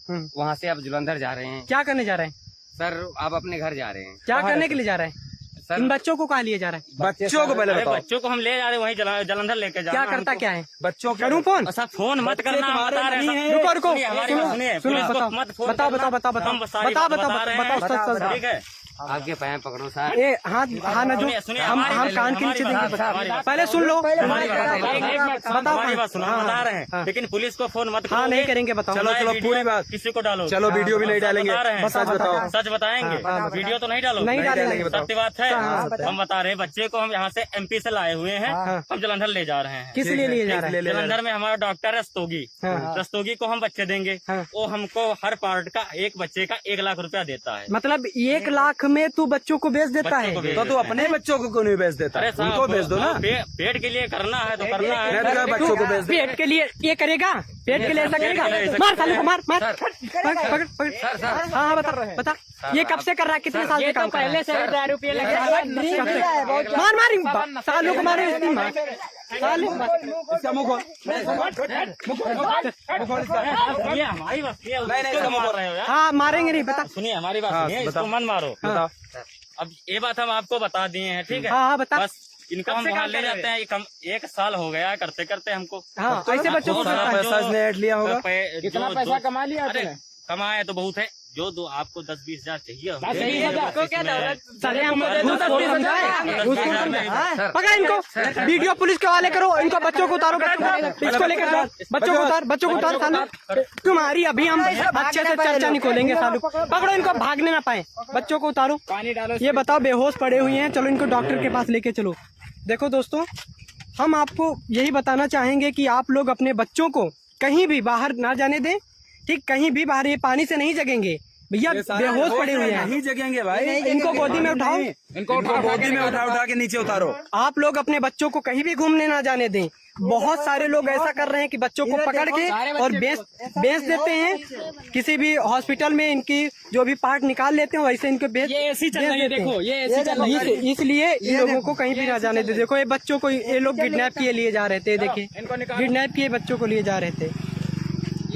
वहाँ से अब जुलंधर जा रहे हैं। क्या करने जा रहे हैं सर? आप अपने घर जा रहे हैं। क्या करने के लिए जा रहे हैं सर इन बच्चों को कहाँ लिए जा रहे हैं? बच्चों को पहले बताओ। बच्चों को हम ले जा रहे हैं वहीं जलंधर लेके जा क्या करता क्या है? बच्चों करूँ फोन? सर फोन मत करना, हम बता रहे हैं। रुको रुको सुनिए, हमारी बात सुनिए, सुनो पुलिस को बताओ मत फोन बताओ करना। बताओ बताओ हम बताओ सारी बताओ बात बताओ बता रहे हैं। बताओ सच ठीक है, आपके पैर पकड़ो सर। ए हाँ हाँ ना जो सुनिए, हम हमारी कान के हमारी नीचे बात- देंगे। हमारी बात- पहले सुन लो हमारी बात- बताओ। हमारी बात सुनो, हम बता रहे हैं, हाँ। लेकिन पुलिस को फोन मत हाँ करोगे। नहीं करेंगे बताओ। चलो चलो वीडियो पूरी बात किसी को डालो। चलो वीडियो भी नहीं डालेंगे, सच बताओ। सच बताएंगे, वीडियो तो नहीं डालो। नहीं डालेंगे बताओ। सत्य बात है। हाँ, हम बता रहे हैं, बच्चे को हम यहाँ से MP से लाए हुए हैं, हम जलंधर ले जा रहे हैं। किस लिए लिए जा रहे हैं? जलंधर में हमारा डॉक्टर रस्तोगी, हाँ। रस्तोगी को हम बच्चे देंगे। हाँ। वो हमको हर पार्ट का एक बच्चे का 1 लाख रुपया देता है। मतलब 1 लाख में तू बच्चों को बेच देता बच्चों को है? बेच तो तू अपने बच्चों को क्यों नहीं बेच देता? अरे साहब, उनको बेच दो ना। पेट के लिए करना है तो करना है। मैं तो क्या बच्चों को बेच दे। पेट के लिए ये करेगा? पेट के लिए ऐसा करेगा? मार साले को मार मार पकड़ पकड़ पकड़। हाँ हाँ बता ये कब से कर रहा है? कितने साल से काम कर रहा है? पहले से दारू पिए लग रहा है। मार मार सालों को मारे इतनी मार साले इसका मुंह खोल। ये हमारी बात सुनिए, उसको मार रहे हो यार। हाँ मारेंगे नहीं बता। सुनिए हमारी बात हाँ, सुनिए, इसको मत मारो। हाँ अब ये बात हम आपको बता दिए हैं, ठीक है? हाँ बता। बस इनको हम वहाँ ले जाते हैं। 1 साल हो गया करते करते हमको। हाँ ऐसे बच्चों को बहुत सारा करता है। पैसा इसने ऐड लिया होगा। कितना पैसा कमा लिया अरे आपने? कमाए तो बहुत है। जो दो आपको 10-20 हजार चाहिए हम बस दे यही देंगे। है, बस इसमें साले हमको हमको घूस दे दो, समझा है। 10-20 घूस हजार समझा में- है। पकड़ इनको वीडियो पुलिस के हवाले करो। इनको बच्चों को उतारो इसको लेकर जाओ। बच्चों को उतार साले। तुम्हारी अभी हम अच्छे से चर्चा निकोलेंगे सालू। पकड़ो इनको भागने ना पाए। बच्चों को उतारो। पानी डालो। ये बताओ बेहोश पड़े हुए हैं, चलो इनको डॉक्टर के पास लेके चलो। देखो दोस्तों हम आपको यही बताना चाहेंगे कि आप लोग अपने बच्चों को कहीं भी बाहर ना जाने दें। ठीक, कहीं भी बाहर ये पानी से नहीं जगेंगे भैया, बेहोश पड़े हुए हैं। नहीं जगेंगे भाई। इनको गोदी में उठाओ। इनको गोदी में उठा के नीचे उतारो। आप लोग अपने बच्चों को कहीं भी घूमने ना जाने दें। बहुत सारे लोग ऐसा कर रहे हैं कि बच्चों को पकड़ के और बेच देते हैं। किसी भी हॉस्पिटल में इनकी जो भी पार्ट निकाल लेते हैं वैसे इनको बेच ये ऐसी चल रही है, देते हैं। देखो ये ऐसी चल रही है। इसलिए इन लोगों को कहीं भी ना जाने दे। देखो ये बच्चों को ये लोग किडनैप किए लिए जा रहे थे। देखिए किडनैप किए बच्चों को लिए जा रहे थे।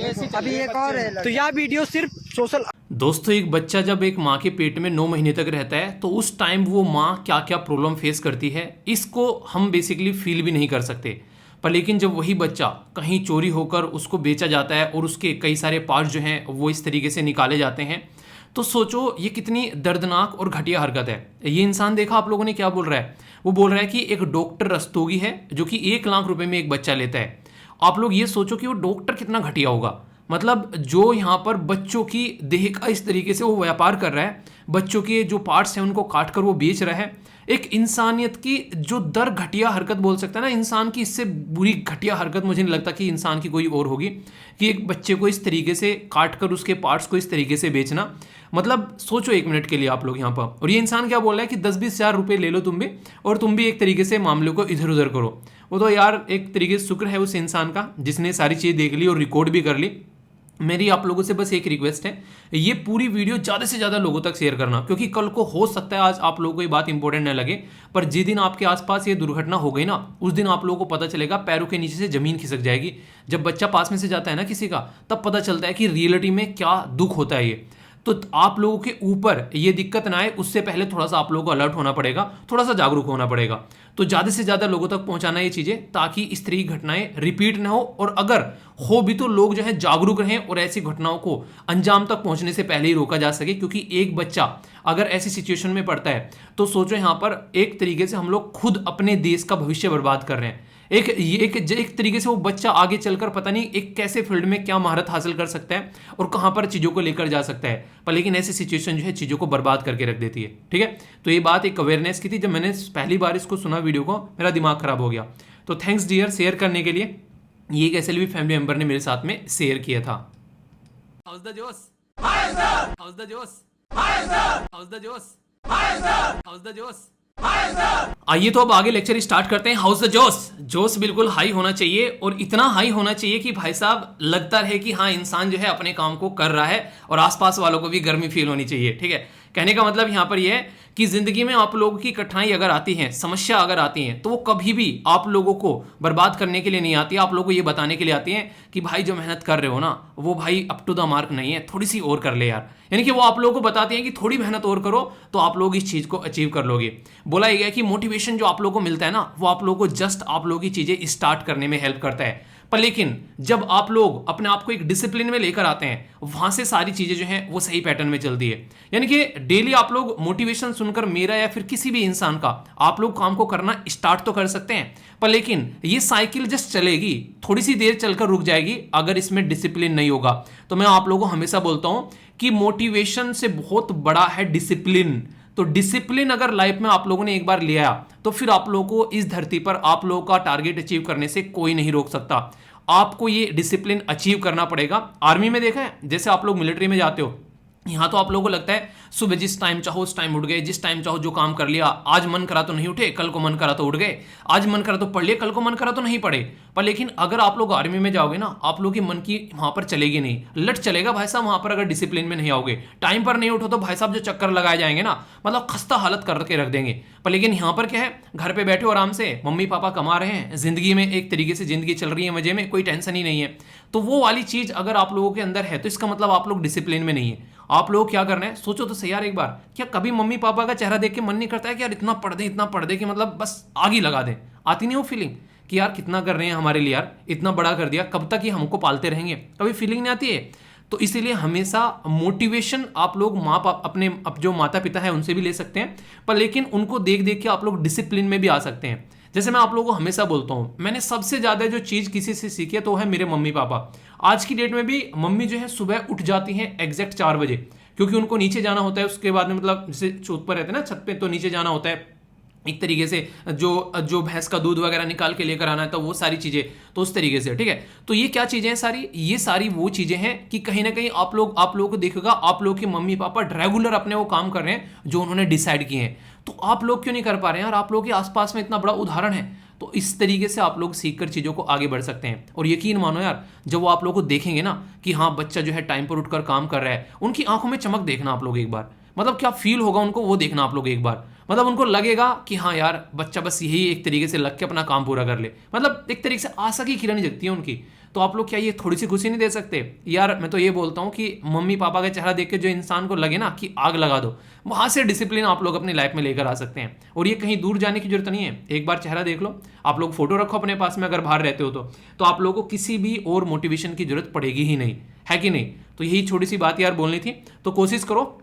अभी एक और है तो यह वीडियो सिर्फ सोशल। दोस्तों एक बच्चा जब एक माँ के पेट में 9 महीने तक रहता है तो उस टाइम वो माँ क्या क्या प्रॉब्लम फेस करती है इसको हम बेसिकली फील भी नहीं कर सकते। पर लेकिन जब वही बच्चा कहीं चोरी होकर उसको बेचा जाता है और उसके कई सारे पार्ट जो हैं वो इस तरीके से निकाले जाते हैं तो सोचो ये कितनी दर्दनाक और घटिया हरकत है। ये इंसान देखा आप लोगों ने क्या बोल रहा है? वो बोल रहा है कि एक डॉक्टर रस्तोगी है जो कि 1 लाख रुपए में एक बच्चा लेता है। आप लोग ये सोचो कि वो डॉक्टर कितना घटिया होगा। मतलब जो यहाँ पर बच्चों की देह का इस तरीके से वो व्यापार कर रहा है, बच्चों के जो पार्ट्स हैं उनको काट कर वो बेच रहा है। एक इंसानियत की जो दर घटिया हरकत बोल सकता है ना इंसान की, इससे बुरी घटिया हरकत मुझे नहीं लगता कि इंसान की कोई और होगी कि एक बच्चे को इस तरीके से काट कर उसके पार्ट्स को इस तरीके से बेचना। मतलब सोचो 1 मिनट के लिए आप लोग यहाँ पर। और ये इंसान क्या बोल रहा है कि 10-20 हज़ार रुपये ले लो तुम भी और तुम भी एक तरीके से मामले को इधर उधर करो। वो तो यार एक तरीके से शुक्र है उस इंसान का जिसने सारी चीज़ देख ली और रिकॉर्ड भी कर ली। मेरी आप लोगों से बस एक रिक्वेस्ट है, ये पूरी वीडियो ज़्यादा से ज़्यादा लोगों तक शेयर करना, क्योंकि कल को हो सकता है आज आप लोगों को ये बात इंपॉर्टेंट न लगे पर जिस दिन आपके आसपास ये दुर्घटना हो गई ना उस दिन आप लोगों को पता चलेगा, पैरों के नीचे से ज़मीन खिसक जाएगी। जब बच्चा पास में से जाता है ना किसी का, तब पता चलता है कि रियलिटी में क्या दुख होता है ये। तो आप लोगों के ऊपर ये दिक्कत ना आए उससे पहले थोड़ा सा आप लोगों को अलर्ट होना पड़ेगा, थोड़ा सा जागरूक होना पड़ेगा। तो ज़्यादा से ज़्यादा लोगों तक पहुंचाना ये चीज़ें ताकि इस तरह की घटनाएं रिपीट ना हो, और अगर हो भी तो लोग जो है जागरूक रहें और ऐसी घटनाओं को अंजाम तक पहुंचने से पहले ही रोका जा सके। क्योंकि एक बच्चा अगर ऐसी सिचुएशन में पड़ता है तो सोचो यहाँ पर एक तरीके से हम लोग खुद अपने देश का भविष्य बर्बाद कर रहे हैं। एक तरीके से वो बच्चा आगे चलकर पता नहीं एक कैसे फील्ड में क्या महारत हासिल कर सकता है और कहां पर चीज़ों को लेकर जा सकता है, पर लेकिन ऐसी सिचुएशन जो है चीज़ों को बर्बाद करके रख देती है। ठीक है, तो ये बात एक अवेयरनेस की थी। जब मैंने पहली बार इसको सुना वीडियो को मेरा दिमाग खराब हो गया। तो थैंक्स डियर शेयर करने के लिए। ये एक SLV फैमिली मेंबर ने मेरे साथ में शेयर किया था। हाउस द जोश, हाउस द जोश, हाउस द जोश, हाउस द जोश। आइए तो अब आगे लेक्चर स्टार्ट करते हैं। हाउस द जोश। जोश बिल्कुल हाई होना चाहिए और इतना हाई होना चाहिए कि भाई साहब लगता रहे कि हाँ इंसान जो है अपने काम को कर रहा है और आसपास वालों को भी गर्मी फील होनी चाहिए। ठीक है, कहने का मतलब यहाँ पर यह है कि जिंदगी में आप लोगों की कठिनाई अगर आती है, समस्या अगर आती है, तो वो कभी भी आप लोगों को बर्बाद करने के लिए नहीं आती है, आप लोगों को ये बताने के लिए आती है कि भाई जो मेहनत कर रहे हो ना वो भाई अप टू द मार्क नहीं है, थोड़ी सी और कर ले यार। यानी कि वो आप लोगों को बताते हैं कि थोड़ी मेहनत और करो तो आप लोग इस चीज को अचीव कर लोगे। बोला गया कि मोटिवेशन जो आप लोगों को मिलता है ना वो आप लोगों को जस्ट आप लोगों की चीजें स्टार्ट करने में हेल्प करता है, पर लेकिन जब आप लोग अपने आप को एक डिसिप्लिन में लेकर आते हैं वहां से सारी चीजें जो हैं वो सही पैटर्न में चलती है। यानी कि डेली आप लोग मोटिवेशन सुनकर मेरा या फिर किसी भी इंसान का आप लोग काम को करना स्टार्ट तो कर सकते हैं, पर लेकिन ये साइकिल जस्ट चलेगी, थोड़ी सी देर चलकर रुक जाएगी अगर इसमें डिसिप्लिन नहीं होगा। तो मैं आप लोगों को हमेशा बोलता हूं कि मोटिवेशन से बहुत बड़ा है डिसिप्लिन। तो डिसिप्लिन अगर लाइफ में आप लोगों ने एक बार लिया तो फिर आप लोगों को इस धरती पर आप लोगों का टारगेट अचीव करने से कोई नहीं रोक सकता। आपको ये डिसिप्लिन अचीव करना पड़ेगा। आर्मी में देखा है, जैसे आप लोग मिलिट्री में जाते हो, यहां तो आप लोगों को लगता है सुबह जिस टाइम चाहो उस टाइम उठ गए, जिस टाइम चाहो जो काम कर लिया, आज मन करा तो नहीं उठे, कल को मन करा तो उठ गए, आज मन करा तो पढ़ लिए, कल को मन करा तो नहीं पढ़े। पर लेकिन अगर आप लोग आर्मी में जाओगे ना आप लोग की मन की वहां पर चलेगी नहीं, लट चलेगा भाई साहब वहां पर। अगर डिसिप्लिन में नहीं आओगे, टाइम पर नहीं उठो तो भाई साहब जो चक्कर लगाए जाएंगे ना मतलब खस्ता हालत करके रख देंगे। पर लेकिन यहाँ पर क्या है, घर पे बैठे आराम से, मम्मी पापा कमा रहे हैं, जिंदगी में एक तरीके से जिंदगी चल रही है मजे में, कोई टेंशन ही नहीं है। तो वो वाली चीज अगर आप लोगों के अंदर है तो इसका मतलब आप लोग डिसिप्लिन में नहीं है। आप लोग क्या करना है सोचो तो सही यार एक बार, क्या कभी मम्मी पापा का चेहरा देख के मन नहीं करता है कि यार इतना पढ़ दे कि मतलब बस आग ही लगा दें? आती नहीं वो फीलिंग कि यार कितना कर रहे हैं हमारे लिए, यार इतना बड़ा कर दिया, कब तक ही हमको पालते रहेंगे? कभी फीलिंग नहीं आती है? तो इसीलिए हमेशा मोटिवेशन आप लोग अपने जो माता पिता है उनसे भी ले सकते हैं, पर लेकिन उनको देख देख के आप लोग डिसिप्लिन में भी आ सकते हैं। जैसे मैं आप लोगों को हमेशा बोलता हूं, मैंने सबसे ज्यादा जो चीज किसी से सीखी है तो है मेरे मम्मी पापा। आज की डेट में भी मम्मी जो है सुबह उठ जाती हैं एग्जैक्ट 4 बजे, क्योंकि उनको नीचे जाना होता है। उसके बाद में मतलब जैसे छत पर रहते हैं ना, छत पे, तो नीचे जाना होता है एक तरीके से, जो भैंस का दूध वगैरह निकाल के लेकर आना है, तो वो सारी चीजें तो उस तरीके से। ठीक है, तो ये क्या चीजें हैं सारी, ये सारी वो चीजें हैं कि कहीं ना कहीं आप लोगों को देखोगा आप लोग के मम्मी पापा रेगुलर अपने वो काम कर रहे हैं जो उन्होंने डिसाइड किए हैं। तो आप लोग क्यों नहीं कर पा रहे हैं यार? आप लोगों के आसपास में इतना बड़ा उदाहरण है। तो इस तरीके से आप लोग सीखकर चीज़ों को आगे बढ़ सकते हैं। और यकीन मानो यार, जब वो आप लोग को देखेंगे ना कि हाँ बच्चा जो है टाइम पर उठकर काम कर रहा है, उनकी आंखों में चमक देखना आप लोग एक बार, मतलब क्या फील होगा उनको वो देखना आप लोग एक बार। मतलब उनको लगेगा कि हाँ यार बच्चा बस यही एक तरीके से लग के अपना काम पूरा कर ले, मतलब एक तरीके से आशा की किरण जगती है उनकी। तो आप लोग क्या ये थोड़ी सी खुशी नहीं दे सकते यार? मैं तो ये बोलता हूँ कि मम्मी पापा का चेहरा देख के जो इंसान को लगे ना कि आग लगा दो, वहां से डिसिप्लिन आप लोग अपनी लाइफ में लेकर आ सकते हैं। और ये कहीं दूर जाने की जरूरत नहीं है, एक बार चेहरा देख लो, आप लोग फोटो रखो अपने पास में अगर बाहर रहते हो तो आप लोगों को किसी भी और मोटिवेशन की जरूरत पड़ेगी ही नहीं, है कि नहीं? तो यही छोटी सी बात यार बोलनी थी। तो कोशिश करो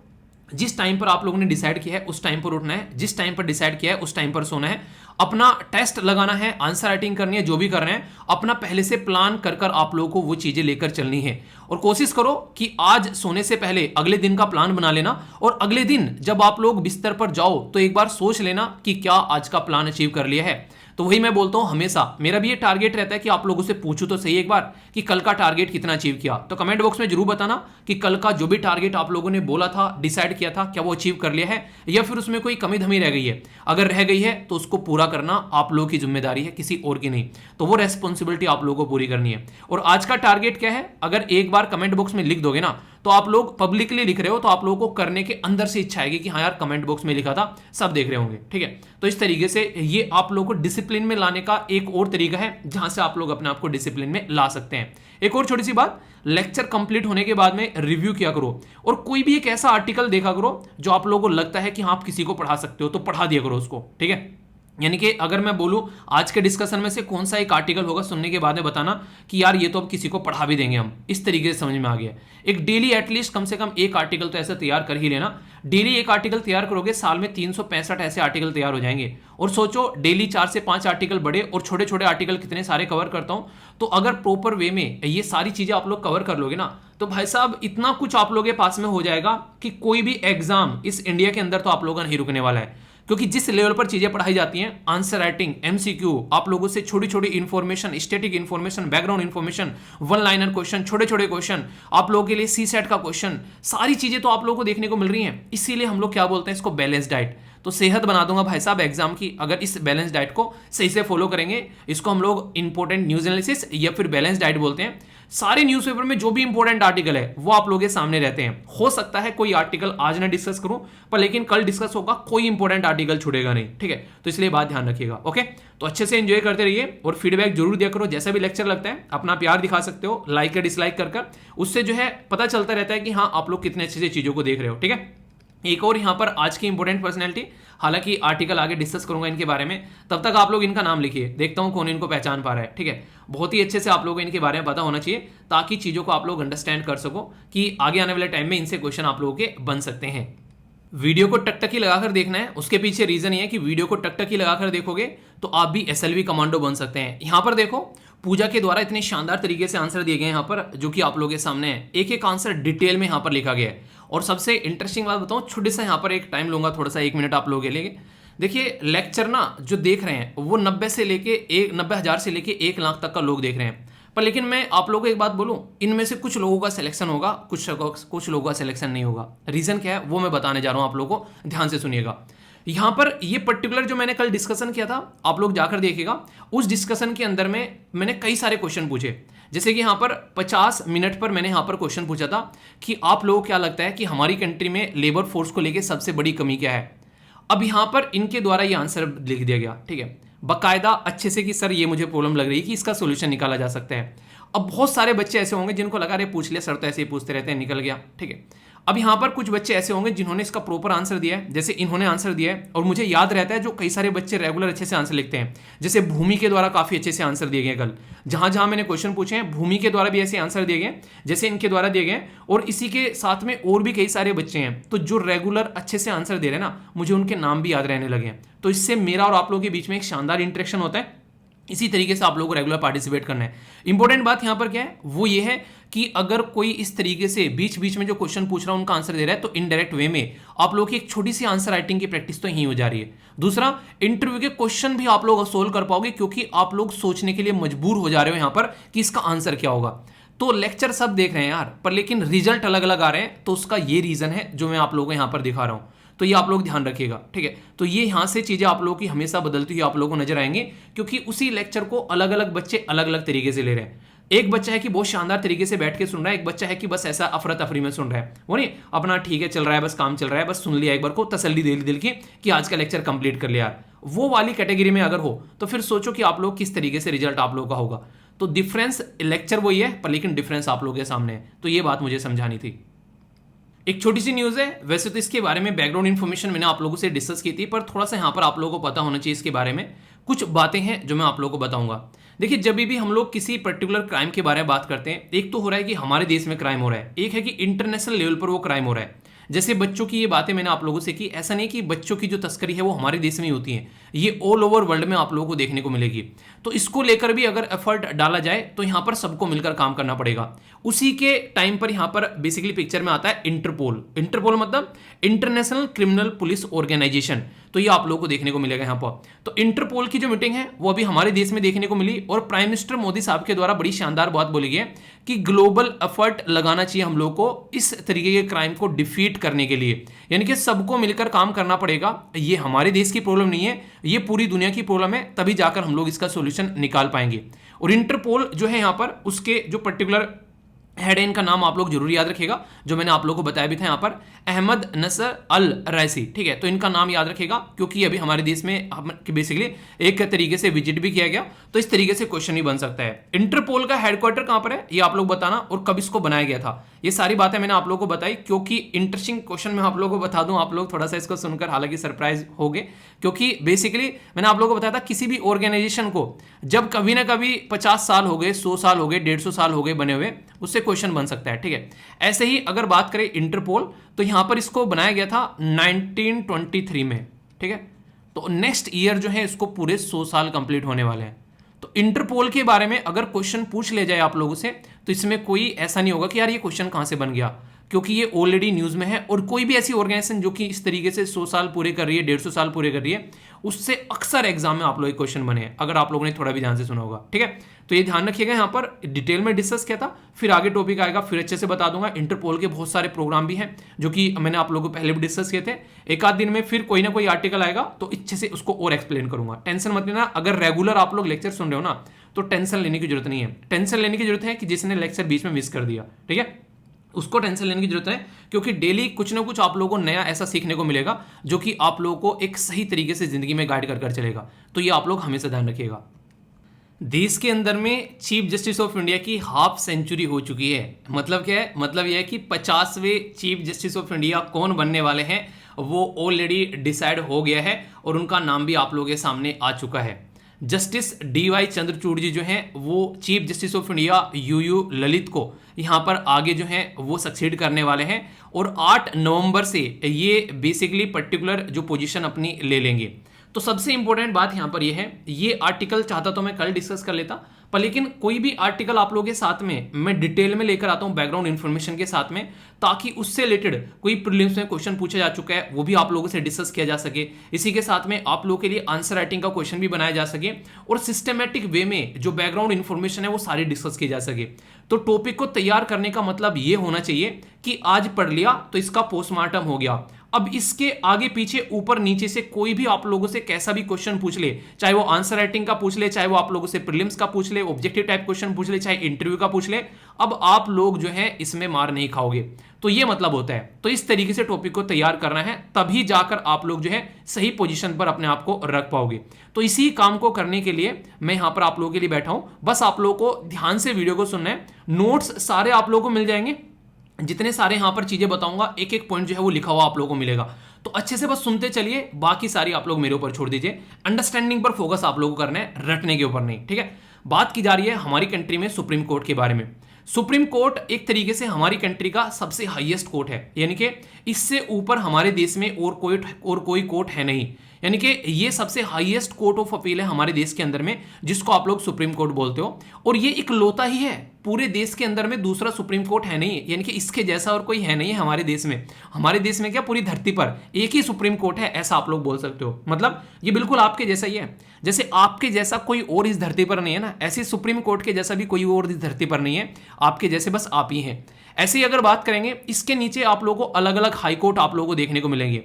जिस टाइम पर आप लोगों ने डिसाइड किया है उस टाइम पर उठना है, जिस टाइम पर डिसाइड किया है उस टाइम पर सोना है, अपना टेस्ट लगाना है, आंसर राइटिंग करनी है, जो भी कर रहे हैं अपना पहले से प्लान कर कर आप लोगों को वो चीजें लेकर चलनी है। और कोशिश करो कि आज सोने से पहले अगले दिन का प्लान बना लेना, और अगले दिन जब आप लोग बिस्तर पर जाओ तो एक बार सोच लेना कि क्या आज का प्लान अचीव कर लिया है। तो वही मैं बोलता हूं, हमेशा मेरा भी ये टारगेट रहता है कि आप लोगों से पूछूं तो सही एक बार कि कल का टारगेट कितना अचीव किया। तो कमेंट बॉक्स में जरूर बताना कि कल का जो भी टारगेट आप लोगों ने बोला था, डिसाइड किया था, क्या वो अचीव कर लिया है या फिर उसमें कोई कमी धमी रह गई है। अगर रह गई है तो उसको पूरा करना आप लोगों की जिम्मेदारी है, किसी और की नहीं। तो वो रेस्पॉन्सिबिलिटी आप लोगों को पूरी करनी है। और आज का टारगेट क्या है, अगर एक बार कमेंट बॉक्स में लिख दोगे ना, तो आप लोग पब्लिकली लिख रहे हो तो आप लोगों को करने के अंदर से इच्छा आएगी कि हाँ यार कमेंट बॉक्स में लिखा था, सब देख रहे होंगे। ठीक है, तो इस तरीके से ये आप लोगों को डिसिप्लिन में लाने का एक और तरीका है जहां से आप लोग अपने आप को डिसिप्लिन में ला सकते हैं। एक और छोटी सी बात, लेक्चर कंप्लीट होने के बाद में रिव्यू किया करो, और कोई भी एक ऐसा आर्टिकल देखा करो जो आप लोगों को लगता है कि हाँ आप किसी को पढ़ा सकते हो तो पढ़ा दिया करो उसको। ठीक है, यानी कि अगर मैं बोलूं आज के डिस्कशन में से कौन सा एक आर्टिकल होगा, सुनने के बाद में बताना कि यार ये तो अब किसी को पढ़ा भी देंगे हम, इस तरीके से समझ में आ गया। एक डेली एटलीस्ट कम से कम एक आर्टिकल तो ऐसा तैयार कर ही लेना। डेली एक आर्टिकल तैयार करोगे, साल में 365 ऐसे आर्टिकल तैयार हो जाएंगे। और सोचो डेली 4 से 5 आर्टिकल बड़े और छोटे छोटे आर्टिकल कितने सारे कवर करता हूं। तो अगर प्रॉपर वे में ये सारी चीजें आप लोग कवर कर लोगे ना, तो भाई साहब इतना कुछ आप लोगों के पास में हो जाएगा कि कोई भी एग्जाम इस इंडिया के अंदर तो आप लोगों का नहीं रुकने वाला है। क्योंकि जिस लेवल पर चीजें पढ़ाई जाती हैं, आंसर राइटिंग, एमसीक्यू, आप लोगों से छोटी छोटी information, static information, background information, one liner question, छोटे छोटे क्वेश्चन, आप लोगों के लिए सी सेट का क्वेश्चन, सारी चीजें तो आप लोगों को देखने को मिल रही हैं। इसीलिए हम लोग क्या बोलते हैं इसको बैलेंस डाइट। तो सेहत बना दूंगा भाई साहब एग्जाम की, अगर इस बैलेंस डाइट को सही से फॉलो करेंगे। इसको हम लोग इंपॉर्टेंट न्यूज एनालिसिस या फिर बैलेंस डाइट बोलते हैं। सारे न्यूज़पेपर में जो भी इंपॉर्टेंट आर्टिकल है वो आप लोगों के सामने रहते हैं। हो सकता है कोई आर्टिकल आज ना डिस्कस करूं, पर लेकिन कल डिस्कस होगा, कोई इंपॉर्टेंट आर्टिकल छूटेगा नहीं, ठीक है। तो इसलिए बात ध्यान रखिएगा, ओके। तो अच्छे से एंजॉय करते रहिए और फीडबैक जरूर दिया करो। जैसा भी लेक्चर लगता है अपना प्यार दिखा सकते हो, लाइक या डिसलाइक कर उससे जो है पता चलता रहता है कि हाँ आप लोग कितने अच्छे से चीजों को देख रहे हो, ठीक है। एक और यहाँ पर आज की इंपॉर्टेंट पर्सनैलिटी, हालांकि आर्टिकल आगे डिस्कस करूंगा इनके बारे में, तब तक आप लोग इनका नाम लिखिए, देखता हूं कौन इनको पहचान पा रहा है, ठीक है। बहुत ही अच्छे से आप लोगों को इनके बारे में पता होना चाहिए ताकि चीजों को आप लोग अंडरस्टैंड कर सको कि आगे आने वाले टाइम में इनसे क्वेश्चन आप लोगों के बन सकते हैं। वीडियो को टकटकी लगाकर देखना है, उसके पीछे रीजन ये है कि वीडियो को टकटकी लगाकर देखोगे तो आप भी एसएलवी कमांडो बन सकते हैं। यहां पर देखो पूजा के द्वारा इतने शानदार तरीके से आंसर दिए गए हैं यहाँ पर, जो कि आप लोगों के सामने है। एक एक आंसर डिटेल में यहाँ पर लिखा गया है। और सबसे इंटरेस्टिंग बात बताऊं, छोटे से यहाँ पर एक टाइम लूंगा, थोड़ा सा 1 मिनट आप लोगों के लिए। देखिए लेक्चर ना जो देख रहे हैं वो 90 हज़ार से लेके 1 लाख तक का लोग देख रहे हैं, पर लेकिन मैं आप लोगों को एक बात बोलूं, इनमें से कुछ लोगों का सिलेक्शन होगा, कुछ लोगों का सिलेक्शन नहीं होगा। रीजन क्या है वो मैं बताने जा रहा हूं, आप लोगों को ध्यान से सुनिएगा। यहां पर ये पर्टिकुलर जो मैंने कल डिस्कशन किया था, आप लोग जाकर देखिएगा, उस डिस्कशन के अंदर में मैंने कई सारे क्वेश्चन पूछे। जैसे कि यहाँ पर 50 मिनट पर मैंने यहाँ पर क्वेश्चन पूछा था कि आप लोगों को क्या लगता है कि हमारी कंट्री में लेबर फोर्स को लेकर सबसे बड़ी कमी क्या है। अब यहाँ पर इनके द्वारा ये आंसर लिख दिया गया, ठीक है, बकायदा अच्छे से कि सर ये मुझे प्रॉब्लम लग रही है कि इसका सोल्यूशन निकाला जा सकता है। अब बहुत सारे बच्चे ऐसे होंगे जिनको लगा रहे पूछ लिया सर तो ऐसे ही पूछते रहते हैं, निकल गया, ठीक है। अब यहाँ पर कुछ बच्चे ऐसे होंगे जिन्होंने इसका प्रॉपर आंसर दिया है, जैसे इन्होंने आंसर दिया है, और मुझे याद रहता है जो कई सारे बच्चे रेगुलर अच्छे से आंसर लिखते हैं। जैसे भूमि के द्वारा काफी अच्छे से आंसर दिए गए कल, जहां जहां मैंने क्वेश्चन पूछे हैं भूमि के द्वारा भी ऐसे आंसर दिए गए जैसे इनके द्वारा दिए गए। और इसी के साथ में और भी कई सारे बच्चे हैं तो जो रेगुलर अच्छे से आंसर दे रहे हैं ना, मुझे उनके नाम भी याद रहने लगे हैं। तो इससे मेरा और आप लोगों के बीच में एक शानदार इंटरेक्शन होता है। इसी तरीके से आप लोगों को रेगुलर पार्टिसिपेट करना है। इंपॉर्टेंट बात यहां पर क्या है वो ये है कि अगर कोई इस तरीके से बीच बीच में जो क्वेश्चन पूछ रहा है उनका आंसर दे रहा है तो इनडायरेक्ट वे में आप लोगों की एक छोटी सी आंसर राइटिंग की प्रैक्टिस तो यही हो जा रही है। दूसरा, इंटरव्यू के क्वेश्चन भी आप लोग सोल्व कर पाओगे क्योंकि आप लोग सोचने के लिए मजबूर हो जा रहे हो यहां पर कि इसका आंसर क्या होगा। तो लेक्चर सब देख रहे हैं यार, पर लेकिन रिजल्ट अलग अलग आ रहे हैं, तो उसका ये रीजन है जो मैं आप लोगों को यहां पर दिखा रहा हूं। तो ये आप लोग ध्यान रखिएगा, ठीक है। तो ये यहां से चीजें आप लोगों की हमेशा बदलती हुई आप लोगों को नजर आएंगे क्योंकि उसी लेक्चर को अलग अलग बच्चे अलग अलग तरीके से ले रहे हैं। एक बच्चा है कि बहुत शानदार तरीके से बैठ के सुन रहा है, एक बच्चा है कि बस ऐसा अफरा तफरी में सुन रहा है, वो नहीं अपना ठीक है चल रहा है, बस काम चल रहा है, बस सुन लिया एक बार को तसल्ली दे दिल की कि आज का लेक्चर कंप्लीट कर लिया यार। वो वाली कैटेगरी में अगर हो तो फिर सोचो कि आप लोग किस तरीके से रिजल्ट आप लोगों का होगा। तो डिफरेंस लेक्चर वही है पर लेकिन डिफरेंस आप लोगों के सामने है। तो ये बात मुझे समझानी थी। एक छोटी सी न्यूज़ है, वैसे तो इसके बारे में बैकग्राउंड इन्फॉर्मेशन मैंने आप लोगों से डिस्कस की थी, पर थोड़ा सा यहाँ पर आप लोगों को पता होना चाहिए इसके बारे में। कुछ बातें हैं जो मैं आप लोगों को बताऊंगा। देखिए जब भी हम लोग किसी पर्टिकुलर क्राइम के बारे में बात करते हैं, एक तो हो रहा है कि हमारे देश में क्राइम हो रहा है, एक है कि इंटरनेशनल लेवल पर वो क्राइम हो रहा है। जैसे बच्चों की ये बातें मैंने आप लोगों से की, ऐसा नहीं कि बच्चों की जो तस्करी है वो हमारे देश में ही होती है, ये ऑल ओवर वर्ल्ड में आप लोगों को देखने को मिलेगी। तो इसको लेकर भी अगर एफर्ट डाला जाए तो यहाँ पर सबको मिलकर काम करना पड़ेगा। उसी के टाइम पर यहाँ पर बेसिकली पिक्चर में आता है इंटरपोल। इंटरपोल मतलब इंटरनेशनल क्रिमिनल पुलिस ऑर्गेनाइजेशन, तो ये आप लोगों को देखने को मिलेगा यहाँ पर। तो इंटरपोल की जो मीटिंग है वो अभी हमारे देश में देखने को मिली और प्राइम मिनिस्टर मोदी साहब के द्वारा बड़ी शानदार बात बोली गई है कि ग्लोबल एफर्ट लगाना चाहिए हम लोग को इस तरीके के क्राइम को डिफीट करने के लिए, यानी कि सबको मिलकर काम करना पड़ेगा। ये हमारे देश की प्रॉब्लम नहीं है, ये पूरी दुनिया की प्रॉब्लम है, तभी जाकर हम लोग इसका सॉल्यूशन निकाल पाएंगे। और इंटरपोल जो है यहाँ पर उसके जो पर्टिकुलर हेड है, इनका नाम आप लोग जरूर याद रखिएगा, जो मैंने आप लोगों को बताया भी था यहाँ पर, अहमद नसर अल रईसी, ठीक है। तो इनका नाम याद रखिएगा क्योंकि अभी हमारे देश में बेसिकली एक तरीके से विजिट भी किया गया, तो इस तरीके से क्वेश्चन ही बन सकता है। इंटरपोल का हेडक्वार्टर कहां पर है ये आप लोग बताना, और कब इसको बनाया गया था। ये सारी बातें मैंने आप लोगों को बताई क्योंकि इंटरेस्टिंग क्वेश्चन मैं आप लोगों को बता दूं, आप लोग थोड़ा सा इसको सुनकर हालांकि सरप्राइज हो गए, क्योंकि बेसिकली मैंने आप लोगों को बताया था किसी भी ऑर्गेनाइजेशन को जब कभी ना कभी 50 साल हो गए, 100 साल हो गए, 150 साल हो गए बने हुए, उससे क्वेश्चन बन सकता है, ठीक है। ऐसे ही अगर बात करें इंटरपोल, तो यहां पर इसको बनाया गया था 1923 में, ठीक है। तो नेक्स्ट ईयर जो है इसको पूरे 100 साल कंप्लीट होने वाले हैं। तो इंटरपोल के बारे में अगर क्वेश्चन पूछ ले जाए आप लोगों से तो इसमें कोई ऐसा नहीं होगा कि यार ये क्वेश्चन कहां से बन गया, क्योंकि ये ऑलरेडी न्यूज़ में है। और कोई भी ऐसी ऑर्गेनाइजेशन जो कि इस तरीके से 100 साल पूरे कर रही है, 150 साल पूरे कर रही है, उससे अक्सर एग्जाम में आप लोग क्वेश्चन बने हैं, अगर आप लोगों ने थोड़ा भी ध्यान से सुना होगा। ठीक है, तो ये ध्यान रखिएगा। यहाँ पर डिटेल में डिस्कस किया था, फिर आगे टॉपिक आएगा, फिर अच्छे से बता दूंगा। इंटरपोल के बहुत सारे प्रोग्राम भी हैं जो कि मैंने आप लोगों को पहले भी डिस्कस किए थे। एक आध दिन में फिर कोई ना कोई आर्टिकल आएगा तो अच्छे से उसको और एक्सप्लेन करूंगा। टेंशन मत लेना, अगर रेगुलर आप लोग लेक्चर सुन रहे हो ना तो टेंशन लेने की जरूरत नहीं है। टेंशन लेने की जरूरत है कि जिसने लेक्चर बीच में मिस कर दिया, ठीक है, उसको टेंशन लेने की जरूरत है, क्योंकि डेली कुछ ना कुछ आप लोगों को नया ऐसा सीखने को मिलेगा जो कि आप लोगों को एक सही तरीके से जिंदगी में गाइड कर चलेगा। तो ये आप लोग हमेशा ध्यान रखिएगा। देश के अंदर में चीफ जस्टिस ऑफ इंडिया की हाफ सेंचुरी हो चुकी है। मतलब क्या है? मतलब यह है कि 50वें चीफ जस्टिस ऑफ इंडिया कौन बनने वाले हैं वो ऑलरेडी डिसाइड हो गया है और उनका नाम भी आप लोगों के सामने आ चुका है। जस्टिस DY चंद्रचूड़ जी जो हैं वो chief justice of India UU Lalit को यहाँ पर आगे जो हैं वो सक्सीड करने वाले हैं और 8 नवंबर से ये बेसिकली पर्टिकुलर जो पोजीशन अपनी ले लेंगे। तो सबसे इंपॉर्टेंट बात यहाँ पर ये है, ये आर्टिकल चाहता तो मैं कल डिस्कस कर लेता, पर लेकिन कोई भी आर्टिकल आप लोगों के साथ में मैं डिटेल में लेकर आता हूँ बैकग्राउंड इन्फॉर्मेशन के साथ में, ताकि उससे रिलेटेड कोई प्रीलिम्स में क्वेश्चन पूछा जा चुका है वो भी आप लोगों से डिस्कस किया जा सके। इसी के साथ में आप लोगों के लिए आंसर राइटिंग का क्वेश्चन भी बनाया जा सके और सिस्टमेटिक वे में जो बैकग्राउंड इन्फॉर्मेशन है वो सारी डिस्कस की जा सके। तो टॉपिक को तैयार करने का मतलब ये होना चाहिए कि आज पढ़ लिया तो इसका पोस्टमार्टम हो गया, अब इसके आगे पीछे ऊपर नीचे से कोई भी आप लोगों से कैसा भी क्वेश्चन पूछ ले, चाहे वो आंसर राइटिंग का पूछ ले, चाहे वो आप लोगों से प्रीलिम्स का पूछ ले, ऑब्जेक्टिव टाइप क्वेश्चन पूछ ले, चाहे इंटरव्यू का पूछ ले, अब आप लोग जो है इसमें मार नहीं खाओगे। तो ये मतलब होता है। तो इस तरीके से टॉपिक को तैयार करना है, तभी जाकर आप लोग जो है सही पोजीशन पर अपने आप को रख पाओगे। तो इसी काम को करने के लिए मैं यहां पर आप लोगों के लिए बैठा हूं। बस आप लोगों को ध्यान से वीडियो को सुनना है। नोट्स सारे आप लोगों को मिल जाएंगे, जितने सारे यहां पर चीजें बताऊंगा एक एक पॉइंट जो है वो लिखा हुआ आप लोगों को मिलेगा। तो अच्छे से बस सुनते चलिए, बाकी सारी आप लोग मेरे ऊपर छोड़ दीजिए। अंडरस्टैंडिंग पर फोकस आप लोगों को करना है, रटने के ऊपर नहीं। ठीक है, बात की जा रही है हमारी कंट्री में सुप्रीम कोर्ट के बारे में। सुप्रीम कोर्ट एक तरीके से हमारी कंट्री का सबसे हाईएस्ट कोर्ट है, यानी कि इससे ऊपर हमारे देश में और कोई कोर्ट है नहीं। यानी कि ये सबसे हाईएस्ट कोर्ट ऑफ अपील है हमारे देश के अंदर में, जिसको आप लोग सुप्रीम कोर्ट बोलते हो। और ये इकलौता ही है पूरे देश के अंदर में, दूसरा सुप्रीम कोर्ट है नहीं, यानी कि इसके जैसा और कोई है नहीं है हमारे देश में। हमारे देश में क्या पूरी धरती पर एक ही सुप्रीम कोर्ट है, ऐसा आप लोग बोल सकते हो। मतलब ये बिल्कुल आपके जैसा ही है, जैसे आपके जैसा कोई और इस धरती पर नहीं है ना, ऐसे सुप्रीम कोर्ट के जैसा भी कोई और इस धरती पर नहीं है, आपके जैसे बस आप ही हैं। ऐसे ही अगर बात करेंगे, इसके नीचे आप लोगों को अलग अलग हाई कोर्ट आप लोगों को देखने को मिलेंगे।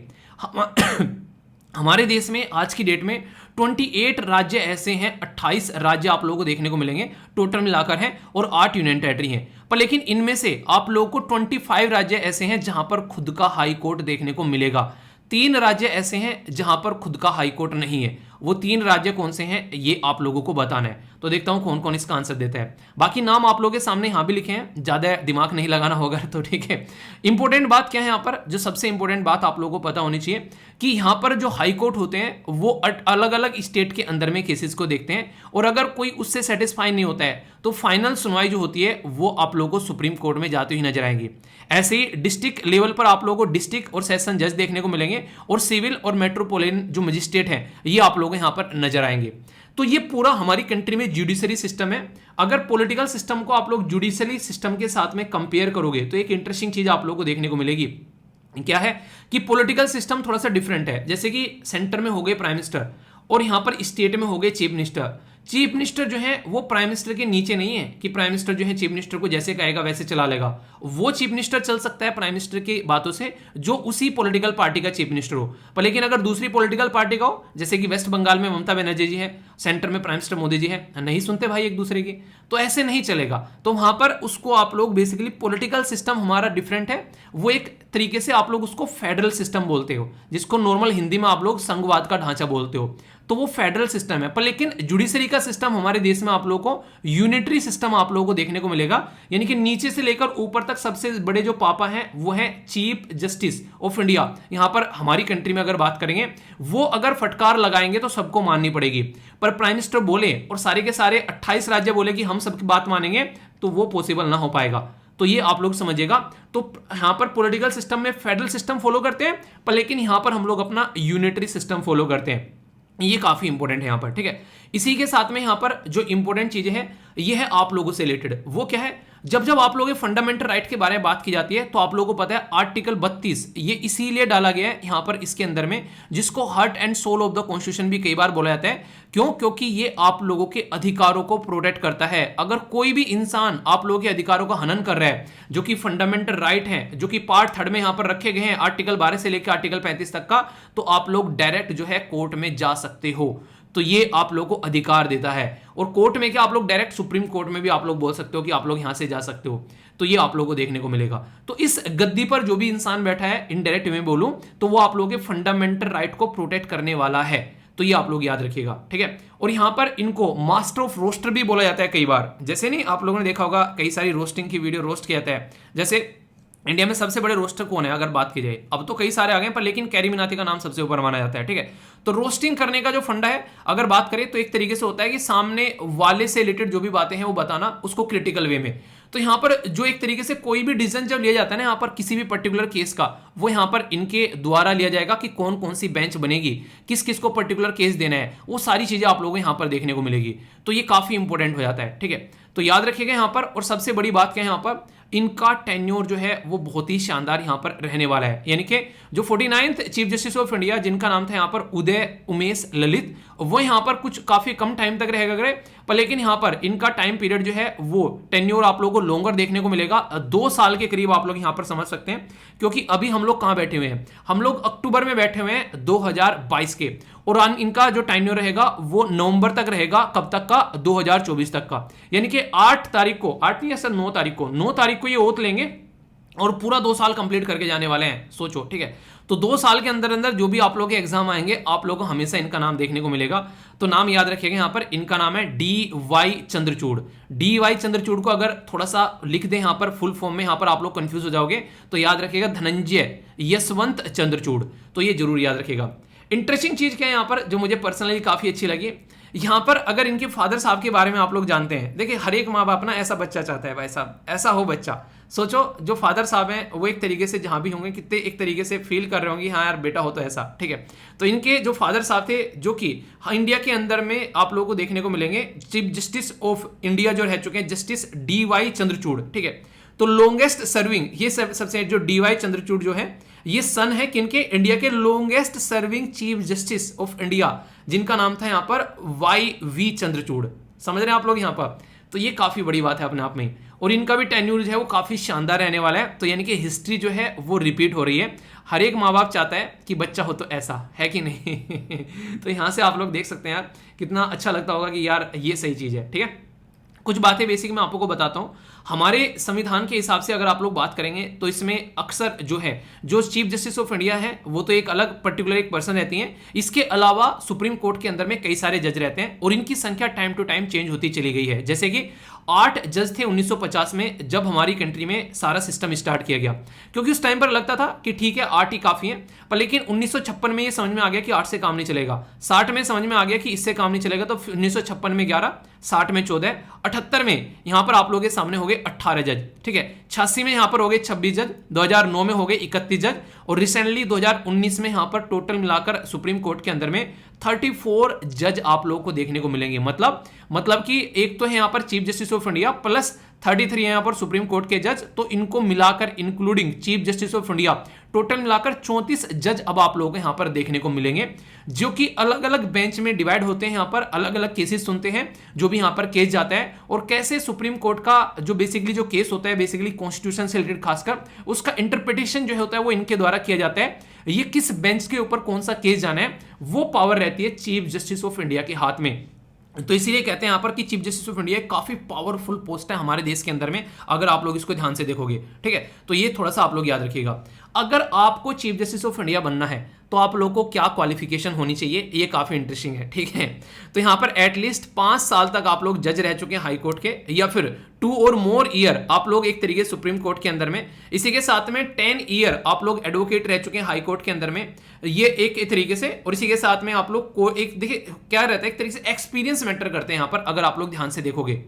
हमारे देश में आज की डेट में 28 राज्य ऐसे हैं, 28 राज्य आप लोगों को देखने को मिलेंगे टोटल मिलाकर हैं, और 8 यूनियन टेरिटरी हैं। पर लेकिन इनमें से आप लोगों को 25 राज्य ऐसे हैं जहां पर खुद का हाई कोर्ट देखने को मिलेगा। 3 राज्य ऐसे हैं जहां पर खुद का हाई कोर्ट नहीं है। वो 3 राज्य कौन से हैं ये आप लोगों को बताना है। तो देखता हूं कौन कौन इसका आंसर देता है। बाकी नाम आप लोगों के सामने यहां भी लिखे हैं, ज्यादा दिमाग नहीं लगाना होगा तो ठीक है। इंपॉर्टेंट बात क्या है यहां पर, जो सबसे इंपॉर्टेंट बात आप लोगों को पता होनी चाहिए कि यहां पर जो हाई कोर्ट होते हैं वो अलग अलग स्टेट के अंदर में केसेस को देखते हैं, और अगर कोई उससे सेटिस्फाई नहीं होता है तो फाइनल सुनवाई जो होती है वो आप लोगों को सुप्रीम कोर्ट में जाती हुई नजर आएंगी। ऐसे ही डिस्ट्रिक्ट लेवल पर आप लोगों को डिस्ट्रिक्ट और सेशन जज देखने को मिलेंगे, और सिविल और मेट्रोपोलिटन जो मजिस्ट्रेट हैं ये आप लोगों को यहां पर नजर आएंगे। तो ये पूरा हमारी कंट्री में जुडिशरी सिस्टम है। अगर पॉलिटिकल सिस्टम को आप लोग जुडिशरी सिस्टम के साथ में कंपेयर करोगे तो एक इंटरेस्टिंग चीज आप लोगों को देखने को मिलेगी। क्या है कि पॉलिटिकल सिस्टम थोड़ा सा डिफरेंट है। जैसे कि सेंटर में हो गए प्राइम मिनिस्टर और यहां पर स्टेट में हो गए चीफ मिनिस्टर। चीफ मिनिस्टर जो है वो प्राइम मिनिस्टर के नीचे नहीं है कि प्राइम मिनिस्टर जो है चीफ मिनिस्टर को जैसे कहेगा वैसे चला लेगा। वो चीफ मिनिस्टर चल सकता है प्राइम मिनिस्टर की बातों से जो उसी पॉलिटिकल पार्टी का चीफ मिनिस्टर हो। पर लेकिन अगर दूसरी पॉलिटिकल पार्टी का हो, जैसे कि वेस्ट बंगाल में ममता बनर्जी जी है, सेंटर में प्राइम मिनिस्टर मोदी जी है, नहीं सुनते भाई एक दूसरे की, तो ऐसे नहीं चलेगा। तो वहां पर उसको आप लोग बेसिकली पॉलिटिकल सिस्टम हमारा डिफरेंट है। वो एक तरीके से आप लोग उसको फेडरल सिस्टम बोलते हो, जिसको नॉर्मल हिंदी में आप लोग संघवाद का ढांचा बोलते हो। तो वो फेडरल सिस्टम है। पर लेकिन जुडिशरी का सिस्टम हमारे देश में आप लोगों को यूनिटरी सिस्टम आप लोगों को देखने को मिलेगा, यानी कि नीचे से लेकर ऊपर तक सबसे बड़े जो पापा हैं वो है चीफ जस्टिस ऑफ इंडिया। यहां पर हमारी कंट्री में अगर बात करेंगे, वो अगर फटकार लगाएंगे तो सबको माननी पड़ेगी। पर प्राइम मिनिस्टर बोले और सारे के सारे 28 राज्य बोले कि हम सबकी बात मानेंगे, तो वो पॉसिबल ना हो पाएगा। तो ये आप लोग समझिएगा। तो यहां पर पॉलिटिकल सिस्टम में फेडरल सिस्टम फॉलो करते हैं, पर लेकिन यहां पर हम लोग अपना यूनिटरी सिस्टम फॉलो करते हैं। ये काफी इंपॉर्टेंट है यहां पर, ठीक है। इसी के साथ में यहां पर जो इंपॉर्टेंट चीजें हैं ये है आप लोगों से रिलेटेड। वो क्या है, जब जब आप लोगों के फंडामेंटल राइट के बारे में बात की जाती है तो आप लोगों को पता है आर्टिकल 32 ये इसीलिए डाला गया है यहां पर इसके अंदर में, जिसको heart and soul of the constitution भी कई बार बोला जाता है। क्यों? क्योंकि ये आप लोगों के अधिकारों को प्रोटेक्ट करता है। अगर कोई भी इंसान आप लोगों के अधिकारों का हनन कर रहा है, जो कि फंडामेंटल राइट है, जो कि पार्ट 3 में यहां पर रखे गए हैं आर्टिकल 12 से लेकर आर्टिकल 35 तक का, तो आप लोग डायरेक्ट जो है कोर्ट में जा सकते हो। तो ये आप लोगों को अधिकार देता है। और कोर्ट में क्या, आप लोग डायरेक्ट सुप्रीम कोर्ट में भी आप लोग बोल सकते हो कि आप लोग यहां से जा सकते हो। तो ये आप लोगों को देखने को मिलेगा। तो इस गद्दी पर जो भी इंसान बैठा है, इनडायरेक्ट में बोलूं तो वो आप लोगों के फंडामेंटल राइट को प्रोटेक्ट करने वाला है। तो ये आप लोग याद रखिएगा, ठीक है। और यहां पर इनको मास्टर ऑफ रोस्टर भी बोला जाता है कई बार। जैसे नहीं, आप लोगों ने देखा होगा कई सारी रोस्टिंग की वीडियो रोस्ट किया जाता है। जैसे इंडिया में सबसे बड़े रोस्टर कौन है अगर बात की जाए, अब तो कई सारे आ गए पर लेकिन कैरी मिनाती का नाम सबसे ऊपर माना जाता है, ठीक है। तो रोस्टिंग करने का जो फंडा है अगर बात करें तो एक तरीके से होता है कि सामने वाले से रिलेटेड जो भी बातें हैं वो बताना, उसको क्रिटिकल वे में। तो यहां पर जो एक तरीके से कोई भी डिसीजन जब लिया जाता है ना यहां पर किसी भी पर्टिकुलर केस का, वो यहां पर इनके द्वारा लिया जाएगा कि कौन कौन सी बेंच बनेगी, किस किस को पर्टिकुलर केस देना है, वो सारी चीजें आप लोगों को यहां पर देखने को मिलेगी। तो ये काफी इंपॉर्टेंट हो जाता है, ठीक है। तो याद रखिएगा यहां पर। और सबसे बड़ी बात क्या है यहां पर, इनका टेन्योर जो है वो बहुत ही शानदार यहां पर रहने वाला है। यानी कि जो 49th chief justice of India, जिनका नाम था यहां पर उदय उमेश ललित, वो यहां पर कुछ काफी कम टाइम तक रहेगा, पर लेकिन यहां पर इनका टाइम पीरियड जो है वो टेन्योर आप लोगों को लॉन्गर देखने को मिलेगा। 2 साल के करीब आप लोग यहां पर समझ सकते हैं। क्योंकि अभी हम लोग कहां बैठे हुए हैं, हम लोग अक्टूबर में बैठे हुए हैं 2022 के, और इनका जो टेन्योर रहेगा वो नवंबर तक रहेगा। कब तक का? 2024 तक का। यानी कि 8 तारीख को, 8 नहीं सर 9 तारीख को ये ओथ लेंगे और पूरा 2 साल कंप्लीट करके जाने वाले हैं। सोचो, ठीक है। तो 2 साल के अंदर अंदर जो भी आप लोग के एग्जाम आएंगे, आप लोगों को हमेशा इनका नाम देखने को मिलेगा। तो नाम याद रखिएगा यहां पर, इनका नाम है DY चंद्रचूड़। DY चंद्रचूड़ को अगर थोड़ा सा लिख दें यहां पर फुल फॉर्म में, यहां पर आप लोग कंफ्यूज हो जाओगे, तो याद रखिएगा धनंजय यशवंत चंद्रचूड़। तो ये जरूर याद रखिएगा। इंटरेस्टिंग चीज क्या है यहां पर जो मुझे पर्सनली काफी अच्छी लगी, यहां पर अगर इनके फादर साहब के बारे में आप लोग जानते हैं, देखिए हर एक माँ बाप ना ऐसा बच्चा चाहता है, भाई साहब ऐसा हो बच्चा। सोचो जो फादर साहब हैं वो एक तरीके से जहां भी होंगे कितने एक तरीके से फील कर रहे होंगे, हाँ यार बेटा हो तो ऐसा, ठीक है। तो इनके जो फादर साहब थे, जो कि इंडिया के अंदर में आप लोगों को देखने को मिलेंगे, चीफ जस्टिस ऑफ इंडिया जो रह चुके हैं जस्टिस DY चंद्रचूड़, ठीक है। तो लॉन्गेस्ट सर्विंग, ये सबसे जो DY चंद्रचूड़ जो है ये सन है किनके, इंडिया के longest serving chief justice of India, जिनका नाम था यहां पर YV चंद्रचूड़। समझ रहे हैं आप लोग यहां पर। तो ये काफी बड़ी बात है अपने आप में। और इनका भी टेन्यूर जो है वो काफी शानदार रहने वाला है। तो यानी कि हिस्ट्री जो है वो रिपीट हो रही है। हर एक माँ बाप चाहता है कि बच्चा हो तो ऐसा, है कि नहीं। तो यहां से आप लोग देख सकते हैं यार कितना अच्छा लगता होगा कि यार ये सही चीज है, ठीक है। कुछ बातें बेसिक मैं आपको बताता हूं। हमारे संविधान के हिसाब से अगर आप लोग बात करेंगे तो इसमें अक्सर जो है जो चीफ जस्टिस ऑफ इंडिया है वो तो एक अलग पर्टिकुलर एक पर्सन रहती हैं। इसके अलावा सुप्रीम कोर्ट के अंदर में कई सारे जज रहते हैं और इनकी संख्या टाइम टू टाइम चेंज होती चली गई है। जैसे कि 8 जज थे 1950 में जब हमारी कंट्री में सारा सिस्टम स्टार्ट किया गया, क्योंकि उस टाइम पर लगता था कि ठीक है 8 ही काफी है। पर लेकिन 1956 में ये समझ में आ गया कि 8 से काम नहीं चलेगा। 60 में समझ में आ गया कि इससे काम नहीं चलेगा, तो 1956 में 11, 60 में 14, 78 में यहां पर आप लोगों के सामने हो गए 18 जज, ठीक है। 86 में यहां पर हो गए 26 जज, 2009 में हो गए 31 जज और रिसेंटली 2019 में यहां पर टोटल मिलाकर सुप्रीम कोर्ट के अंदर में 34 जज आप लोगों को देखने को मिलेंगे। मतलब कि एक तो है यहां पर chief justice of India plus 33 है यहां पर सुप्रीम कोर्ट के जज, तो इनको मिलाकर including chief justice of India total मिलाकर 34 जज अब आप लोगों को यहां पर देखने को मिलेंगे, जो कि अलग अलग बेंच में डिवाइड होते हैं। यहां पर अलग अलग केसेस सुनते हैं, जो भी यहां पर केस जाता है और कैसे सुप्रीम कोर्ट का जो बेसिकली जो केस होता है बेसिकली कॉन्स्टिट्यूशन से रिलेटेड खासकर उसका इंटरप्रिटेशन जो होता है वो इनके द्वारा किया जाता है। ये किस बेंच के ऊपर कौन सा केस जाना है वो पावर रहती है चीफ जस्टिस ऑफ इंडिया के हाथ में। तो इसीलिए कहते हैं यहां पर कि चीफ जस्टिस ऑफ इंडिया काफी पावरफुल पोस्ट है हमारे देश के अंदर में, अगर आप लोग इसको ध्यान से देखोगे, ठीक है। तो ये थोड़ा सा आप लोग याद रखिएगा। अगर आपको चीफ जस्टिस ऑफ इंडिया बनना है तो आप लोगों को क्या क्वालिफिकेशन होनी चाहिए, ये काफी इंटरेस्टिंग है, ठीक है। तो यहां पर एटलीस्ट 5 साल तक आप लोग जज रह चुके हैं हाई कोर्ट के, या फिर 2 और मोर ईयर आप लोग एक तरीके से सुप्रीम कोर्ट के अंदर में, इसी के साथ में 10 ईयर आप लोग एडवोकेट रह चुके हैं हाई कोर्ट के अंदर में, ये एक तरीके से। और इसी के साथ में आप लोग को एक देखिए क्या रहता है, एक तरीके से एक्सपीरियंस मैटर करते हैं यहां पर, अगर आप लोग ध्यान से देखोगे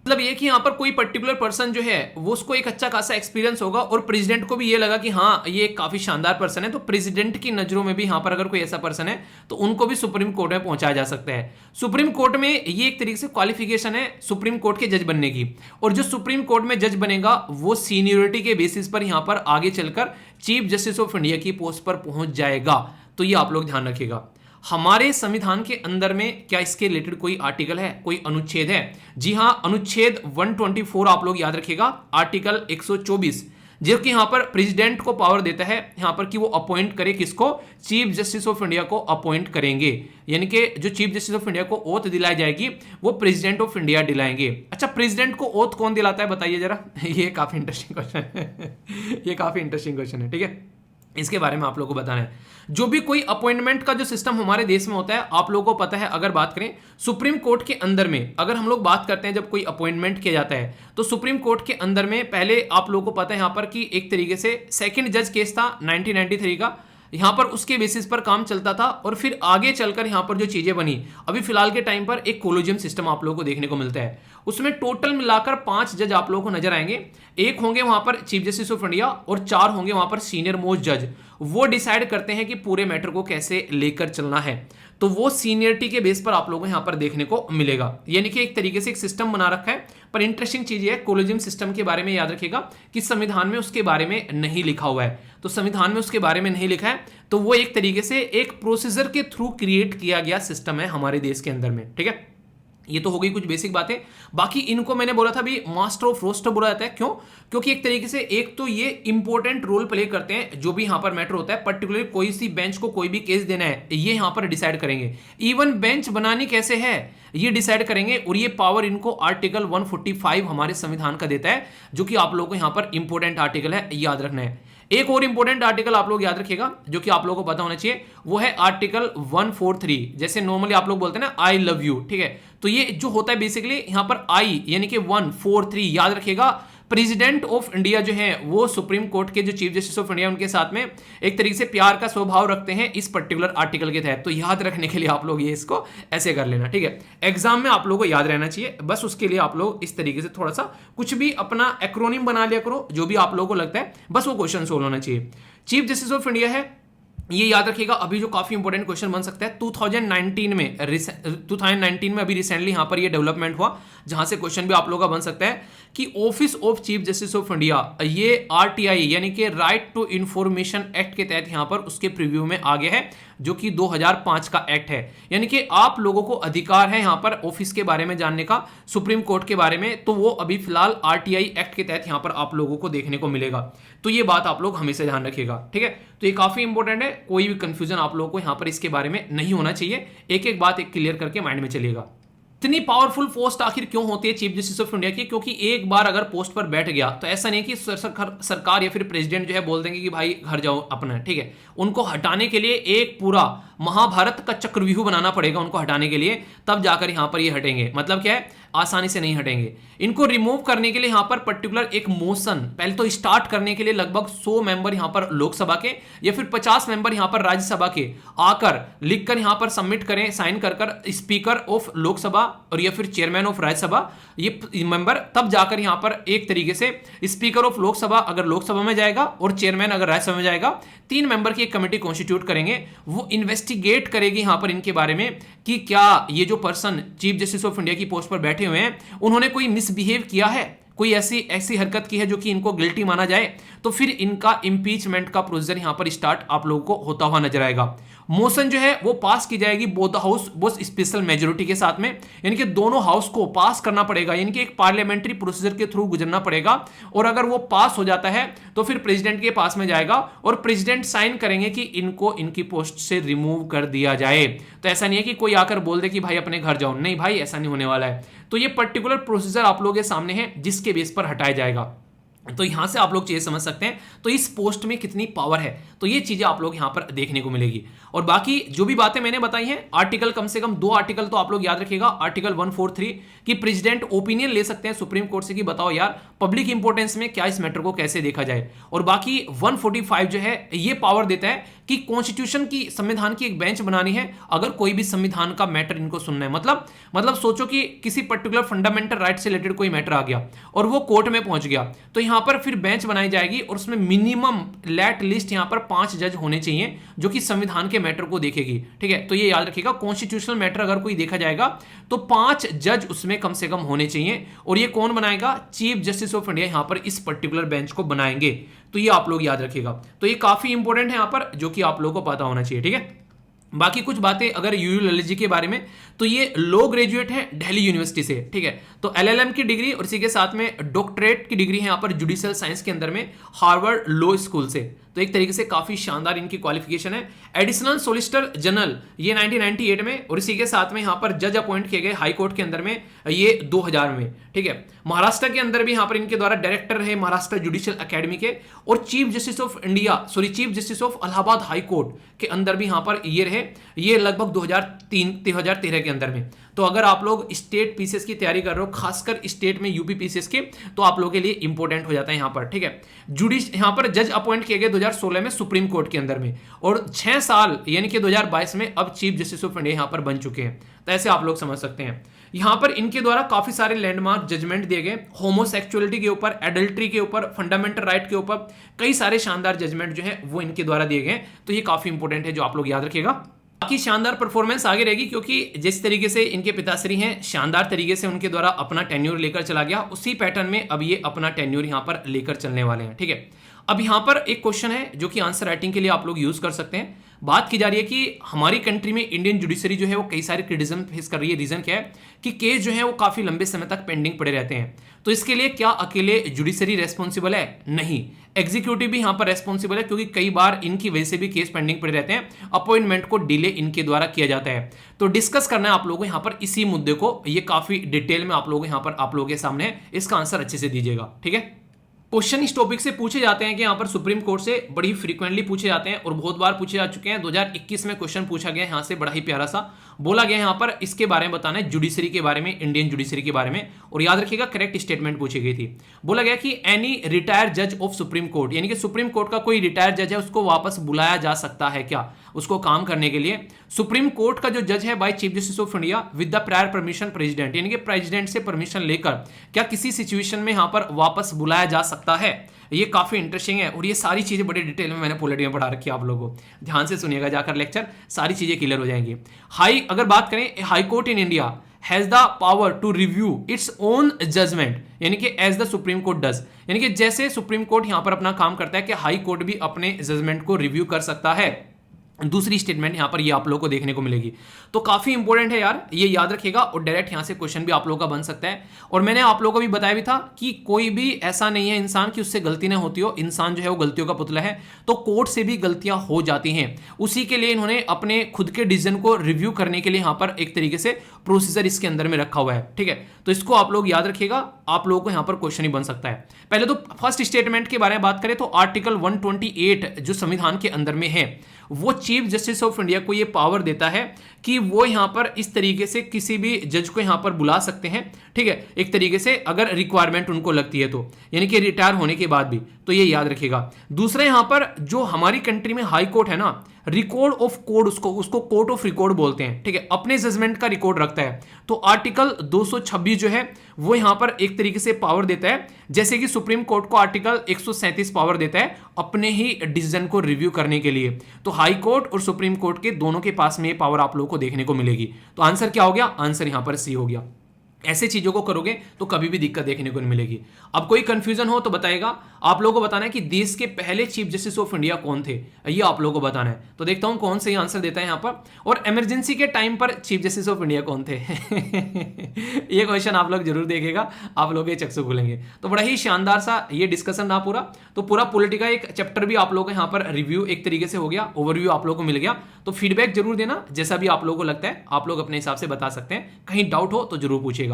मतलब ये कि यहाँ पर कोई पर्टिकुलर पर्सन जो है वो उसको एक अच्छा खासा एक्सपीरियंस होगा और प्रेसिडेंट को भी ये लगा कि हाँ ये एक काफी शानदार पर्सन है, तो प्रेसिडेंट की नजरों में भी यहाँ पर अगर कोई ऐसा पर्सन है तो उनको भी सुप्रीम कोर्ट में पहुंचाया जा सकता है। सुप्रीम कोर्ट में ये एक तरीके से क्वालिफिकेशन है सुप्रीम कोर्ट के जज बनने की, और जो सुप्रीम कोर्ट में जज बनेगा वो सीनियरिटी के बेसिस पर यहाँ पर आगे चलकर चीफ जस्टिस ऑफ इंडिया की पोस्ट पर पहुंच जाएगा। तो ये आप लोग ध्यान रखिएगा। हमारे संविधान के अंदर में क्या इसके रिलेटेड कोई आर्टिकल है, कोई अनुच्छेद है? जी हां, अनुच्छेद 124 आप लोग याद रखिएगा, आर्टिकल 124, जो कि यहां पर प्रेसिडेंट को पावर देता है यहां पर कि वो अपॉइंट करे किसको? चीफ जस्टिस ऑफ इंडिया को अपॉइंट करेंगे। यानी कि जो चीफ जस्टिस ऑफ इंडिया को ओथ दिलाई जाएगी वो प्रेसिडेंट ऑफ इंडिया दिलाएंगे। अच्छा, प्रेसिडेंट को ओथ कौन दिलाता है बताइए जरा? ये काफी इंटरेस्टिंग क्वेश्चन है। ये काफी इंटरेस्टिंग क्वेश्चन है, ठीक है, इसके बारे में आप लोगों को बताना है। जो भी कोई अपॉइंटमेंट का जो सिस्टम हमारे देश में होता है आप लोगों को पता है, अगर बात करें सुप्रीम कोर्ट के अंदर में, अगर हम लोग बात करते हैं जब कोई अपॉइंटमेंट किया जाता है तो सुप्रीम कोर्ट के अंदर में पहले आप लोगों को पता है यहाँ पर कि एक तरीके से सेकंड जज केस था 1993 का, यहाँ पर उसके बेसिस पर काम चलता था और फिर आगे चलकर यहाँ पर जो चीजें बनी, अभी फिलहाल के टाइम पर एक कोलोजियम सिस्टम आप लोगों को देखने को मिलता है। उसमें टोटल मिलाकर 5 जज आप लोगों को नजर आएंगे। एक होंगे वहां पर चीफ जस्टिस ऑफ इंडिया और 4 होंगे वहां पर सीनियर मोस्ट जज। वो डिसाइड करते हैं कि पूरे मैटर को कैसे लेकर चलना है, तो वो सीनियरिटी के बेस पर आप लोगों को यहां पर देखने को मिलेगा। यानी कि एक तरीके से एक सिस्टम बना रखा है। पर इंटरेस्टिंग चीज है, कोलेजियम सिस्टम के बारे में याद रखिएगा कि संविधान में उसके बारे में नहीं लिखा हुआ है, तो संविधान में उसके बारे में नहीं लिखा है, तो वो एक तरीके से एक प्रोसीजर के थ्रू क्रिएट किया गया सिस्टम है हमारे देश के अंदर में, ठीक है। ये तो हो गई कुछ बेसिक बातें। बाकी इनको मैंने बोला था भी मास्टर ऑफ रोस्टर बोला जाता है, क्यों? क्योंकि एक तरीके से एक तो ये इंपॉर्टेंट रोल प्ले करते हैं, जो भी यहां पर मैटर होता है, पर्टिकुलरली कोई सी बेंच को कोई भी केस देना है ये यहां पर डिसाइड करेंगे। इवन बेंच बनानी कैसे है ये डिसाइड करेंगे, और ये पावर इनको आर्टिकल 145 हमारे संविधान का देता है, जो कि आप लोगों को यहां पर इंपॉर्टेंट आर्टिकल है, याद रखना है। एक और इंपॉर्टेंट आर्टिकल आप लोग याद रखिएगा जो कि आप लोगों को पता होना चाहिए, वो है आर्टिकल 143। जैसे नॉर्मली आप लोग बोलते हैं ना आई लव यू, ठीक है, तो ये जो होता है बेसिकली यहां पर आई यानी कि 143 याद रखिएगा। प्रेसिडेंट ऑफ इंडिया जो है वो सुप्रीम कोर्ट के जो चीफ जस्टिस ऑफ इंडिया उनके साथ में एक तरीके से प्यार का स्वभाव रखते हैं इस पर्टिकुलर आर्टिकल के तहत। तो याद रखने के लिए आप लोग ये इसको ऐसे कर लेना, ठीक है। एग्जाम में आप लोगों को याद रहना चाहिए, बस उसके लिए आप लोग इस तरीके से थोड़ा सा कुछ भी अपना एक्रोनिम बना लिया करो, जो भी आप लोगों को लगता है बस वो क्वेश्चन सोल्व होना चाहिए। चीफ जस्टिस ऑफ इंडिया है, ये याद रखिएगा। अभी जो काफी इंपॉर्टेंट क्वेश्चन बन सकता है 2019 में अभी रिसेंटली यहां पर ये डेवलपमेंट हुआ, जहां से क्वेश्चन भी आप लोगों का बन सकता है कि office of chief justice of India ये आरटीआई यानी कि राइट टू इंफॉर्मेशन एक्ट के तहत यहां पर उसके प्रीव्यू में आ गया है, जो कि 2005 का एक्ट है। यानी कि आप लोगों को अधिकार है यहां पर ऑफिस के बारे में जानने का, सुप्रीम कोर्ट के बारे में, तो वो अभी फिलहाल आरटीआई एक्ट के तहत यहां पर आप लोगों को देखने को मिलेगा। तो ये बात आप लोग हमेशा ध्यान रखिएगा, ठीक है। तो ये काफी इंपॉर्टेंट है, कोई भी कंफ्यूजन आप लोगों को यहां पर इसके बारे में नहीं होना चाहिए। एक एक बात एक क्लियर करके माइंड में चलिएगा। इतनी पावरफुल पोस्ट आखिर क्यों होती है चीफ जस्टिस ऑफ इंडिया की? क्योंकि एक बार अगर पोस्ट पर बैठ गया तो ऐसा नहीं कि सरकार या फिर प्रेसिडेंट जो है बोल देंगे कि भाई घर जाओ अपना, ठीक है। उनको हटाने के लिए एक पूरा महाभारत का चक्रव्यूह बनाना पड़ेगा उनको हटाने के लिए, तब जाकर यहां पर ये हटेंगे। मतलब क्या है, आसानी से नहीं हटेंगे। इनको रिमूव करने के लिए यहां पर पर्टिकुलर एक मोशन पहले तो स्टार्ट करने के लिए लगभग 100 मेंबर यहां पर लोकसभा के या फिर 50 मेंबर यहां पर राज्यसभा के आकर लिखकर यहां पर सबमिट करें, साइन कर स्पीकर ऑफ लोकसभा और या फिर चेयरमैन ऑफ राज्यसभा ये मेंबर, तब जाकर यहां पर एक तरीके से स्पीकर ऑफ लोकसभा अगर लोकसभा में जाएगा और चेयरमैन अगर राज्यसभा में जाएगा, 3 मेंबर की एक कमेटी कॉन्स्टिट्यूट करेंगे। वो इन्वेस्टिगेट करेगी यहां पर इनके बारे में कि क्या ये जो person chief justice of India की पोस्ट पर बैठे हुए हैं उन्होंने कोई मिसबिहेव किया है, कोई ऐसी हरकत की है जो कि इनको गिल्टी माना जाए, तो फिर इनका इंपीचमेंट का प्रोसीजर यहां पर स्टार्ट आप लोगों को होता हुआ नजर आएगा। मोशन जो है वो पास की जाएगी बोथ हाउस बहुत स्पेशल मेजोरिटी के साथ में, यानी कि दोनों हाउस को पास करना पड़ेगा, यानी कि एक पार्लियामेंट्री प्रोसीजर के थ्रू गुजरना पड़ेगा। और अगर वो पास हो जाता है तो फिर प्रेसिडेंट के पास में जाएगा और प्रेसिडेंट साइन करेंगे कि इनको इनकी पोस्ट से रिमूव कर दिया जाए। तो ऐसा नहीं है कि कोई आकर बोल दे कि भाई अपने घर जाओ, नहीं भाई ऐसा नहीं होने वाला है। तो ये पर्टिकुलर प्रोसीजर आप लोगों के सामने है जिसके बेस पर हटाया जाएगा। तो यहां से आप लोग चीजें समझ सकते हैं तो इस पोस्ट में कितनी पावर है, तो ये चीजें आप लोग यहां पर देखने को मिलेगी। और बाकी जो भी बातें मैंने बताई हैं, आर्टिकल कम से कम 2 आर्टिकल तो आप लोग याद रखिएगा। आर्टिकल 143 कि प्रेसिडेंट ओपिनियन ले सकते हैं सुप्रीम कोर्ट से कि बताओ यार पब्लिक इंपॉर्टेंस में क्या इस मैटर को कैसे देखा जाए। और बाकी 145 जो है ये पावर देता है कि कॉन्स्टिट्यूशन की, संविधान की एक बेंच बनानी है अगर कोई भी संविधान का मैटर इनको सुनना है। मतलब सोचो कि किसी पर्टिकुलर फंडामेंटल राइट से रिलेटेड कोई मैटर आ गया और वो कोर्ट में पहुंच गया, तो यहां पर फिर बेंच बनाई जाएगी और उसमें मिनिमम लेट लिस्ट यहां पर 5 जज होने चाहिए जो कि संविधान के मैटर को देखेगी। ठीक है, तो ये याद रखिएगा, कॉन्स्टिट्यूशनल मैटर अगर कोई देखा जाएगा तो 5 जज उसमें कम से कम होने चाहिए। और ये कौन बनाएगा? चीफ जस्टिस ऑफ इंडिया यहां पर इस पर्टिकुलर बेंच को बनाएंगे। तो ये आप लोग याद रखिएगा। तो ये काफी इंपॉर्टेंट है यहां पर, जो कि आप लोगों को पता होना चाहिए। ठीक है, बाकी कुछ बातें अगर यूयू ललित जी के बारे में, तो ये लॉ ग्रेजुएट है दिल्ली यूनिवर्सिटी से। ठीक है, तो एलएलएम की डिग्री और इसी के साथ में डॉक्टरेट की डिग्री है यहाँ पर जुडिशियल साइंस के अंदर में हार्वर्ड लॉ स्कूल से। तो एक तरीके से काफी शानदार इनकी क्वालिफिकेशन है। एडिशनल सोलिसिटर जनरल ये 1998 में, और इसी के साथ में यहाँ पर जज अपॉइंट किए गए हाई कोर्ट के अंदर में ये 2000 में। ठीक है, महाराष्ट्र के अंदर भी यहाँ पर इनके द्वारा डायरेक्टर रहे महाराष्ट्र जुडिशियल अकेडमी के, और chief justice of chief of Allahabad high court के अंदर भी यहाँ पर ये रहे, ये लगभग 2013 के अंदर में। तो अगर आप लोग स्टेट पीसीएस की तैयारी कर रहे हो, खासकर स्टेट में यूपी पीसीएस के, तो आप लोगों के लिए इंपॉर्टेंट हो जाता है यहाँ पर। ठीक है, यहाँ पर जज अपॉइंट किए गए 2016 में सुप्रीम कोर्ट के अंदर में, और 6 साल यानी कि 2022 में अब चीफ जस्टिस ऑफ इंडिया यहाँ पर बन चुके हैं। तो ऐसे आप लोग समझ सकते हैं। यहाँ पर इनके द्वारा काफी सारे लैंडमार्क जजमेंट दिए गए, होमोसेक्सुअलिटी के ऊपर, एडल्ट्री के ऊपर, फंडामेंटल राइट के ऊपर, कई सारे शानदार जजमेंट जो है वो इनके द्वारा दिए गए। तो ये काफी इंपॉर्टेंट है, जो आप लोग याद रखिएगा। बाकी शानदार परफॉर्मेंस आगे रहेगी, क्योंकि जिस तरीके से इनके पिताश्री हैं, शानदार तरीके से उनके द्वारा अपना टेन्योर लेकर चला गया, उसी पैटर्न में अब ये अपना टेन्योर यहाँ पर लेकर चलने वाले हैं। ठीक है, अब यहाँ पर एक क्वेश्चन है जो कि आंसर राइटिंग के लिए आप लोग यूज कर सकते हैं। बात की जा रही है कि हमारी कंट्री में इंडियन जुडिशरी जो है वो कई सारे क्रिटिसिज्म फेस कर रही है। रीजन क्या है कि केस जो है वो काफी लंबे समय तक पेंडिंग पड़े रहते हैं। तो इसके लिए क्या अकेले जुडिशरी रेस्पॉन्सिबल है? नहीं, एग्जीक्यूटिव भी यहाँ पर रेस्पॉन्सिबल है, क्योंकि कई बार इनकी वजह से भी केस पेंडिंग पड़े रहते हैं, अपॉइंटमेंट को डिले इनके द्वारा किया जाता है। तो डिस्कस करना है आप लोगों को यहाँ पर इसी मुद्दे को, ये काफी डिटेल में आप लोगों यहाँ पर आप लोगों के सामने है, इसका आंसर अच्छे से दीजिएगा। ठीक है, क्वेश्चन इस टॉपिक से पूछे जाते हैं कि यहाँ पर सुप्रीम कोर्ट से बड़ी फ्रीक्वेंटली पूछे जाते हैं और बहुत बार पूछे जा चुके हैं। 2021 में क्वेश्चन पूछा गया यहाँ से, बड़ा ही प्यारा सा बोला गया यहाँ पर, इसके बारे में बताना है, जुडिशरी के बारे में, इंडियन जुडिशरी के बारे में। और याद रखिएगा करेक्ट स्टेटमेंट पूछी गई थी। बोला गया कि एनी रिटायर्ड जज ऑफ सुप्रीम कोर्ट, यानी कि सुप्रीम कोर्ट का कोई रिटायर्ड जज है, उसको वापस बुलाया जा सकता है क्या उसको काम करने के लिए? सुप्रीम कोर्ट का जो जज है by chief justice of India with the prior permission president, यानी कि प्रेसिडेंट से परमिशन लेकर क्या किसी सिचुएशन में यहाँ पर वापस बुलाया जा सकता है? ये काफी इंटरेस्टिंग है, और ये सारी चीजें बड़े डिटेल में मैंने पॉलिटी में पढ़ा रखी है। आप लोगों को ध्यान से सुनिएगा जाकर लेक्चर, सारी चीजें क्लियर हो जाएंगी। अगर बात करें, high court in India has the power to review its own judgment, यानी कि as the Supreme Court does, यानी कि जैसे सुप्रीम कोर्ट यहां पर अपना काम करता है कि हाई कोर्ट भी अपने जजमेंट को रिव्यू कर सकता है। दूसरी स्टेटमेंट यहां पर ये आप लोगों को देखने को मिलेगी। तो काफी इंपॉर्टेंट है यार, ये याद रखिएगा। और डायरेक्ट यहां से क्वेश्चन भी आप लोगों का बन सकता है। और मैंने आप लोगों को भी बताया भी था कि कोई भी ऐसा नहीं है इंसान कि उससे गलती ना होती हो, इंसान जो है वो गलतियों का पुतला है। तो कोर्ट से भी गलतियां हो जाती हैं, उसी के लिए इन्होंने अपने खुद के डिसीजन को रिव्यू करने के लिए यहां पर एक तरीके से प्रोसीजर इसके अंदर में रखा हुआ है। ठीक है, तो इसको आप लोग याद रखिएगा, आप लोगों को यहां पर क्वेश्चन ही बन सकता है। पहले तो फर्स्ट स्टेटमेंट के बारे में बात करें तो आर्टिकल 128 जो संविधान के अंदर में है, वो चीफ जस्टिस ऑफ इंडिया को ये पावर देता है कि वो यहां पर इस तरीके से किसी भी जज को यहां पर बुला सकते हैं। ठीक है, एक तरीके से अगर रिक्वायरमेंट उनको लगती है तो, यानी कि रिटायर होने के बाद भी। तो ये याद रखिएगा। दूसरा यहां पर जो हमारी कंट्री में हाई कोर्ट है ना, रिकॉर्ड ऑफ कोर्ट उसको कोर्ट ऑफ रिकॉर्ड बोलते हैं। ठीक है, अपने जजमेंट का रिकॉर्ड रखता है। तो आर्टिकल 226 जो है वो यहां पर एक तरीके से पावर देता है, जैसे कि सुप्रीम कोर्ट को आर्टिकल 137 पावर देता है अपने ही डिसीजन को रिव्यू करने के लिए। तो हाई कोर्ट और सुप्रीम कोर्ट के दोनों के पास में ये पावर आप लोगों को देखने को मिलेगी। तो आंसर क्या हो गया? आंसर यहां पर सी हो गया। ऐसे चीजों को करोगे तो कभी भी दिक्कत देखने को नहीं मिलेगी। अब कोई कंफ्यूजन हो तो बताएगा। आप लोगों को बताना है कि देश के पहले चीफ जस्टिस ऑफ इंडिया कौन थे, ये आप लोगों को बताना है। तो देखता हूं कौन सही आंसर देता है यहां पर। और इमरजेंसी के टाइम पर चीफ जस्टिस ऑफ इंडिया कौन थे ये क्वेश्चन आप लोग जरूर देखेगा, आप लोग ये चक्षु खुलेंगे। तो बड़ा ही शानदार सा ये डिस्कशन रहा पूरा। तो पूरा पॉलिटी का एक चैप्टर भी आप लोगों को यहाँ पर रिव्यू एक तरीके से हो गया, ओवरव्यू आप लोगों को मिल गया। तो फीडबैक जरूर देना, जैसा भी आप लोगों को लगता है आप लोग अपने हिसाब से बता सकते हैं। कहीं डाउट हो तो जरूर पूछिएगा।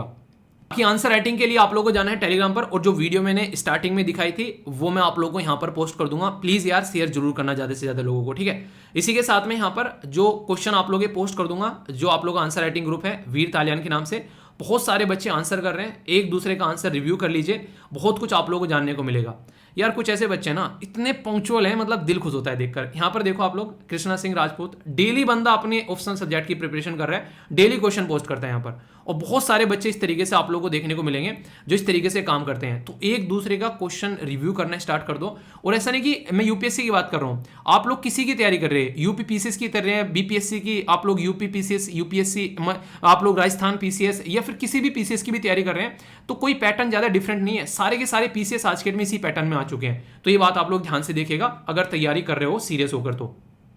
कि आंसर राइटिंग के लिए आप लोगों को जाना है टेलीग्राम पर, और जो वीडियो मैंने स्टार्टिंग में दिखाई थी वो मैं आप लोगों को यहाँ पर पोस्ट कर दूंगा। प्लीज यार शेयर जरूर करना ज्यादा से ज्यादा लोगों को, ठीक है। इसी के साथ में यहाँ पर जो क्वेश्चन आप लोगों के पोस्ट कर दूंगा, जो आप लोगों का आंसर राइटिंग ग्रुप है वीर तालियान के नाम से, बहुत सारे बच्चे आंसर कर रहे हैं, एक दूसरे का आंसर रिव्यू कर लीजिए। बहुत कुछ आप लोगों को जानने को मिलेगा। यार कुछ ऐसे बच्चे ना इतने पंक्चुअल हैं, मतलब दिल खुश होता है देखकर। यहाँ पर देखो आप लोग, कृष्णा सिंह राजपूत, डेली बंदा अपने ऑप्शनल सब्जेक्ट की प्रिपरेशन कर रहा है, डेली क्वेश्चन पोस्ट करता है यहाँ पर। और बहुत सारे बच्चे इस तरीके से आप लोगों को देखने को मिलेंगे जो इस तरीके से काम करते हैं। तो एक दूसरे का क्वेश्चन रिव्यू करना स्टार्ट कर दो। और ऐसा नहीं कि मैं यूपीएससी की बात कर रहा हूँ, आप लोग किसी की तैयारी कर रहे हैं, यूपी पीसीएस की कर रहे हैं, बीपीएससी की, आप लोग यूपी पीसीएस, यूपीएससी, आप लोग राजस्थान पीसीएस या फिर किसी भी पीसीएस की भी तैयारी कर रहे हैं, तो कोई पैटर्न ज्यादा डिफरेंट नहीं है। सारे के सारे पीसीएस आज के डेट में इसी पैटर्न में आ चुके हैं। तो ये बात आप लोग ध्यान से देखिएगा अगर तैयारी कर रहे हो सीरियस होकर। तो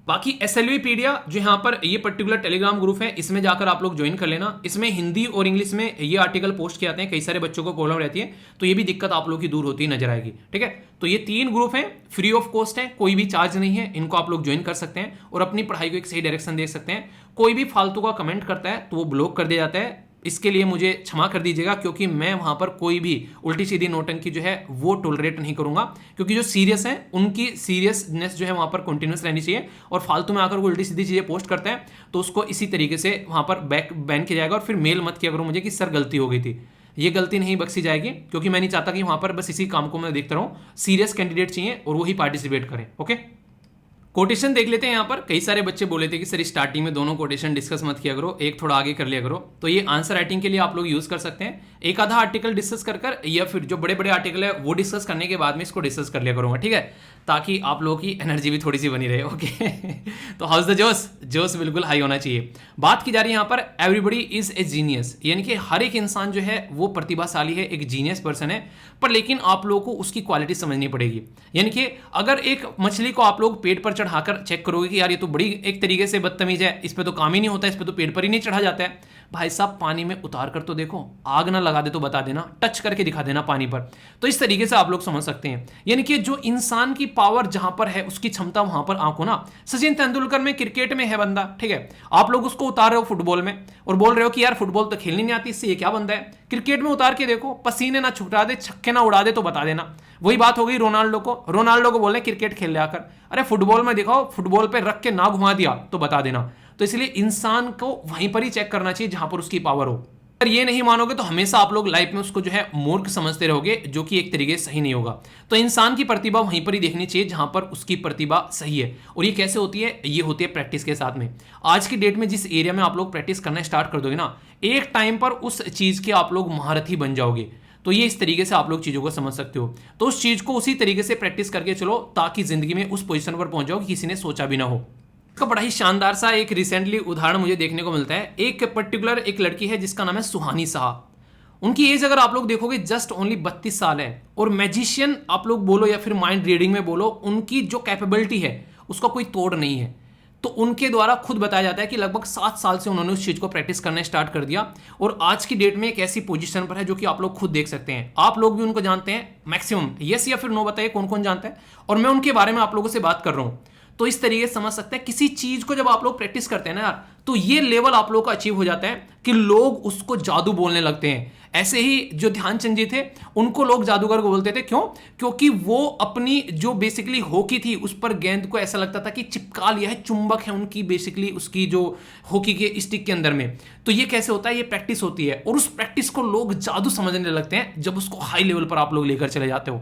बाकी एसएलवीपीडिया जो यहाँ पर ये पर्टिकुलर टेलीग्राम ग्रुप है, इसमें जाकर आप लोग ज्वाइन कर लेना। इसमें हिंदी और इंग्लिश में ये आर्टिकल पोस्ट किए जाते हैं। कई सारे बच्चों को प्रॉब्लम रहती है, तो ये भी दिक्कत आप लोग की दूर होती नजर आएगी। ठीक है, तो ये 3 ग्रुप हैं, फ्री ऑफ कॉस्ट है, कोई भी चार्ज नहीं है। इनको आप लोग ज्वाइन कर सकते हैं और अपनी पढ़ाई को एक सही डायरेक्शन दे सकते हैं। कोई भी फालतू का कमेंट करता है तो वो ब्लॉक कर दिया जाता है। इसके लिए मुझे क्षमा कर दीजिएगा, क्योंकि मैं वहां पर कोई भी उल्टी सीधी नौटंकी जो है वो टॉलरेट नहीं करूंगा। क्योंकि जो सीरियस है उनकी सीरियसनेस जो है वहां पर कंटिन्यूस रहनी चाहिए। और फालतू में आकर वो उल्टी सीधी चीजें पोस्ट करते हैं तो उसको इसी तरीके से वहां पर बैन किया जाएगा। और फिर मेल मत किया करो मुझे कि सर गलती हो गई थी, ये गलती नहीं बख्शी जाएगी। क्योंकि मैं नहीं चाहता कि वहां पर बस इसी काम को मैं देखता रहूं। सीरियस कैंडिडेट चाहिए और वही पार्टिसिपेट करें। ओके, कोटेशन देख लेते हैं। यहाँ पर कई सारे बच्चे बोले थे कि सर स्टार्टिंग में दोनों कोटेशन डिस्कस मत किया करो, एक थोड़ा आगे कर लिया करो। तो ये आंसर राइटिंग के लिए आप लोग यूज कर सकते हैं। एक आधा आर्टिकल डिस्कस कर या फिर जो बड़े बड़े आर्टिकल है वो डिस्कस करने के बाद में इसको डिस्कस कर लिया करूंगा। ठीक है, ताकि आप लोगों की एनर्जी भी थोड़ी सी बनी रहे। ओके तो हाउस द जोश बिल्कुल हाई होना चाहिए। बात की जा रही है यहाँ पर एवरीबडी इज ए जीनियस, यानी कि हर एक इंसान जो है वो प्रतिभाशाली है, एक जीनियस पर्सन है। पर लेकिन आप लोगों को उसकी क्वालिटी समझनी पड़ेगी। यानी कि अगर एक मछली को आप लोग पेट पर चढ़ाकर चेक करोगे कि यार ये तो बड़ी एक तरीके से बदतमीज है, इस पे तो काम ही नहीं होता, इस पे तो पेट पर ही नहीं चढ़ा जाता है, भाई साहब पानी में उतार कर तो देखो, आग ना लगा दे तो बता देना, टच करके दिखा देना पानी पर। तो इस तरीके से आप लोग समझ सकते हैं। यानी कि जो इंसान की पावर जहां पर है उसकी क्षमता वहां पर आंखों ना। सचिन तेंदुलकर में क्रिकेट में है बंदा, ठीक है, आप लोग उसको उतार रहे हो फुटबॉल में और बोल रहे हो कि यार फुटबॉल तो खेलनी नहीं आती, इससे ये क्या बंदा है। क्रिकेट में उतार के देखो, पसीने ना छुटा दे, छक्के ना उड़ा दे तो बता देना। वही बात हो गई रोनाल्डो को बोल रहे क्रिकेट खेल ले आकर, अरे फुटबॉल में दिखाओ, फुटबॉल पे रख के ना घुमा दिया तो बता देना। तो इसलिए इंसान को वहीं पर ही चेक करना चाहिए जहां पर उसकी पावर हो। अगर ये नहीं मानोगे तो हमेशा आप लोग लाइफ में उसको जो है मूर्ख समझते रहोगे, जो कि एक तरीके से सही नहीं होगा। तो इंसान की प्रतिभा वहीं पर ही देखनी चाहिए जहां पर उसकी प्रतिभा सही है। और ये कैसे होती है, ये होती है प्रैक्टिस के साथ में। आज की डेट में जिस एरिया में आप लोग प्रैक्टिस करना स्टार्ट कर दोगे ना, एक टाइम पर उस चीज के आप लोग महारथी बन जाओगे। तो ये इस तरीके से आप लोग चीजों को समझ सकते हो। तो उस चीज को उसी तरीके से प्रैक्टिस करके चलो ताकि जिंदगी में उस पोजीशन पर पहुंच जाओ कि किसी ने सोचा भी ना हो। इसका बड़ा ही शानदार सा एक रिसेंटली उदाहरण मुझे देखने को मिलता है। एक पर्टिकुलर एक लड़की है जिसका नाम है सुहानी साहा। उनकी एज अगर आप लोग देखोगे जस्ट ओनली 32 साल है। और मैजिशियन आप लोग बोलो या फिर माइंड रीडिंग में बोलो, उनकी जो कैपेबिलिटी है उसका कोई तोड़ नहीं है। तो उनके द्वारा खुद बताया जाता है कि लगभग 7 साल से उन्होंने उस चीज को प्रैक्टिस करना स्टार्ट कर दिया। और आज की डेट में एक ऐसी पोजीशन पर है जो कि आप लोग खुद देख सकते हैं। आप लोग भी उनको जानते हैं मैक्सिमम, यस या फिर नो बताइए कौन कौन जानता है। और मैं उनके बारे में आप लोगों से बात कर रहा हूं। तो इस तरीके से समझ सकते हैं किसी चीज को जब आप लोग प्रैक्टिस करते हैं ना यार, तो ये लेवल आप लोग का अचीव हो जाता है कि लोग उसको जादू बोलने लगते हैं। ऐसे ही जो ध्यानचंद जी थे उनको लोग जादूगर को बोलते थे। क्यों? क्योंकि वो अपनी जो बेसिकली हॉकी थी उस पर गेंद को ऐसा लगता था कि चिपका लिया है, चुंबक है उनकी बेसिकली उसकी जो हॉकी के स्टिक के अंदर में। तो ये कैसे होता है, ये प्रैक्टिस होती है। और उस प्रैक्टिस को लोग जादू समझने लगते हैं जब उसको हाई लेवल पर आप लोग लेकर चले जाते हो।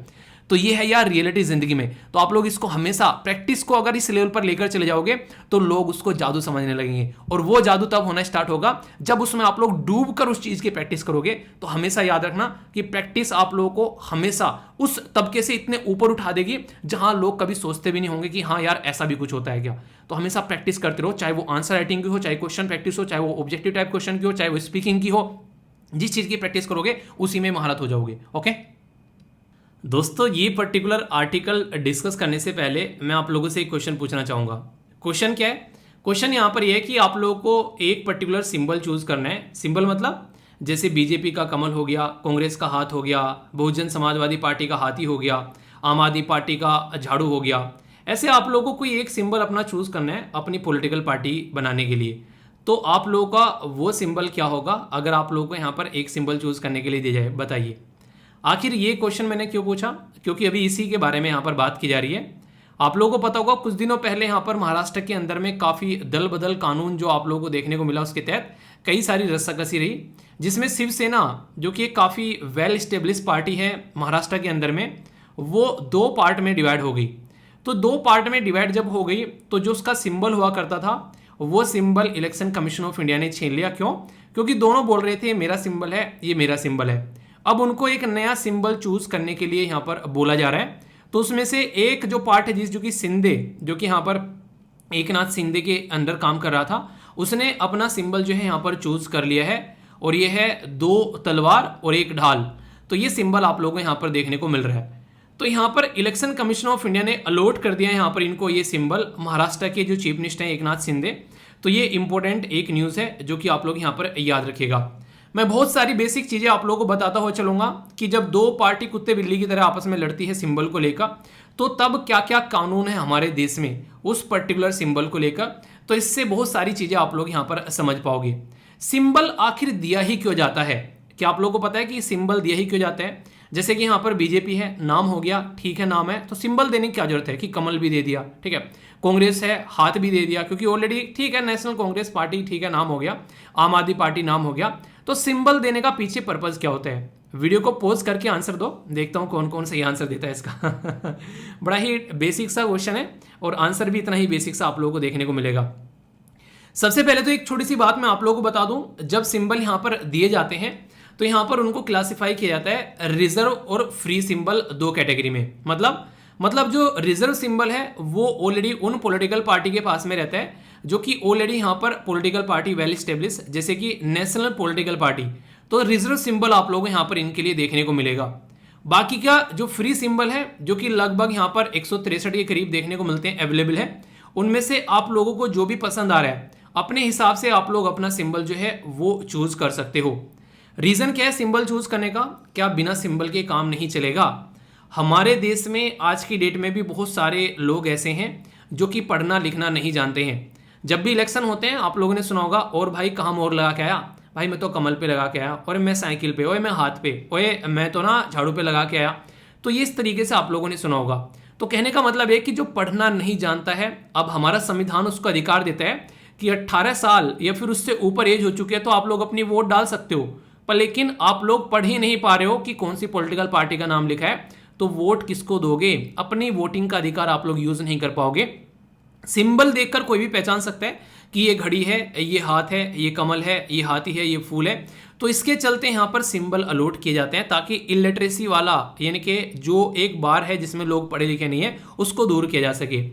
तो ये है यार रियलिटी जिंदगी में। तो आप लोग इसको हमेशा प्रैक्टिस को अगर इस लेवल पर लेकर चले जाओगे तो लोग उसको जादू समझने लगेंगे। और वो जादू तब होना स्टार्ट होगा जब उसमें आप लोग डूब कर उस चीज की प्रैक्टिस करोगे। तो हमेशा याद रखना कि प्रैक्टिस आप लोगों को हमेशा उस तबके से इतने ऊपर उठा देगी जहां लोग कभी सोचते भी नहीं होंगे कि हाँ यार ऐसा भी कुछ होता है क्या। तो हमेशा प्रैक्टिस करते रहो, चाहे वो आंसर राइटिंग की हो, चाहे क्वेश्चन प्रैक्टिस हो, चाहे वो ऑब्जेक्टिव टाइप क्वेश्चन की हो, चाहे वो स्पीकिंग की हो। जिस चीज की प्रैक्टिस करोगे उसी में महारत हो जाओगे। ओके दोस्तों, ये पर्टिकुलर आर्टिकल डिस्कस करने से पहले मैं आप लोगों से एक क्वेश्चन पूछना चाहूँगा। क्वेश्चन क्या है? क्वेश्चन यहाँ पर यह है कि आप लोगों को एक पर्टिकुलर सिंबल चूज करना है। सिंबल मतलब जैसे बीजेपी का कमल हो गया, कांग्रेस का हाथ हो गया, बहुजन समाजवादी पार्टी का हाथी हो गया, आम आदमी पार्टी का झाड़ू हो गया। ऐसे आप लोगों को कोई एक सिंबल अपना चूज करना है अपनी पॉलिटिकल पार्टी बनाने के लिए। तो आप लोगों का वो सिंबल क्या होगा अगर आप लोगों को यहाँ पर एक सिंबल चूज करने के लिए दिया जाए, बताइए। आखिर ये क्वेश्चन मैंने क्यों पूछा? क्योंकि अभी इसी के बारे में यहाँ पर बात की जा रही है। आप लोगों को पता होगा कुछ दिनों पहले यहाँ पर महाराष्ट्र के अंदर में काफ़ी दल बदल कानून जो आप लोगों को देखने को मिला, उसके तहत कई सारी रस्साकसी रही, जिसमें शिवसेना जो कि एक काफ़ी वेल स्टेब्लिश पार्टी है महाराष्ट्र के अंदर में, वो 2 पार्ट में डिवाइड हो गई। तो 2 पार्ट में डिवाइड जब हो गई तो जो उसका सिंबल हुआ करता था वो symbol election commission of India ने छीन लिया। क्यों? क्योंकि दोनों बोल रहे थे मेरा सिंबल है, ये मेरा सिंबल है। अब उनको एक नया सिंबल चूज करने के लिए यहाँ पर बोला जा रहा है। तो उसमें से एक जो पार्ट है जो कि शिंदे, जो कि यहाँ पर एकनाथ शिंदे के अंदर काम कर रहा था, उसने अपना सिंबल जो है यहाँ पर चूज कर लिया है और ये है 2 तलवार और 1 ढाल। तो ये सिंबल आप लोगों को यहाँ पर देखने को मिल रहा है। तो यहाँ पर इलेक्शन कमीशन ऑफ इंडिया ने अलॉट कर दिया है यहाँ पर इनको ये सिंबल, महाराष्ट्र के जो चीफ मिनिस्टर हैं एकनाथ शिंदे। तो ये इंपॉर्टेंट एक न्यूज़ है जो कि आप लोग यहाँ पर याद रखिएगा। मैं बहुत सारी बेसिक चीज़ें आप लोगों को बताता हुआ चलूंगा कि जब 2 पार्टी कुत्ते बिल्ली की तरह आपस में लड़ती है सिंबल को लेकर, तो तब क्या क्या कानून है हमारे देश में उस पर्टिकुलर सिंबल को लेकर। तो इससे बहुत सारी चीज़ें आप लोग यहाँ पर समझ पाओगे। सिंबल आखिर दिया ही क्यों जाता है? क्या आप लोगों को पता है कि सिंबल दिया ही क्यों जाता है? जैसे कि यहाँ पर बीजेपी है, नाम हो गया, ठीक है, नाम है, तो सिंबल देने की क्या जरूरत है कि कमल भी दे दिया, ठीक है। कांग्रेस है, हाथ भी दे दिया, क्योंकि ऑलरेडी ठीक है, नेशनल कांग्रेस पार्टी, ठीक है, नाम हो गया। आम आदमी पार्टी नाम हो गया। तो सिंबल देने का पीछे पर्पज क्या होता है? वीडियो को पॉज करके आंसर दो, देखता हूँ कौन कौन सही आंसर देता है इसका। बड़ा ही बेसिक सा क्वेश्चन है और आंसर भी इतना ही बेसिक सा आप लोगों को देखने को मिलेगा। सबसे पहले तो एक छोटी सी बात मैं आप लोगों को बता दूं, जब सिंबल यहां पर दिए जाते हैं तो यहां पर उनको क्लासिफाई किया जाता है रिजर्व और फ्री सिंबल 2 कैटेगरी में। मतलब जो रिजर्व सिंबल है वो ऑलरेडी उन पॉलिटिकल पार्टी के पास में रहता है जो कि ऑलरेडी यहां पर पॉलिटिकल पार्टी वेल स्टेब्लिश, जैसे कि नेशनल पॉलिटिकल पार्टी। तो रिजर्व सिंबल आप लोगों को यहां पर इनके लिए देखने को मिलेगा। बाकी का जो फ्री सिंबल है, जो कि लगभग यहां पर 163 के करीब देखने को मिलते हैं, अवेलेबल है, उनमें से आप लोगों को जो भी पसंद आ रहा है अपने हिसाब से आप लोग अपना सिंबल जो है वो चूज कर सकते हो। रीजन क्या है सिंबल चूज करने का? क्या बिना सिंबल के काम नहीं चलेगा? हमारे देश में आज की डेट में भी बहुत सारे लोग ऐसे हैं जो कि पढ़ना लिखना नहीं जानते हैं। जब भी इलेक्शन होते हैं आप लोगों ने सुना होगा, और भाई कहाँ मोहर लगा के आया? भाई मैं तो कमल पे लगा के आया, और मैं साइकिल पे, और मैं हाथ पे, और मैं तो ना झाड़ू पे लगा के आया। तो ये इस तरीके से आप लोगों ने सुना होगा। तो कहने का मतलब है कि जो पढ़ना नहीं जानता है, अब हमारा संविधान उसको अधिकार देता है कि 18 साल या फिर उससे ऊपर एज हो चुके हैं तो आप लोग अपनी वोट डाल सकते हो। पर लेकिन आप लोग पढ़ ही नहीं पा रहे हो कि कौन सी पॉलिटिकल पार्टी का नाम लिखा है, तो वोट किसको दोगे? अपनी वोटिंग का अधिकार आप लोग यूज नहीं कर पाओगे। सिंबल देखकर कोई भी पहचान सकता है कि ये घड़ी है, ये हाथ है, ये कमल है, ये हाथी है, ये फूल है। तो इसके चलते यहाँ पर सिंबल अलॉट किए जाते हैं ताकि इलिटरेसी वाला, यानी कि जो एक बार है जिसमें लोग पढ़े लिखे नहीं है, उसको दूर किया जा सके।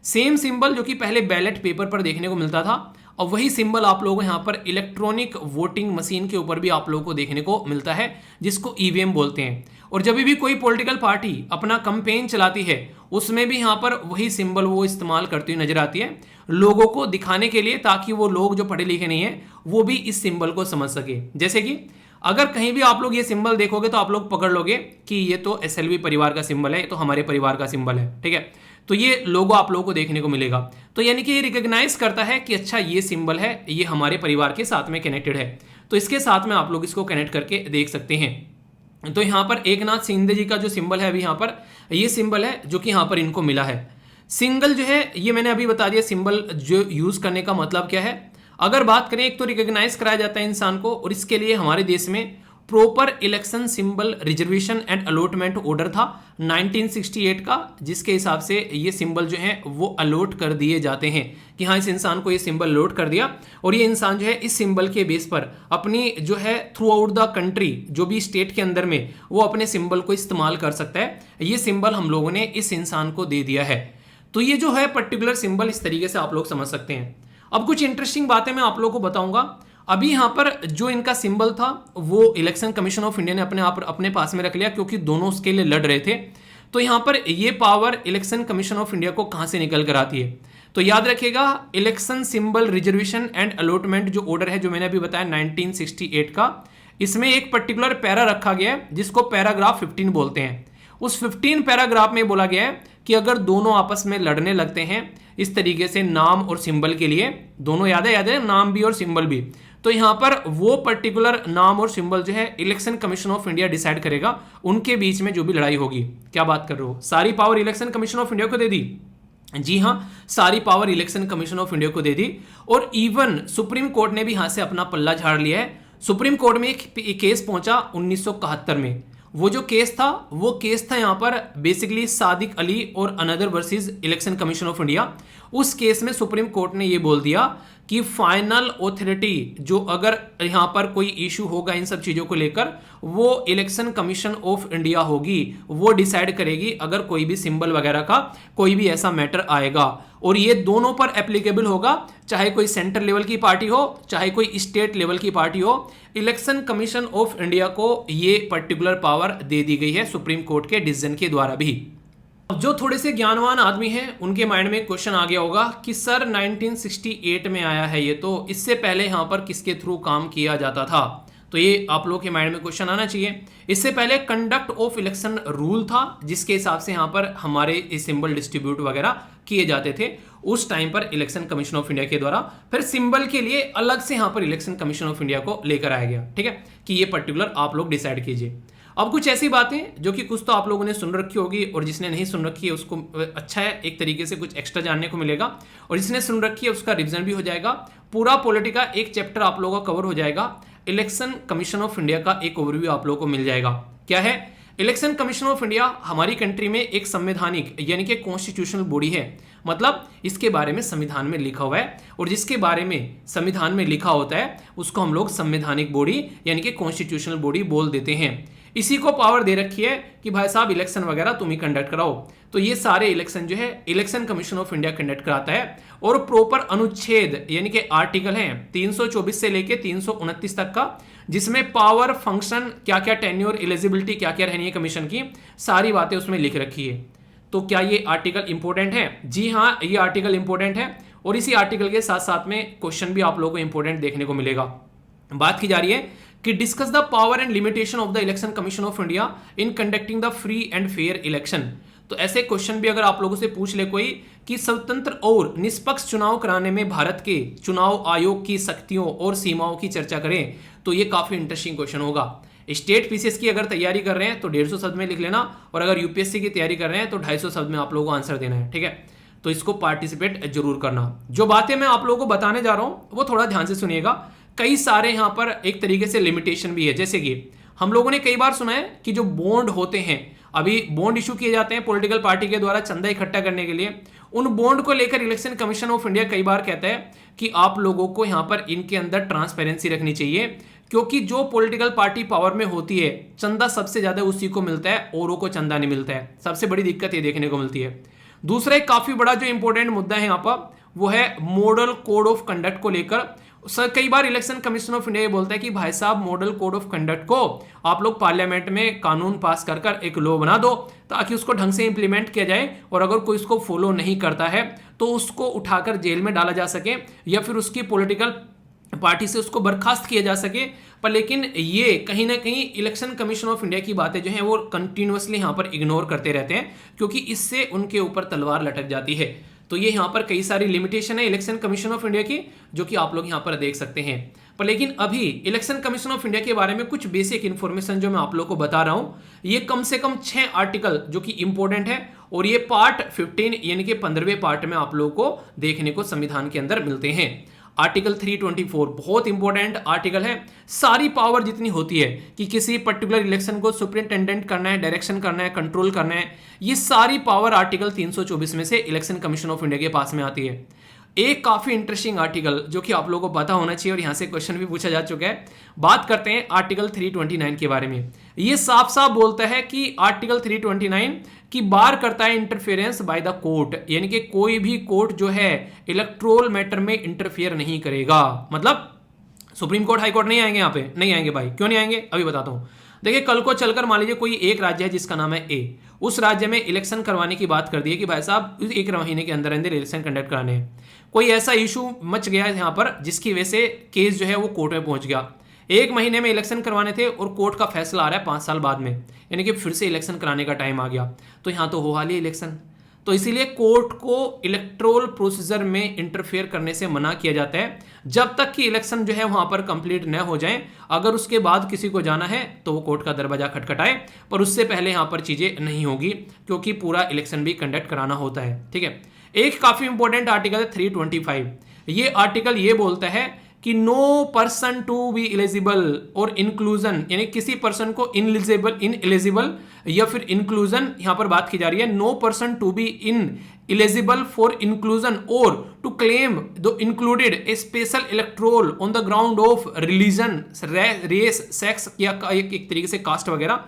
सेम सिंबल जो कि पहले बैलेट पेपर पर देखने को मिलता था, और वही सिंबल आप लोगों को यहाँ पर इलेक्ट्रॉनिक वोटिंग मशीन के ऊपर भी आप लोगों को देखने को मिलता है, जिसको ईवीएम बोलते हैं। और जब भी कोई पॉलिटिकल पार्टी अपना कैंपेन चलाती है उसमें भी यहाँ पर वही सिंबल वो इस्तेमाल करती हुई नजर आती है, लोगों को दिखाने के लिए, ताकि वो लोग जो पढ़े लिखे नहीं है वो भी इस सिंबल को समझ सके। जैसे कि अगर कहीं भी आप लोग ये सिंबल देखोगे तो आप लोग पकड़ लोगे कि ये तो एसएलवी परिवार का सिंबल है, ये तो हमारे परिवार का सिंबल है, ठीक है। तो ये लोगो आप लोगों को देखने को मिलेगा। तो यानी कि ये रिकॉग्नाइज करता है कि अच्छा ये सिंबल है, ये हमारे परिवार के साथ में कनेक्टेड है। तो इसके साथ में आप लोग इसको कनेक्ट करके देख सकते हैं। तो यहाँ पर एकनाथ शिंदे जी का जो सिंबल है अभी यहाँ पर ये सिंबल है जो कि यहाँ पर इनको मिला है। सिंगल जो है ये मैंने अभी बता दिया सिंबल जो यूज करने का मतलब क्या है। अगर बात करें, एक तो रिकॉग्नाइज कराया जाता है इंसान को, और इसके लिए हमारे देश में proper election symbol reservation and allotment order था 1968 का, जिसके हिसाब से ये सिंबल जो है वो अलॉट कर दिए जाते हैं कि हाँ इस इंसान को ये सिंबल अलॉट कर दिया, और ये इंसान जो है इस सिंबल के बेस पर अपनी जो है थ्रू आउट द कंट्री, जो भी स्टेट के अंदर में, वो अपने सिंबल को इस्तेमाल कर सकता है। ये सिंबल हम लोगों ने इस इंसान को दे दिया है। तो ये जो है पर्टिकुलर सिंबल इस तरीके से आप लोग समझ सकते हैं। अब कुछ इंटरेस्टिंग बातें मैं आप लोगों को बताऊंगा। अभी यहाँ पर जो इनका सिंबल था वो इलेक्शन कमीशन ऑफ इंडिया ने अपने पास में रख लिया, क्योंकि दोनों उसके लिए लड़ रहे थे। तो यहाँ पर ये power election commission of India को कहाँ से निकल कर आती है? तो याद रखिएगा, election symbol reservation and allotment जो ऑर्डर है जो मैंने अभी बताया 1968 का, इसमें एक पर्टिकुलर पैरा रखा गया है जिसको पैराग्राफ 15 बोलते हैं। उस 15 पैराग्राफ में बोला गया है कि अगर दोनों आपस में लड़ने लगते हैं इस तरीके से नाम और सिंबल के लिए, दोनों याद है नाम भी और सिंबल भी, तो यहां पर वो पर्टिकुलर नाम और सिंबल जो है election commission of India decide करेगा, उनके बीच में जो भी लड़ाई होगी। क्या बात कर रहे हो? सारी power election commission of India को दे दी? जी हाँ, सारी power election commission of India को दे दी। और इवन सुप्रीम कोर्ट ने भी यहां से अपना पल्ला झाड़ लिया है। सुप्रीम कोर्ट में एक केस पहुंचा 1971 में। वो जो केस था यहां पर बेसिकली सादिक अली और another versus election commission of India. उस केस में सुप्रीम कोर्ट ने ये बोल दिया कि फाइनल ऑथोरिटी जो अगर यहां पर कोई इशू होगा इन सब चीजों को लेकर, वो इलेक्शन कमीशन ऑफ इंडिया होगी, वो डिसाइड करेगी अगर कोई भी सिंबल वगैरह का कोई भी ऐसा मैटर आएगा। और ये दोनों पर एप्लीकेबल होगा, चाहे कोई सेंटर लेवल की पार्टी हो, चाहे कोई स्टेट लेवल की पार्टी हो। इलेक्शन कमीशन ऑफ इंडिया को ये पर्टिकुलर पावर दे दी गई है सुप्रीम कोर्ट के डिसीजन के द्वारा भी। अब जो थोड़े से ज्ञानवान आदमी हैं उनके माइंड में क्वेश्चन आ गया होगा कि सर 1968 में आया है ये, तो इससे पहले यहाँ पर किसके थ्रू काम किया जाता था? तो ये आप लोगों के माइंड में क्वेश्चन आना चाहिए। इससे पहले कंडक्ट ऑफ इलेक्शन रूल था, जिसके हिसाब से यहाँ पर हमारे सिंबल डिस्ट्रीब्यूट वगैरह किए जाते थे उस टाइम पर इलेक्शन कमीशन ऑफ इंडिया के द्वारा। फिर सिंबल के लिए अलग से यहाँ पर इलेक्शन कमीशन ऑफ इंडिया को लेकर आया गया, ठीक है, कि ये पर्टिकुलर आप लोग डिसाइड कीजिए। अब कुछ ऐसी बातें जो कि कुछ तो आप लोगों ने सुन रखी होगी, और जिसने नहीं सुन रखी है उसको अच्छा है, एक तरीके से कुछ एक्स्ट्रा जानने को मिलेगा, और जिसने सुन रखी है उसका रिवीजन भी हो जाएगा। पूरा पॉलिटिका एक चैप्टर आप लोगों का कवर हो जाएगा। इलेक्शन कमीशन ऑफ इंडिया का एक ओवरव्यू आप लोगों को मिल जाएगा। क्या है इलेक्शन कमीशन ऑफ इंडिया? हमारी कंट्री में एक संवैधानिक यानी कि कॉन्स्टिट्यूशनल बॉडी है, मतलब इसके बारे में संविधान में लिखा हुआ है, और जिसके बारे में संविधान में लिखा होता है उसको हम लोग संवैधानिक बॉडी यानी कि कॉन्स्टिट्यूशनल बॉडी बोल देते हैं। इसी को पावर दे रखी है कि भाई साहब इलेक्शन वगैरह तुम ही कंडक्ट कराओ। तो ये सारे इलेक्शन जो है election commission of India conduct कराता है, और प्रॉपर अनुच्छेद यानी कि आर्टिकल हैं 324 से लेके 329 तक का, जिसमें पावर, फंक्शन, क्या क्या टेन्योर, एलिजिबिलिटी क्या क्या रहनी है कमीशन की, सारी बातें उसमें लिख रखी है। तो क्या ये आर्टिकल इंपॉर्टेंट है? जी हाँ, ये आर्टिकल इंपॉर्टेंट है, और इसी आर्टिकल के साथ साथ में क्वेश्चन भी आप लोगों को इंपॉर्टेंट देखने को मिलेगा। बात की जा रही है कि discuss the power and limitation of the election commission of India in conducting the free and fair election. तो ऐसे क्वेश्चन भी अगर आप लोगों से पूछ ले कोई कि स्वतंत्र और निष्पक्ष चुनाव कराने में भारत के चुनाव आयोग की शक्तियों और सीमाओं की चर्चा करें, तो ये काफी इंटरेस्टिंग क्वेश्चन होगा। स्टेट पीसीएस की अगर तैयारी कर रहे हैं तो 150 शब्द में लिख लेना, और अगर यूपीएससी की तैयारी कर रहे हैं तो 250 शब्द में आप लोगों को आंसर देना है, ठीक है। तो इसको पार्टिसिपेट जरूर करना। जो बातें मैं आप लोगों को बताने जा रहा हूं वो थोड़ा ध्यान से सुनिएगा। कई सारे यहां पर एक तरीके से लिमिटेशन भी है, जैसे कि हम लोगों ने कई बार सुना है कि जो बॉन्ड होते हैं, अभी बॉन्ड इशू किए जाते हैं पॉलिटिकल पार्टी के द्वारा चंदा इकट्ठा करने के लिए, उन बॉन्ड को लेकर इलेक्शन कमीशन ऑफ इंडिया कई बार कहता है कि आप लोगों को यहां पर इनके अंदर ट्रांसपेरेंसी रखनी चाहिए, क्योंकि जो पॉलिटिकल पार्टी पावर में होती है चंदा सबसे ज्यादा उसी को मिलता है, औरों को चंदा नहीं मिलता है। सबसे बड़ी दिक्कत ये देखने को मिलती है। दूसरा एक काफी बड़ा जो इंपॉर्टेंट मुद्दा है यहाँ पर वो है मॉडल कोड ऑफ कंडक्ट को लेकर। सर कई बार इलेक्शन कमीशन ऑफ इंडिया ये बोलता है कि भाई साहब मॉडल कोड ऑफ कंडक्ट को आप लोग पार्लियामेंट में कानून पास कर कर एक लॉ बना दो ताकि उसको ढंग से इंप्लीमेंट किया जाए, और अगर कोई उसको फॉलो नहीं करता है तो उसको उठाकर जेल में डाला जा सके या फिर उसकी पॉलिटिकल पार्टी से उसको बर्खास्त किया जा सके। पर लेकिन ये कहीं ना कहीं इलेक्शन कमीशन ऑफ इंडिया की बातें जो हैं वो कंटिन्यूअसली यहाँ पर इग्नोर करते रहते हैं, क्योंकि इससे उनके ऊपर तलवार लटक जाती है। तो ये यहाँ पर कई सारी लिमिटेशन है इलेक्शन कमीशन ऑफ इंडिया की, जो कि आप लोग यहाँ पर देख सकते हैं। पर लेकिन अभी इलेक्शन कमीशन ऑफ इंडिया के बारे में कुछ बेसिक इन्फॉर्मेशन जो मैं आप लोग को बता रहा हूँ, ये कम से कम 6 आर्टिकल जो कि इंपॉर्टेंट है, और ये पार्ट 15 यानी कि 15वें पार्ट में आप लोगों को देखने को संविधान के अंदर मिलते हैं। आर्टिकल 324 बहुत इंपॉर्टेंट आर्टिकल है। सारी पावर जितनी होती है कि किसी पर्टिकुलर इलेक्शन को सुपरिंटेंडेंट करना है, डायरेक्शन करना है, कंट्रोल करना है, ये सारी पावर आर्टिकल 324 में से इलेक्शन कमीशन ऑफ इंडिया के पास में आती है। एक काफी इंटरेस्टिंग आर्टिकल जो कि आप लोगों को पता होना चाहिए, और यहां से क्वेश्चन भी पूछा जा चुका है। बात करते हैं आर्टिकल 329 के बारे में। ये साफ साफ बोलता है कि आर्टिकल 329 की बार करता है इंटरफेरेंस बाय द कोर्ट, यानी कि कोई भी कोर्ट जो है इलेक्ट्रोल मैटर में इंटरफेयर नहीं करेगा। मतलब सुप्रीम कोर्ट, हाई कोर्ट नहीं आएंगे यहाँ पे, नहीं आएंगे भाई। क्यों नहीं आएंगे अभी बताता हूं। देखिए कल को चलकर मान लीजिए कोई एक राज्य है जिसका नाम है ए, उस राज्य में इलेक्शन करवाने की बात कर दी है कि भाई साहब 1 महीने के अंदर अंदर इलेक्शन कंडक्ट कराने हैं। कोई ऐसा इशू मच गया यहाँ पर जिसकी वजह से केस जो है वो कोर्ट में पहुंच गया। 1 महीने में इलेक्शन करवाने थे और कोर्ट का फैसला आ रहा है 5 साल बाद में, यानी कि फिर से इलेक्शन कराने का टाइम आ गया। तो यहाँ तो हो हाली इलेक्शन, तो इसीलिए कोर्ट को इलेक्ट्रोल प्रोसीजर में इंटरफेयर करने से मना किया जाता है जब तक कि इलेक्शन जो है वहां पर कंप्लीट न हो जाए। अगर उसके बाद किसी को जाना है तो वो कोर्ट का दरवाजा खटखटाए, पर उससे पहले यहां पर चीजें नहीं होगी, क्योंकि पूरा इलेक्शन भी कंडक्ट कराना होता है। ठीक है, एक काफी इंपॉर्टेंट आर्टिकल है 325। ये आर्टिकल ये बोलता है कि no person to be eligible और इंक्लूजन, यानी किसी पर्सन को इनएलिजिबल या फिर इंक्लूजन यहां पर बात की जा रही है। No person to be in eligible for inclusion और to claim the included a special electoral on the ground of religion, race, sex या एक तरीके से कास्ट वगैरह।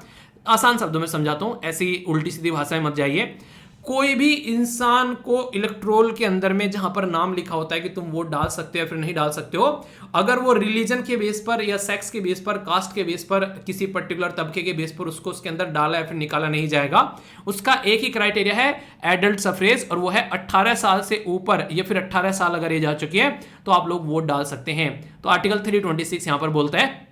आसान शब्दों में समझाता हूं, ऐसी उल्टी सीधी भाषा में मत जाइए। कोई भी इंसान को इलेक्ट्रोल के अंदर में जहां पर नाम लिखा होता है कि तुम वोट डाल सकते हो या फिर नहीं डाल सकते हो, अगर वो रिलीजन के बेस पर या सेक्स के बेस पर, कास्ट के बेस पर, किसी पर्टिकुलर तबके के बेस पर उसको उसके अंदर डाला या फिर निकाला नहीं जाएगा। उसका एक ही क्राइटेरिया है एडल्ट सफरेज, और वो है 18 साल से ऊपर या फिर 18 साल अगर एज आ चुकी है तो आप लोग वोट डाल सकते हैं। तो आर्टिकल 326 यहां पर बोलता है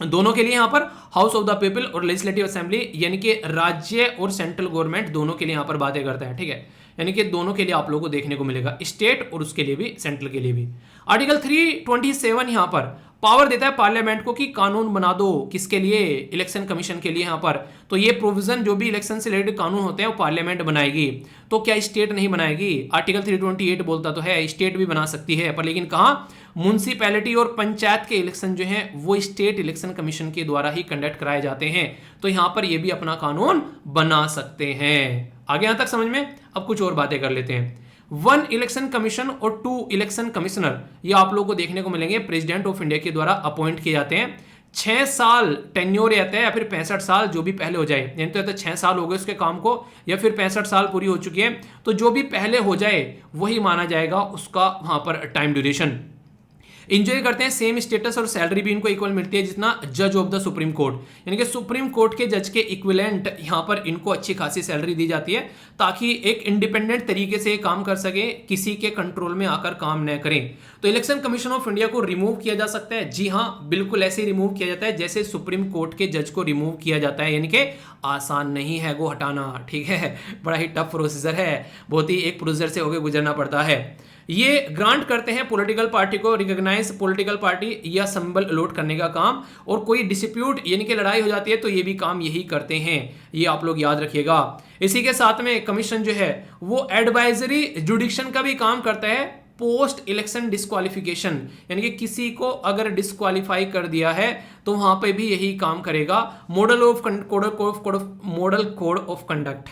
दोनों के लिए, यहां पर हाउस ऑफ द पीपल और लेजिस्लेटिव असेंबली यानी कि राज्य और सेंट्रल गवर्नमेंट दोनों के लिए यहां पर बातें करता है, ठीक है। यानी कि दोनों के लिए आप लोगों को देखने को मिलेगा, स्टेट और उसके लिए भी, सेंट्रल के लिए भी। आर्टिकल 327 यहां पर पावर देता है पार्लियामेंट को कि कानून बना दो, किसके लिए, इलेक्शन कमीशन के लिए यहां पर। तो ये प्रोविजन जो भी इलेक्शन से रिलेटेड कानून होते हैं वो पार्लियामेंट बनाएगी, तो क्या स्टेट नहीं बनाएगी? आर्टिकल 328 बोलता तो है स्टेट भी बना सकती है, पर लेकिन कहां? म्युनिसिपैलिटी और पंचायत के इलेक्शन जो हैं वो स्टेट इलेक्शन कमीशन के द्वारा ही कंडक्ट कराए जाते हैं, तो यहां पर ये भी अपना कानून बना सकते हैं। आगे यहां तक समझ में? अब कुछ और बातें कर लेते हैं। 1 इलेक्शन कमीशन और 2 इलेक्शन कमिश्नर ये आप लोगों को देखने को मिलेंगे, प्रेसिडेंट ऑफ इंडिया के द्वारा अपॉइंट किए जाते हैं। 6 साल टेन्योर रहता है या फिर 65 साल, जो भी पहले हो जाए, यानी तो 6 साल हो गए उसके काम को या फिर 65 साल पूरी हो चुकी है, तो जो भी पहले हो जाए वही माना जाएगा उसका वहां पर टाइम ड्यूरेशन। इंजॉय करते हैं सेम स्टेटस और सैलरी भी इनको इक्वल मिलती है जितना जज ऑफ द सुप्रीम कोर्ट, यानी कि सुप्रीम कोर्ट के जज के इक्विवेलेंट यहां पर इनको अच्छी खासी सैलरी दी जाती है ताकि एक इंडिपेंडेंट तरीके से काम कर सके, किसी के कंट्रोल में आकर काम न करें। तो इलेक्शन कमीशन ऑफ इंडिया को रिमूव किया जा सकता है, जी हाँ बिल्कुल ऐसे ही रिमूव किया जाता है जैसे सुप्रीम कोर्ट के जज को रिमूव किया जाता है, यानी कि आसान नहीं है वो हटाना, ठीक है, बड़ा ही टफ प्रोसीजर है, बहुत ही एक प्रोसीजर से होकर गुजरना पड़ता है। ये ग्रांट करते हैं पॉलिटिकल पार्टी को रिकॉग्नाइज पॉलिटिकल पार्टी या सिंबल अलॉट करने का काम, और कोई डिस्प्यूट यानी कि लड़ाई हो जाती है तो ये भी काम यही करते हैं, ये आप लोग याद रखिएगा। इसी के साथ में कमीशन जो है वो एडवाइजरी जुडिक्शन का भी काम करता है पोस्ट इलेक्शन डिस्क्वालिफिकेशन, यानी कि किसी को अगर डिस्क्वालीफाई कर दिया है तो वहां पे भी यही काम करेगा। मॉडल कोड ऑफ कंडक्ट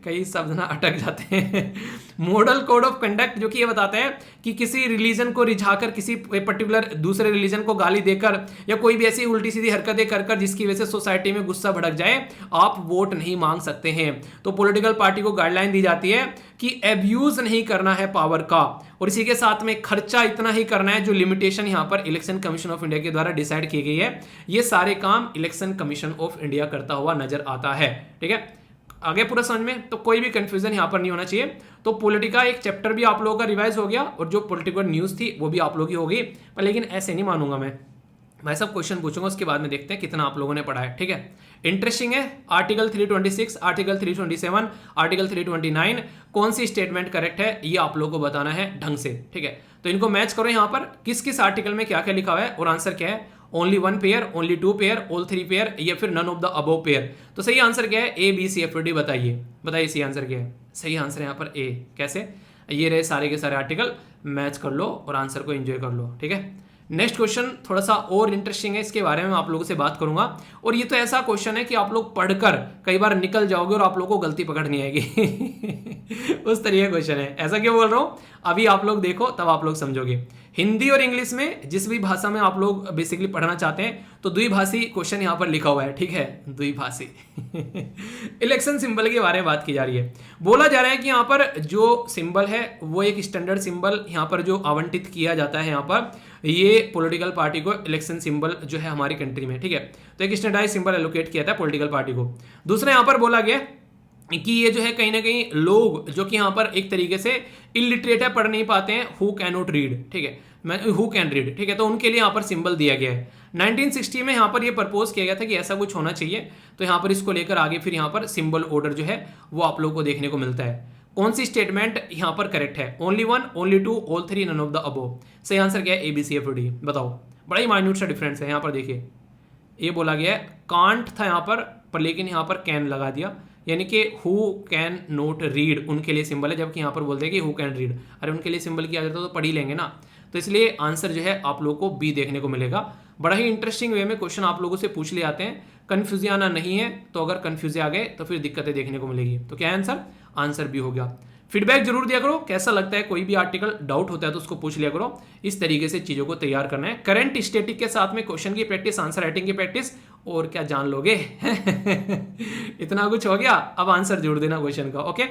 कई शब्द ना अटक जाते हैं। मॉडल कोड ऑफ कंडक्ट जो कि ये बताते हैं कि किसी रिलीजन को रिझाकर, किसी पर्टिकुलर दूसरे रिलीजन को गाली देकर या कोई भी ऐसी उल्टी सीधी हरकतें कर जिसकी वजह से सोसाइटी में गुस्सा भड़क जाए, आप वोट नहीं मांग सकते हैं। तो पॉलिटिकल पार्टी को गाइडलाइन दी जाती है कि एब्यूज नहीं करना है पावर का, और इसी के साथ में खर्चा इतना ही करना है जो लिमिटेशन यहां पर इलेक्शन कमीशन ऑफ इंडिया के द्वारा डिसाइड की गई है। ये सारे काम इलेक्शन कमीशन ऑफ इंडिया करता हुआ नजर आता है, ठीक है। आगे पूरा समझ में, तो कोई भी कंफ्यूजन यहां पर नहीं होना चाहिए। तो पॉलिटिका एक चैप्टर भी आप लोगों का रिवाइज हो गया और जो पॉलिटिकल न्यूज थी वो भी आप लोगों की होगी, पर लेकिन ऐसे नहीं मानूंगा मैं सब क्वेश्चन पूछूंगा, उसके बाद में देखते हैं कितना आप लोगों ने पढ़ा है, ठीक है। इंटरेस्टिंग है आर्टिकल 326, आर्टिकल 327, आर्टिकल 329 कौन सी स्टेटमेंट करेक्ट है ये आप लोगों को बताना है ढंग से, ठीक है। तो इनको मैच करो यहाँ पर किस किस आर्टिकल में क्या क्या लिखा हुआ है और आंसर क्या है। Only 1 pair, only 2 pair, all 3 pair या फिर none of the above pair. तो सही आंसर क्या है? ABCFD बताइए सही आंसर क्या है? सही आंसर यहाँ पर ए। कैसे? ये रहे सारे के सारे आर्टिकल, मैच कर लो और आंसर को एंजॉय कर लो, ठीक है। नेक्स्ट क्वेश्चन थोड़ा सा और इंटरेस्टिंग है, इसके बारे में आप लोगों से बात करूंगा, और ये तो ऐसा क्वेश्चन है कि आप लोग पढ़कर कई बार निकल जाओगे और आप लोगों को गलती पकड़ नहीं आएगी उस तरीके का क्वेश्चन है। ऐसा क्यों बोल रहा हूं, अभी आप लोग देखो तब आप लोग समझोगे। हिंदी और इंग्लिश में जिस भी भाषा में आप लोग बेसिकली पढ़ना चाहते हैं तो द्विभाषी क्वेश्चन यहाँ पर लिखा हुआ है, ठीक है, द्विभाषी इलेक्शन सिंबल के बारे में बात की जा रही है। बोला जा रहा है कि यहाँ पर जो सिंबल है वो एक स्टैंडर्ड सिंबल यहाँ पर जो आवंटित किया जाता है यहाँ पर, ये पॉलिटिकल पार्टी को इलेक्शन सिंबल जो है हमारी कंट्री में, ठीक है। तो एक स्टैंडर्डाइज सिंबल एलोकेट किया था पॉलिटिकल पार्टी को। दूसरा यहाँ पर बोला गया कि ये जो है कहीं ना कहीं लोग जो कि यहाँ पर एक तरीके से इलिटरेट है, पढ़ नहीं पाते हैं, हु कैन नॉट रीड, ठीक है, हु कैन रीड, ठीक है, तो उनके लिए यहाँ पर सिंबल दिया गया है। 1960 में यहाँ पर ये प्रपोज किया गया था कि ऐसा कुछ होना चाहिए, तो यहाँ पर इसको लेकर आगे फिर यहाँ पर सिंबल ऑर्डर जो है वो आप लोगों को देखने को मिलता है। कौन सी स्टेटमेंट यहाँ पर करेक्ट है? Only 1, only 2, all 3, none of the above. सही आंसर क्या है? ABCFD। बताओ, बड़ा ही माइन्यूट सा डिफरेंस है यहाँ पर। देखिए ये बोला गया है कांट था यहाँ पर लेकिन यहाँ पर कैन लगा दिया, यानी कि हु कैन नोट रीड उनके लिए सिंबल है, जबकि यहाँ पर बोलते हैं कि हु कैन रीड। अरे उनके लिए सिंबल किया जाता तो पढ़ ही लेंगे ना। तो इसलिए आंसर जो है आप लोगों को बी देखने को मिलेगा। बड़ा ही इंटरेस्टिंग वे में क्वेश्चन आप लोगों से पूछ ले आते हैं, कन्फ्यूज आना नहीं है, तो अगर कन्फ्यूज आ गए तो फिर दिक्कतें देखने को मिलेगी। तो क्या आंसर? आंसर बी हो गया। फीडबैक जरूर दिया करो, कैसा लगता है, कोई भी आर्टिकल डाउट होता है तो उसको पूछ लिया करो। इस तरीके से चीजों को तैयार करना है। करंट स्टैटिक के साथ में क्वेश्चन की प्रैक्टिस, आंसर राइटिंग की प्रैक्टिस, और क्या जान लोगे। इतना कुछ हो गया, अब आंसर जोड़ देना क्वेश्चन का। ओके,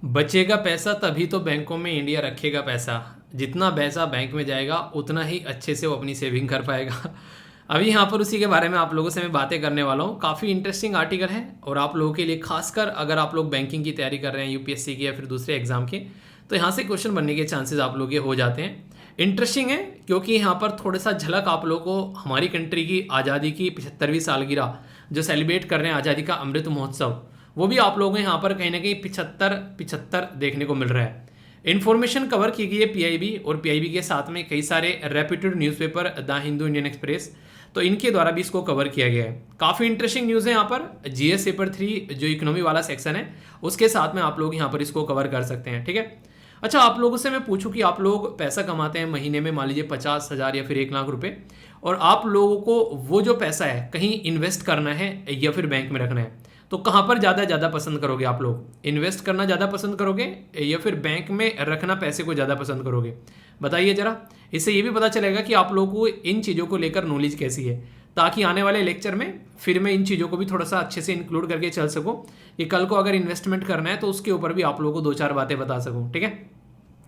बचेगा पैसा तभी तो बैंकों में इंडिया रखेगा पैसा। जितना पैसा बैंक में जाएगा उतना ही अच्छे से वो अपनी सेविंग कर पाएगा। अभी यहाँ पर उसी के बारे में आप लोगों से मैं बातें करने वाला हूँ। काफ़ी इंटरेस्टिंग आर्टिकल है और आप लोगों के लिए, खासकर अगर आप लोग बैंकिंग की तैयारी कर रहे हैं, यूपीएससी की या फिर दूसरे एग्जाम की, तो यहाँ से क्वेश्चन बनने के चांसेस आप लोग के हो जाते हैं। इंटरेस्टिंग है क्योंकि यहाँ पर थोड़ा सा झलक आप लोगों को हमारी कंट्री की आज़ादी की 75वीं सालगिरह जो सेलिब्रेट कर रहे हैं, आज़ादी का अमृत महोत्सव, वो भी आप लोगों को यहाँ पर कहीं ना कहीं 75 देखने को मिल रहा है। इन्फॉर्मेशन कवर की गई है पीआईबी, और पीआईबी के साथ में कई सारे reputed newspaper, the Hindu, Indian express, तो इनके द्वारा भी इसको कवर किया गया है। काफ़ी इंटरेस्टिंग न्यूज़ है यहाँ पर। जीएस पेपर 3 जो इकोनॉमी वाला सेक्शन है उसके साथ में आप लोग यहाँ पर इसको कवर कर सकते हैं। ठीक है, अच्छा आप लोगों से मैं पूछूं कि आप लोग पैसा कमाते हैं महीने में मान लीजिए 50,000 या फिर 1 लाख रुपए, और आप लोगों को वो जो पैसा है कहीं इन्वेस्ट करना है या फिर बैंक में रखना है, तो कहाँ पर ज़्यादा पसंद करोगे आप लोग? इन्वेस्ट करना ज़्यादा पसंद करोगे या फिर बैंक में रखना पैसे को ज़्यादा पसंद करोगे? बताइए ज़रा। इससे ये भी पता चलेगा कि आप लोगों को इन चीज़ों को लेकर नॉलेज कैसी है, ताकि आने वाले लेक्चर में फिर मैं इन चीज़ों को भी थोड़ा सा अच्छे से इंक्लूड करके चल सकूँ कि कल को अगर इन्वेस्टमेंट करना है तो उसके ऊपर भी आप लोगों को 2-4 बातें बता सकूँ। ठीक है,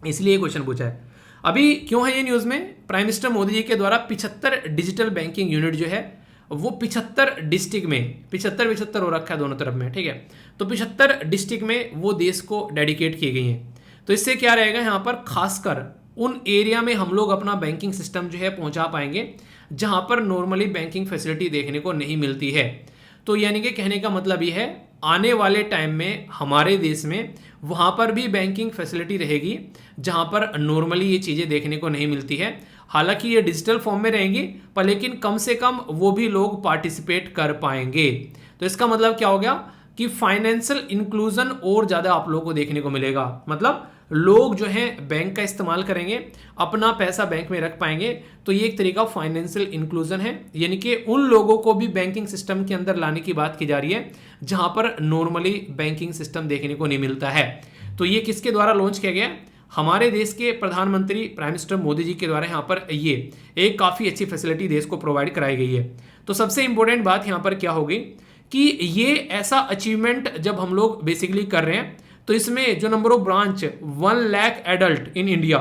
इसलिए ये क्वेश्चन पूछा है। अभी क्यों है ये न्यूज़ में? प्राइम मिनिस्टर मोदी जी के द्वारा 75 डिजिटल बैंकिंग यूनिट जो है वो 75 डिस्ट्रिक्ट में, 75 हो रखा है दोनों तरफ में। ठीक है, तो 75 डिस्ट्रिक्ट में वो देश को डेडिकेट की गई हैं। तो इससे क्या रहेगा, यहाँ पर खासकर उन एरिया में हम लोग अपना बैंकिंग सिस्टम जो है पहुँचा पाएंगे जहाँ पर नॉर्मली बैंकिंग फैसिलिटी देखने को नहीं मिलती है। तो यानी कि कहने का मतलब ये है, आने वाले टाइम में हमारे देश में वहाँ पर भी बैंकिंग फैसिलिटी रहेगी जहाँ पर नॉर्मली ये चीज़ें देखने को नहीं मिलती है। हालांकि ये डिजिटल फॉर्म में रहेंगी, पर लेकिन कम से कम वो भी लोग पार्टिसिपेट कर पाएंगे। तो इसका मतलब क्या हो गया कि फाइनेंशियल इंक्लूजन और ज़्यादा आप लोगों को देखने को मिलेगा। मतलब लोग जो हैं बैंक का इस्तेमाल करेंगे, अपना पैसा बैंक में रख पाएंगे। तो ये एक तरीका फाइनेंशियल इंक्लूजन है, यानी कि उन लोगों को भी बैंकिंग सिस्टम के अंदर लाने की बात की जा रही है जहां पर नॉर्मली बैंकिंग सिस्टम देखने को नहीं मिलता है। तो ये किसके द्वारा लॉन्च किया गया? हमारे देश के प्रधानमंत्री प्राइम मिनिस्टर मोदी जी के द्वारा यहाँ पर ये एक काफ़ी अच्छी फैसिलिटी देश को प्रोवाइड कराई गई है। तो सबसे इंपॉर्टेंट बात यहाँ पर क्या होगी कि ये ऐसा अचीवमेंट जब हम लोग बेसिकली कर रहे हैं, तो इसमें जो number of branch 1 lakh adult in India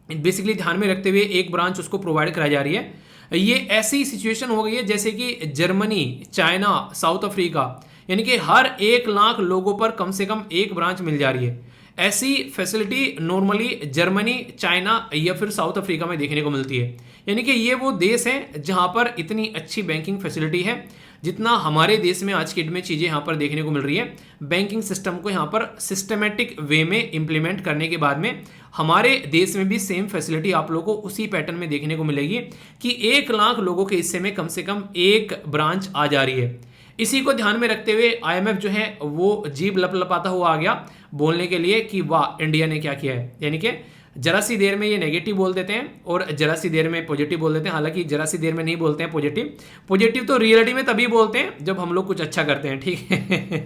basically ध्यान में रखते हुए एक ब्रांच उसको प्रोवाइड कराई जा रही है। ये ऐसी सिचुएशन हो गई है जैसे कि जर्मनी, चाइना, साउथ अफ्रीका, यानी कि हर 1 लाख लोगों पर कम से कम एक ब्रांच मिल जा रही है। ऐसी फैसिलिटी नॉर्मली जर्मनी, चाइना या फिर साउथ अफ्रीका में देखने को मिलती है। यानी कि ये वो देश हैं जहां पर इतनी अच्छी बैंकिंग फैसिलिटी है जितना हमारे देश में आज की डेट में चीज़ें यहाँ पर देखने को मिल रही है। बैंकिंग सिस्टम को यहाँ पर सिस्टमेटिक वे में इम्प्लीमेंट करने के बाद में हमारे देश में भी सेम फैसिलिटी आप लोगों को उसी पैटर्न में देखने को मिलेगी कि 1 लाख लोगों के हिस्से में कम से कम एक ब्रांच आ जा रही है। इसी को ध्यान में रखते हुए आईएमएफ जो है वो जीभ लपलपाता हुआ आ गया बोलने के लिए कि वाह इंडिया ने क्या किया है। यानी कि जरा सी देर में ये नेगेटिव बोल देते हैं और जरा सी देर में पॉजिटिव बोल देते हैं। हालांकि जरा सी देर में नहीं बोलते हैं पॉजिटिव तो रियलिटी में तभी बोलते हैं जब हम लोग कुछ अच्छा करते हैं। ठीक है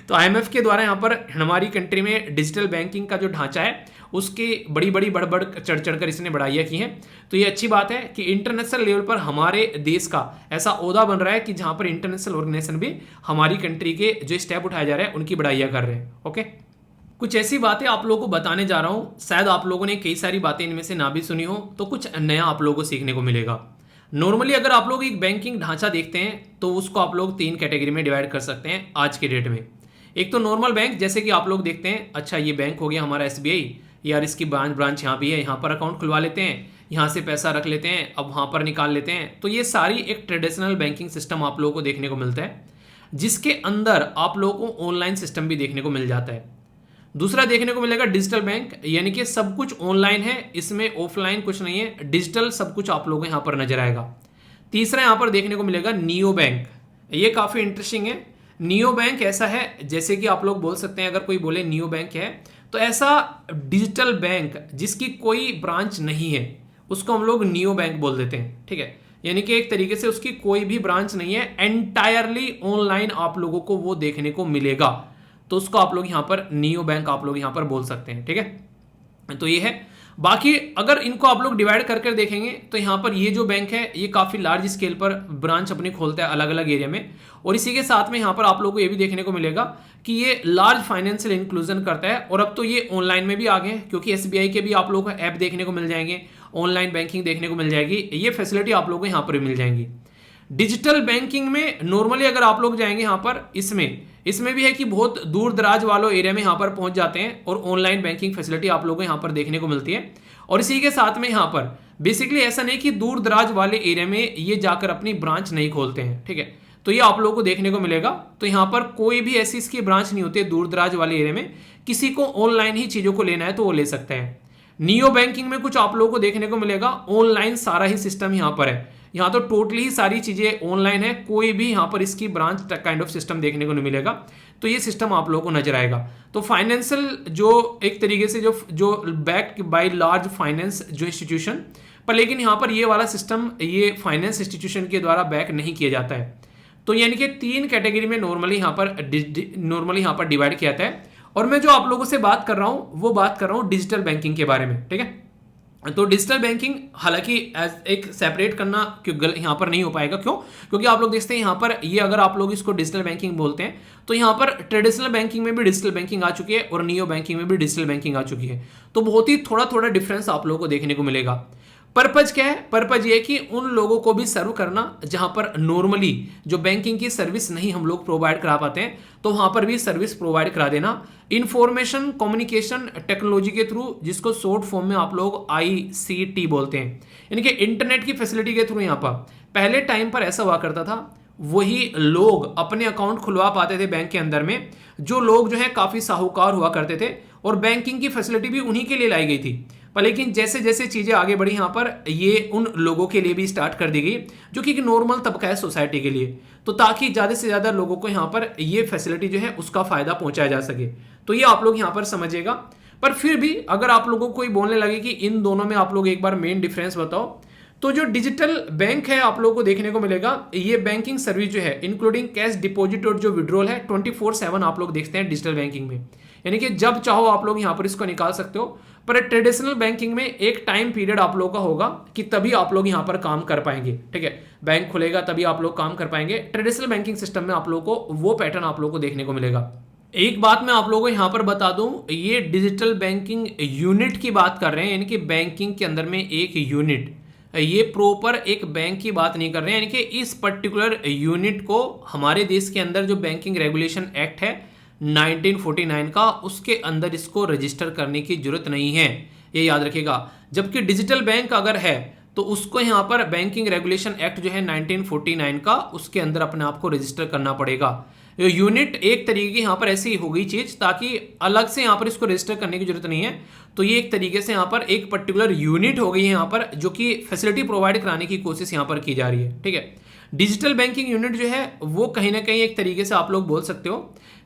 तो आईएमएफ के द्वारा यहाँ पर हमारी कंट्री में डिजिटल बैंकिंग का जो ढांचा है उसकी बड़ी बढ़ चढ़ कर इसने बढ़ाइयाँ की हैं। तो ये अच्छी बात है कि इंटरनेशनल लेवल पर हमारे देश का ऐसा ओहदा बन रहा है कि जहाँ पर इंटरनेशनल ऑर्गेनाइजेशन भी हमारी कंट्री के जो स्टेप उठाए जा रहे हैं उनकी बढ़ाइयाँ कर रहे हैं। ओके, कुछ ऐसी बातें आप लोगों को बताने जा रहा हूँ, शायद आप लोगों ने कई सारी बातें इनमें से ना भी सुनी हो, तो कुछ नया आप लोगों को सीखने को मिलेगा। नॉर्मली अगर आप लोग एक बैंकिंग ढांचा देखते हैं तो उसको आप लोग 3 कैटेगरी में डिवाइड कर सकते हैं आज के डेट में। एक तो नॉर्मल बैंक, जैसे कि आप लोग देखते हैं, अच्छा ये बैंक हो गया हमारा SBI, यार इसकी ब्रांच यहाँ भी है, यहाँ पर अकाउंट खुलवा लेते हैं, यहाँ से पैसा रख लेते हैं, अब वहाँ पर निकाल लेते हैं। तो ये सारी एक ट्रेडिशनल बैंकिंग सिस्टम आप लोगों को देखने को मिलता है, जिसके अंदर आप लोगों को ऑनलाइन सिस्टम भी देखने को मिल जाता है। दूसरा देखने को मिलेगा डिजिटल बैंक, यानी कि सब कुछ ऑनलाइन है, इसमें ऑफलाइन कुछ नहीं है, डिजिटल सब कुछ आप लोगों को यहाँ पर नजर आएगा। तीसरा यहाँ पर देखने को मिलेगा नियो बैंक, ये काफ़ी इंटरेस्टिंग है। नियो बैंक ऐसा है, जैसे कि आप लोग बोल सकते हैं, अगर कोई बोले नियो बैंक है तो ऐसा डिजिटल बैंक जिसकी कोई ब्रांच नहीं है उसको हम लोग नियो बैंक बोल देते हैं, ठीक है। यानी कि एक तरीके से उसकी कोई भी ब्रांच नहीं है, एंटायरली ऑनलाइन आप लोगों को वो देखने को मिलेगा, तो उसको आप लोग यहां पर नियो बैंक आप लोग यहां पर बोल सकते हैं, ठीक है। तो ये है। बाकी अगर इनको आप लोग डिवाइड कर देखेंगे तो यहाँ पर ये जो बैंक है ये काफ़ी लार्ज स्केल पर ब्रांच अपनी खोलता है अलग अलग एरिया में, और इसी के साथ में यहाँ पर आप लोगों को ये भी देखने को मिलेगा कि ये लार्ज फाइनेंशियल इंक्लूजन करता है। और अब तो ये ऑनलाइन में भी आ गए हैं, क्योंकि एसबीआई के भी आप लोगों को ऐप देखने को मिल जाएंगे, ऑनलाइन बैंकिंग देखने को मिल जाएगी, ये फैसिलिटी आप लोगों को यहाँ पर मिल जाएंगी। डिजिटल बैंकिंग में नॉर्मली अगर आप लोग जाएंगे यहाँ पर इसमें भी है कि बहुत दूर दराज वालों एरिया में यहाँ पर पहुंच जाते हैं और ऑनलाइन बैंकिंग फैसिलिटी आप लोगों को यहाँ पर देखने को मिलती है। और इसी के साथ में यहाँ पर बेसिकली ऐसा नहीं कि दूर दराज वाले एरिया में ये जाकर अपनी ब्रांच नहीं खोलते हैं, ठीक है। तो ये आप लोगों को देखने को मिलेगा। तो यहाँ पर कोई भी ऐसी इसकी ब्रांच नहीं होती है दूर दराज वाले एरिया में, किसी को ऑनलाइन ही चीज़ों को लेना है तो वो ले सकता है। नियो बैंकिंग में कुछ आप लोगों को देखने को मिलेगा, ऑनलाइन सारा ही सिस्टम यहाँ पर है, यहाँ तो टोटली ही सारी चीजें ऑनलाइन है, कोई भी यहाँ पर इसकी ब्रांच काइंड ऑफ सिस्टम देखने को नहीं मिलेगा। तो ये सिस्टम आप लोगों को नजर आएगा। तो फाइनेंशियल जो एक तरीके से जो बैक्ड बाय लार्ज फाइनेंस जो इंस्टीट्यूशन, पर लेकिन यहाँ पर ये वाला सिस्टम ये फाइनेंस इंस्टीट्यूशन के द्वारा बैक नहीं किया जाता है। तो यानी कि 3 कैटेगरी में नॉर्मली यहाँ पर डिवाइड किया जाता है। और मैं जो आप लोगों से बात कर रहा हूँ वो बात कर रहा हूँ डिजिटल बैंकिंग के बारे में, ठीक है। तो डिजिटल बैंकिंग हालांकि एक सेपरेट करना यहाँ पर नहीं हो पाएगा, क्यों? क्योंकि आप लोग देखते हैं यहाँ पर ये अगर आप लोग इसको डिजिटल बैंकिंग बोलते हैं तो यहाँ पर ट्रेडिशनल बैंकिंग में भी डिजिटल बैंकिंग आ चुकी है और नियो बैंकिंग में भी डिजिटल बैंकिंग आ चुकी है। तो बहुत ही थोड़ा डिफरेंस आप लोगों को देखने को मिलेगा। पर्पज क्या है? पर्पज ये है कि उन लोगों को भी सर्व करना जहां पर नॉर्मली जो बैंकिंग की सर्विस नहीं हम लोग प्रोवाइड करा पाते हैं, तो वहां पर भी सर्विस प्रोवाइड करा देना इंफॉर्मेशन कम्युनिकेशन टेक्नोलॉजी के थ्रू, जिसको शॉर्ट फॉर्म में आप लोग ICT बोलते हैं, यानी कि इंटरनेट की फैसिलिटी के थ्रू। यहाँ पर पहले टाइम पर ऐसा हुआ करता था, वही लोग अपने अकाउंट खुलवा पाते थे बैंक के अंदर में, जो लोग जो है काफी साहूकार हुआ करते थे, और बैंकिंग की फैसिलिटी भी उन्हीं के लिए लाई गई थी। पर लेकिन जैसे जैसे चीजें आगे बढ़ी यहाँ पर ये उन लोगों के लिए भी स्टार्ट कर दी गई जो कि एक नॉर्मल तबका है सोसाइटी के लिए, तो ताकि ज्यादा से ज्यादा लोगों को यहाँ पर ये फैसिलिटी जो है उसका फायदा पहुंचाया जा सके। तो ये आप लोग यहाँ पर समझिएगा। पर फिर भी अगर आप लोगों को कोई बोलने लगे कि इन दोनों में आप लोग एक बार मेन डिफरेंस बताओ, तो जो डिजिटल बैंक है आप लोगों को देखने को मिलेगा, ये बैंकिंग सर्विस जो है इंक्लूडिंग कैश डिपॉजिट और जो विड्रॉल है 24/7 आप लोग देखते हैं डिजिटल बैंकिंग में, यानी कि जब चाहो आप लोग यहाँ पर इसको निकाल सकते हो। पर ट्रेडिशनल बैंकिंग में एक टाइम पीरियड आप लोगों का होगा कि तभी आप लोग यहाँ पर काम कर पाएंगे, ठीक है। बैंक खुलेगा तभी आप लोग काम कर पाएंगे। ट्रेडिशनल बैंकिंग सिस्टम में आप लोगों को वो पैटर्न आप लोगों को देखने को मिलेगा। एक बात मैं आप लोगों को यहाँ पर बता दूं, ये डिजिटल बैंकिंग यूनिट की बात कर रहे हैं, यानी कि बैंकिंग के अंदर में एक यूनिट, ये प्रॉपर एक बैंक की बात नहीं कर रहे हैं, यानी कि इस पर्टिकुलर यूनिट को हमारे देश के अंदर जो बैंकिंग रेगुलेशन एक्ट है 1949 का, उसके अंदर इसको रजिस्टर करने की जरूरत नहीं है, ये याद रखिएगा। जबकि डिजिटल बैंक अगर है तो उसको यहाँ पर बैंकिंग रेगुलेशन एक्ट जो है 1949 का, उसके अंदर अपने आप को रजिस्टर करना पड़ेगा। यूनिट एक तरीके की यहाँ पर ऐसी हो गई चीज, ताकि अलग से यहाँ पर इसको रजिस्टर करने की जरूरत नहीं है। तो ये एक तरीके से यहाँ पर एक पर्टिकुलर यूनिट हो गई है यहाँ पर, जो कि फैसिलिटी प्रोवाइड कराने की कोशिश यहाँ पर की जा रही है, ठीक है। डिजिटल बैंकिंग यूनिट जो है वो कहीं ना कहीं एक तरीके से आप लोग बोल सकते हो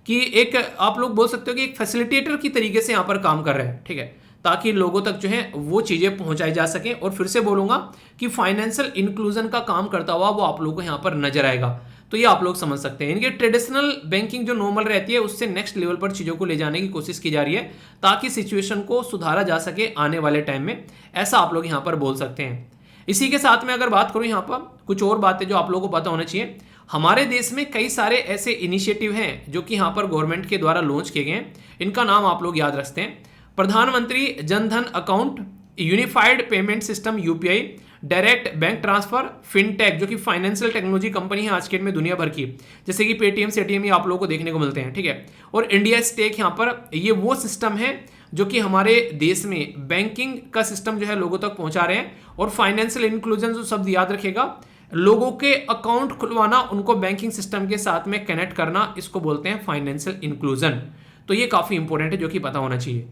कि एक फैसिलिटेटर की तरीके से यहाँ पर काम कर रहे हैं, ठीक है, ताकि लोगों तक जो है वो चीजें पहुंचाई जा सके। और फिर से बोलूंगा कि फाइनेंशियल इंक्लूजन का काम करता हुआ वो आप लोगों को यहाँ पर नजर आएगा। तो ये आप लोग समझ सकते हैं, इनके ट्रेडिशनल बैंकिंग जो नॉर्मल रहती है उससे नेक्स्ट लेवल पर चीजों को ले जाने की कोशिश की जा रही है, ताकि सिचुएशन को सुधारा जा सके आने वाले टाइम में, ऐसा आप लोग यहाँ पर बोल सकते हैं। इसी के साथ में अगर बात करूं यहाँ पर कुछ और बातें जो आप लोगों को पता होना चाहिए, हमारे देश में कई सारे ऐसे इनिशिएटिव हैं जो कि यहाँ पर गवर्नमेंट के द्वारा लॉन्च किए गए हैं। इनका नाम आप लोग याद रखते हैं, प्रधानमंत्री Jan Dhan account, unified payment system UPI, direct bank transfer, fintech जो कि फाइनेंशियल टेक्नोलॉजी कंपनी है आज के डेट में दुनिया भर की, जैसे कि पेटीएम सेटीएम ये आप लोगों को देखने को मिलते हैं, ठीक है। और इंडिया स्टेक यहाँ पर ये वो सिस्टम है जो कि हमारे देश में बैंकिंग का सिस्टम जो है लोगों तक पहुंचा रहे हैं। और फाइनेंशियल इंक्लूजन जो शब्द याद रखिएगा, लोगों के अकाउंट खुलवाना, उनको बैंकिंग सिस्टम के साथ में कनेक्ट करना, इसको बोलते हैं फाइनेंशियल इंक्लूजन। तो ये काफी इंपॉर्टेंट है जो कि पता होना चाहिए।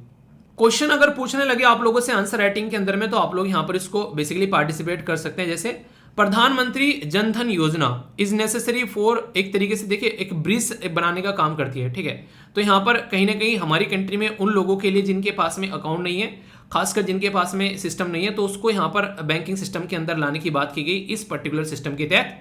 क्वेश्चन अगर पूछने लगे आप लोगों से आंसर राइटिंग के अंदर में, तो आप लोग यहाँ पर इसको बेसिकली पार्टिसिपेट कर सकते हैं। जैसे प्रधानमंत्री जन धन योजना इज नेसेसरी फॉर, एक तरीके से देखिए एक ब्रिज बनाने का काम करती है, ठीक है। तो यहाँ पर कहीं ना कहीं हमारी कंट्री में उन लोगों के लिए जिनके पास में अकाउंट नहीं है, खासकर जिनके पास में सिस्टम नहीं है, तो उसको यहाँ पर बैंकिंग सिस्टम के अंदर लाने की बात की गई इस पर्टिकुलर सिस्टम के तहत।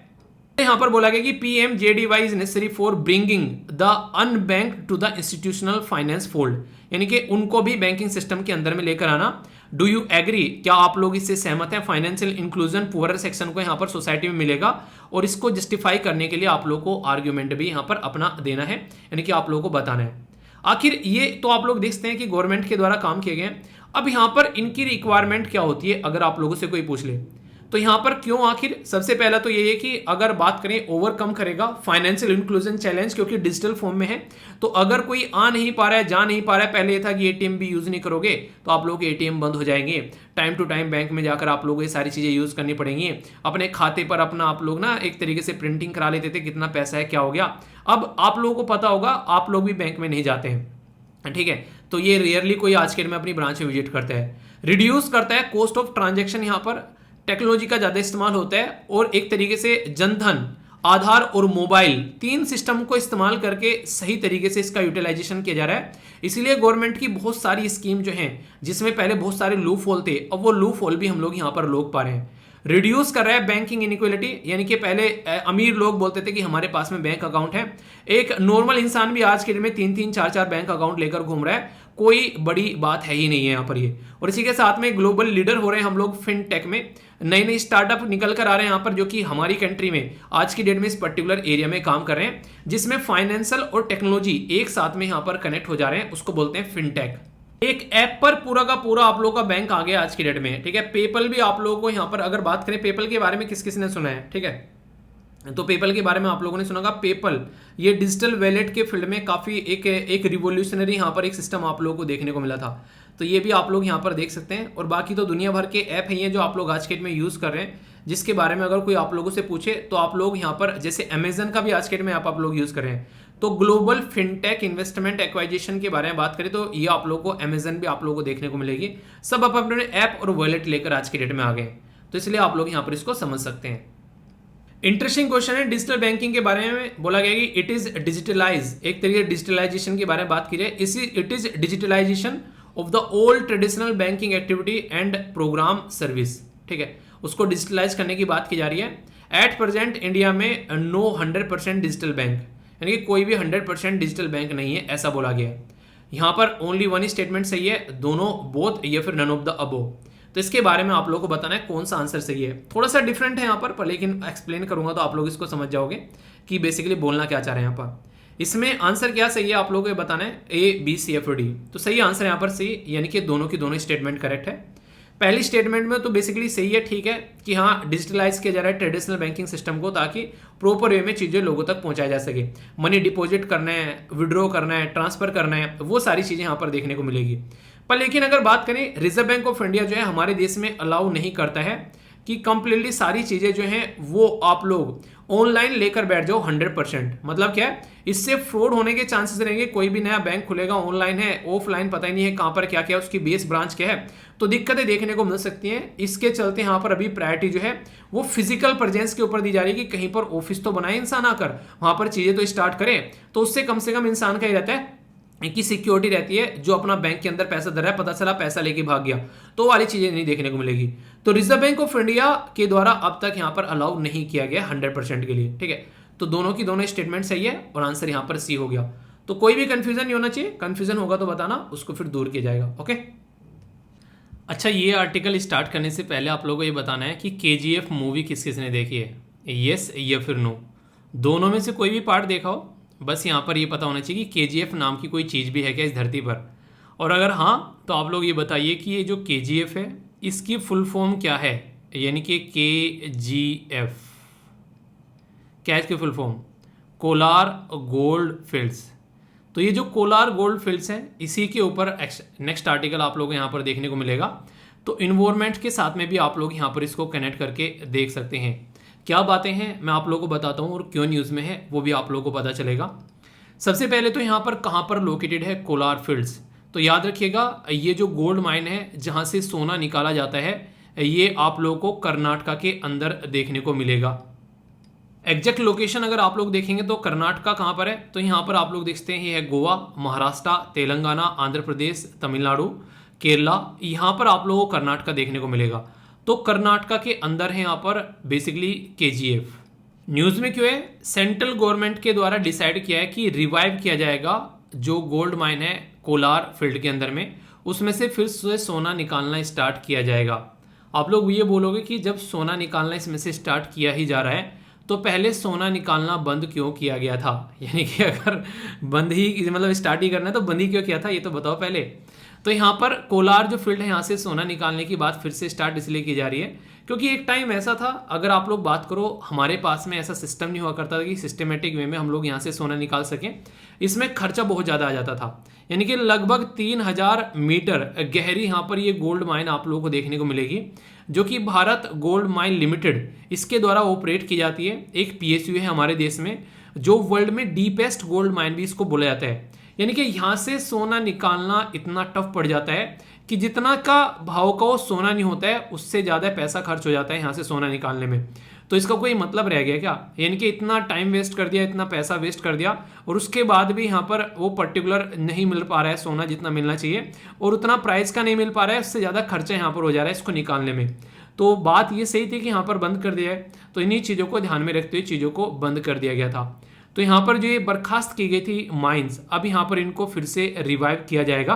यहाँ पर बोला गया कि PMJDY is necessary for bringing the unbank to the institutional finance fold, यानी कि उनको भी बैंकिंग सिस्टम के अंदर में लेकर आना। डू यू एग्री, क्या आप लोग इससे सहमत हैं? फाइनेंशियल इंक्लूजन पुअर सेक्शन को यहाँ पर सोसाइटी में मिलेगा, और इसको जस्टिफाई करने के लिए आप लोग को आर्ग्यूमेंट भी यहाँ पर अपना देना है, यानी कि आप लोगों को बताना है। आखिर ये तो आप लोग देखते हैं कि गवर्नमेंट के द्वारा काम किए गए हैं। अब यहाँ पर इनकी रिक्वायरमेंट क्या होती है, अगर आप लोगों से कोई पूछ ले तो यहाँ पर क्यों, आखिर सबसे पहला तो ये है कि अगर बात करें ओवरकम करेगा फाइनेंशियल इंक्लूजन चैलेंज, क्योंकि डिजिटल फॉर्म में है। तो अगर कोई आ नहीं पा रहा है, जा नहीं पा रहा है, पहले ये था कि ATM भी यूज नहीं करोगे तो आप लोग के ATM बंद हो जाएंगे, टाइम टू टाइम बैंक में जाकर आप लोगों को ये सारी चीजें यूज करनी पड़ेंगी, अपने खाते पर अपना आप लोग ना एक तरीके से प्रिंटिंग करा लेते थे, कितना पैसा है क्या हो गया। अब आप लोगों को पता होगा, आप लोग भी बैंक में नहीं जाते हैं, ठीक है, तो ये रेयरली कोई आज के दिन में अपनी ब्रांच में विजिट करता है। रिड्यूस करता है कॉस्ट ऑफ ट्रांजैक्शन, यहाँ पर टेक्नोलॉजी का ज़्यादा इस्तेमाल होता है, और एक तरीके से जनधन, आधार और मोबाइल, 3 सिस्टम को इस्तेमाल करके सही तरीके से इसका यूटिलाइजेशन किया जा रहा है। इसीलिए गवर्नमेंट की बहुत सारी स्कीम जो हैं, जिसमें पहले बहुत सारे लूप होल थे, अब वो लूप होल भी हम लोग यहाँ पर रोक पा रहे हैं। रिड्यूस कर रहा है बैंकिंग इनइक्वालिटी, यानी कि पहले अमीर लोग बोलते थे कि हमारे पास में बैंक अकाउंट है, एक नॉर्मल इंसान भी आज के दिन में 3-3, 4-4 बैंक अकाउंट लेकर घूम रहा है, कोई बड़ी बात है ही नहीं है यहाँ पर ये। और इसी के साथ में ग्लोबल लीडर हो रहे हैं हम लोग फिनटेक में, नए नए स्टार्टअप निकल कर आ रहे हैं यहाँ पर, जो कि हमारी कंट्री में आज की डेट में इस पर्टिकुलर एरिया में काम कर रहे हैं, जिसमें फाइनेंशियल और टेक्नोलॉजी एक साथ में यहाँ पर कनेक्ट हो जा रहे हैं, उसको बोलते हैं फिनटेक। एक ऐप पर पूरा का पूरा आप लोगों का बैंक आ गया आज की डेट में, ठीक है। पेपल भी आप लोगों को यहाँ पर अगर बात करें, पेपल के बारे में किस किस ने सुना है, ठीक है, तो पेपल के बारे में आप लोगों ने सुना होगा। पेपल ये डिजिटल वैलेट के फील्ड में काफ़ी एक रिवोल्यूशनरी यहाँ पर एक सिस्टम आप लोगों को देखने को मिला था, तो ये भी आप लोग यहाँ पर देख सकते हैं। और बाकी तो दुनिया भर के ऐप हैं ये जो आप लोग आज के डेट में यूज़ कर रहे हैं, जिसके बारे में अगर कोई आप लोगों से पूछे तो आप लोग यहाँ पर, जैसे अमेजन का भी आज के डेट में आप लोग यूज़ कर रहे हैं, तो ग्लोबल फिनटेक इन्वेस्टमेंट एक्वाइजेशन के बारे में बात करें तो ये आप लोगों को अमेजन भी आप लोगों को देखने को मिलेगी। सब आप अपने ऐप और वॉलेट लेकर आज के डेट में आ गए, तो इसलिए आप लोग यहाँ पर इसको समझ सकते हैं। इंटरेस्टिंग क्वेश्चन है, डिजिटल बैंकिंग के बारे में बोला गया कि इट इज डिजिटलाइज, एक तरीके डिजिटलाइजेशन के बारे में बात की जाए, it is digitalisation of the old traditional banking activity and programme service, ठीक है, उसको डिजिटलाइज करने की बात की जा रही है। एट प्रेजेंट इंडिया में नो 100% डिजिटल बैंक, यानी कि कोई भी 100% डिजिटल बैंक नहीं है, ऐसा बोला गया है। यहाँ पर ओनली वन स्टेटमेंट सही है, दोनों, बोथ या फिर नन ऑफ द अबोव। तो इसके बारे में आप लोगों को बताना है कौन सा आंसर सही है। थोड़ा सा डिफरेंट है यहाँ पर लेकिन एक्सप्लेन करूंगा तो आप लोग इसको समझ जाओगे कि बेसिकली बोलना क्या चाह रहे हैं यहाँ पर। इसमें आंसर क्या सही है आप लोगों को बताना है, A, B, C, F और D। तो सही आंसर यहाँ पर C, यानी कि दोनों की दोनों स्टेटमेंट करेक्ट है। पहली स्टेटमेंट में तो बेसिकली सही है, ठीक है, कि हाँ डिजिटलाइज किया जा रहा है ट्रेडिशनल बैंकिंग सिस्टम को, ताकि प्रॉपर वे में चीज़ें लोगों तक पहुंचाई जा सके। मनी डिपॉजिट करना है, विड्रॉ करना है, ट्रांसफर करना है, वो सारी चीज़ें यहाँ पर देखने को मिलेगी। पर लेकिन अगर बात करें, रिजर्व बैंक ऑफ इंडिया जो है हमारे देश में अलाउ नहीं करता है कि कंप्लीटली सारी चीज़ें जो हैं वो आप लोग ऑनलाइन लेकर बैठ जाओ 100%। मतलब क्या है, इससे फ्रॉड होने के चांसेस रहेंगे। कोई भी नया बैंक खुलेगा, ऑनलाइन है, ऑफलाइन पता ही नहीं है कहाँ पर क्या क्या उसकी बेस ब्रांच क्या है, तो दिक्कतें देखने को मिल सकती हैं। इसके चलते यहाँ पर अभी प्रायोरिटी जो है वो फिजिकल प्रेजेंस के ऊपर दी जा रही है कि कहीं पर ऑफिस तो बनाए इंसान आकर, वहाँ पर चीज़ें तो स्टार्ट करे, तो उससे कम से कम इंसान का ही रहता है की सिक्योरिटी रहती है। जो अपना बैंक के अंदर पैसा धर रहा है, पता चला पैसा लेके भाग गया, तो वाली चीजें नहीं देखने को मिलेगी। तो रिजर्व बैंक ऑफ इंडिया के द्वारा अब तक यहाँ पर अलाउ नहीं किया गया 100% के लिए, ठीक है। तो दोनों की दोनों स्टेटमेंट सही है और आंसर यहाँ पर C हो गया। तो कोई भी कंफ्यूजन नहीं होना चाहिए, कंफ्यूजन होगा तो बताना, उसको फिर दूर किया जाएगा। ओके, अच्छा, ये आर्टिकल स्टार्ट करने से पहले आप लोगों को ये बताना है कि KGF मूवी किस किस ने देखी है, येस या फिर नो। दोनों में से कोई भी पार्ट देखा हो, बस यहाँ पर ये पता होना चाहिए कि KGF नाम की कोई चीज़ भी है क्या इस धरती पर, और अगर हाँ तो आप लोग ये बताइए कि ये जो KGF है इसकी फुल फॉर्म क्या है, यानी कि KGF क्या है इसकी full form, Kolar gold fields. तो ये जो कोलार गोल्ड फील्ड्स हैं, इसी के ऊपर नेक्स्ट आर्टिकल आप लोग यहाँ पर देखने को मिलेगा। तो इन्वायरमेंट के साथ में भी आप लोग यहाँ पर इसको कनेक्ट करके देख सकते हैं। क्या बातें हैं मैं आप लोगों को बताता हूँ, और क्यों न्यूज़ में है वो भी आप लोगों को पता चलेगा। सबसे पहले तो यहाँ पर कहाँ पर लोकेटेड है कोलार फील्ड्स, तो याद रखिएगा ये जो गोल्ड माइन है जहाँ से सोना निकाला जाता है, ये आप लोगों को कर्नाटका के अंदर देखने को मिलेगा। एग्जैक्ट लोकेशन अगर आप लोग देखेंगे तो कर्नाटका कहाँ पर है, तो यहाँ पर आप लोग देखते हैं ये है गोवा, महाराष्ट्र, तेलंगाना, आंध्र प्रदेश, तमिलनाडु, केरला, यहाँ पर आप लोगों को कर्नाटका देखने को मिलेगा। तो कर्नाटका के अंदर है यहाँ पर बेसिकली KGF। न्यूज़ में क्यों है, सेंट्रल गवर्नमेंट के द्वारा डिसाइड किया है कि रिवाइव किया जाएगा जो गोल्ड माइन है कोलार फील्ड के अंदर में, उसमें से फिर से सोना निकालना स्टार्ट किया जाएगा। आप लोग ये बोलोगे कि जब सोना निकालना इसमें से स्टार्ट किया ही जा रहा है तो पहले सोना निकालना बंद क्यों किया गया था, यानी कि अगर बंद ही मतलब स्टार्ट ही करना है तो बंद ही क्यों किया था, ये तो बताओ पहले। तो यहाँ पर कोलार जो फील्ड है यहाँ से सोना निकालने की बात फिर से स्टार्ट इसलिए की जा रही है क्योंकि एक टाइम ऐसा था, अगर आप लोग बात करो हमारे पास में ऐसा सिस्टम नहीं हुआ करता था कि सिस्टमेटिक वे में हम लोग यहाँ से सोना निकाल सकें। इसमें खर्चा बहुत ज़्यादा आ जाता था, यानी कि लगभग 3000 मीटर गहरी यहाँ पर ये गोल्ड माइन आप लोगों को देखने को मिलेगी, जो कि भारत गोल्ड माइन लिमिटेड इसके द्वारा ऑपरेट की जाती है। एक PSU है हमारे देश में जो वर्ल्ड में डीपेस्ट गोल्ड माइन भी इसको बोला जाता है। यानी कि यहाँ से सोना निकालना इतना टफ पड़ जाता है कि जितना का भाव का वो सोना नहीं होता है उससे ज़्यादा पैसा खर्च हो जाता है यहाँ से सोना निकालने में। तो इसका कोई मतलब रह गया क्या, यानी कि इतना टाइम वेस्ट कर दिया, इतना पैसा वेस्ट कर दिया और उसके बाद भी यहाँ पर वो पर्टिकुलर नहीं मिल पा रहा है सोना जितना मिलना चाहिए और उतना प्राइस का नहीं मिल पा रहा है, उससे ज़्यादा खर्चा यहाँ पर हो जा रहा है इसको निकालने में। तो बात ये सही थी कि यहाँ पर बंद कर दिया है, तो इन्हीं चीज़ों को ध्यान में रखते हुए चीज़ों को बंद कर दिया गया था। तो यहाँ पर जो ये बर्खास्त की गई थी माइंस, अब यहाँ पर इनको फिर से रिवाइव किया जाएगा।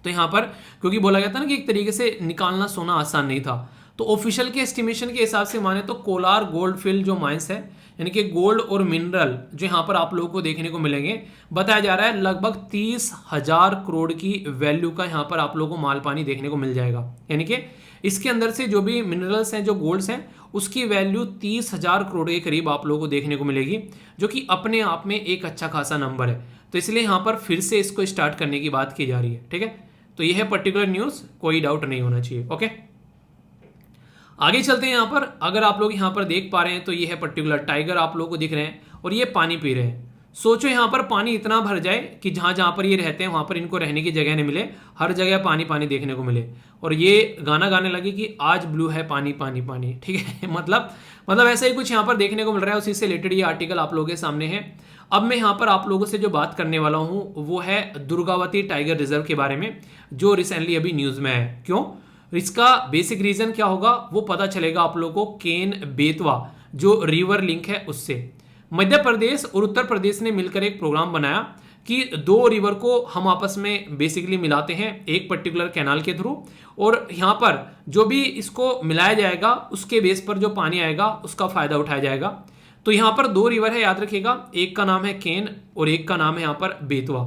तो यहाँ पर क्योंकि बोला गया था ना कि एक तरीके से निकालना सोना आसान नहीं था, तो ऑफिशियल के एस्टिमेशन के हिसाब से माने तो कोलार गोल्ड फील्ड जो माइंस है, यानी कि गोल्ड और मिनरल जो यहाँ पर आप लोगों को देखने को मिलेंगे, बताया जा रहा है लगभग 30,000 करोड़ की वैल्यू का यहाँ पर आप लोगों को माल पानी देखने को मिल जाएगा। यानी कि इसके अंदर से जो भी मिनरल्स हैं, जो गोल्ड्स हैं, उसकी वैल्यू 30,000 करोड़ के करीब आप लोगों को देखने को मिलेगी, जो कि अपने आप में एक अच्छा खासा नंबर है। तो इसलिए यहाँ पर फिर से इसको स्टार्ट करने की बात की जा रही है। ठीक है, तो यह है पर्टिकुलर न्यूज़, कोई डाउट नहीं होना चाहिए। ओके, आगे चलते हैं। यहाँ पर अगर आप लोग यहाँ पर देख पा रहे हैं तो ये है पर्टिकुलर टाइगर आप लोगों को दिख रहे हैं और ये पानी पी रहे हैं। सोचो यहाँ पर पानी इतना भर जाए कि जहाँ जहाँ पर ये रहते हैं वहाँ पर इनको रहने की जगह नहीं मिले, हर जगह पानी पानी देखने को मिले और ये गाना गाने लगे कि आज ब्लू है पानी पानी पानी। ठीक है, मतलब ऐसा ही कुछ यहाँ पर देखने को मिल रहा है। उसी से रिलेटेड ये आर्टिकल आप लोगों के सामने है। अब मैं यहाँ पर आप लोगों से जो बात करने वाला हूँ वो है दुर्गावती टाइगर रिजर्व के बारे में, जो रिसेंटली अभी न्यूज़ में है। क्यों, इसका बेसिक रीजन क्या होगा वो पता चलेगा आप लोगों को केन बेतवा जो रिवर लिंक है उससे। मध्य प्रदेश और उत्तर प्रदेश ने मिलकर एक प्रोग्राम बनाया कि दो रिवर को हम आपस में बेसिकली मिलाते हैं एक पर्टिकुलर कैनाल के थ्रू, और यहाँ पर जो भी इसको मिलाया जाएगा उसके बेस पर जो पानी आएगा उसका फायदा उठाया जाएगा। तो यहाँ पर दो रिवर है, याद रखिएगा, एक का नाम है केन और एक का नाम है यहाँ पर बेतवा।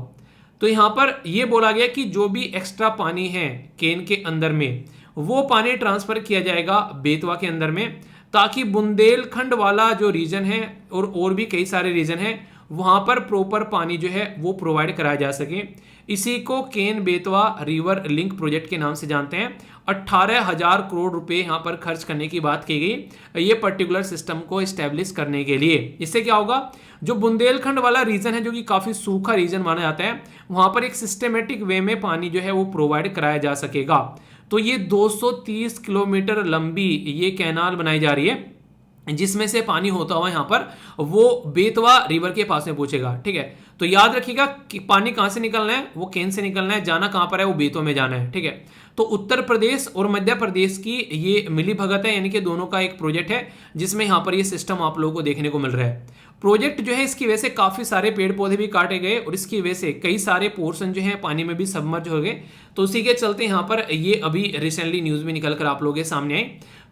तो यहाँ पर यह बोला गया कि जो भी एक्स्ट्रा पानी है केन के अंदर में वो पानी ट्रांसफर किया जाएगा बेतवा के अंदर में, ताकि बुंदेलखंड वाला जो रीजन है और भी कई सारे रीजन हैं वहां पर प्रॉपर पानी जो है वो प्रोवाइड कराया जा सके। इसी को Ken Betwa river link project के नाम से जानते हैं। 18,000 करोड़ रुपए यहाँ पर खर्च करने की बात की गई ये पर्टिकुलर सिस्टम को इस्टेब्लिश करने के लिए। इससे क्या होगा, जो बुंदेलखंड वाला रीजन है जो कि काफी सूखा रीजन माना जाता है, वहां पर एक सिस्टमेटिक वे में पानी जो है वो प्रोवाइड कराया जा सकेगा। तो ये 230 किलोमीटर लंबी ये कैनाल बनाई जा रही है जिसमें से पानी होता हुआ यहाँ पर वो बेतवा रिवर के पास में पहुंचेगा। ठीक है, तो याद रखिएगा कि पानी कहाँ से निकलना है, वो केन से निकलना है, जाना कहाँ पर है, वो बेतवा में जाना है। ठीक है, तो उत्तर प्रदेश और मध्य प्रदेश की ये मिली भगत है, यानी कि दोनों का एक प्रोजेक्ट है जिसमें यहाँ पर ये सिस्टम आप लोगों को देखने को मिल रहा है। प्रोजेक्ट जो है इसकी वजह से काफी सारे पेड़ पौधे भी काटे गए और इसकी वजह से कई सारे पोर्शन जो है पानी में भी सबमर्ज हो गए। तो उसी के चलते यहाँ पर ये अभी रिसेंटली न्यूज में निकल कर आप लोगों के सामने आई।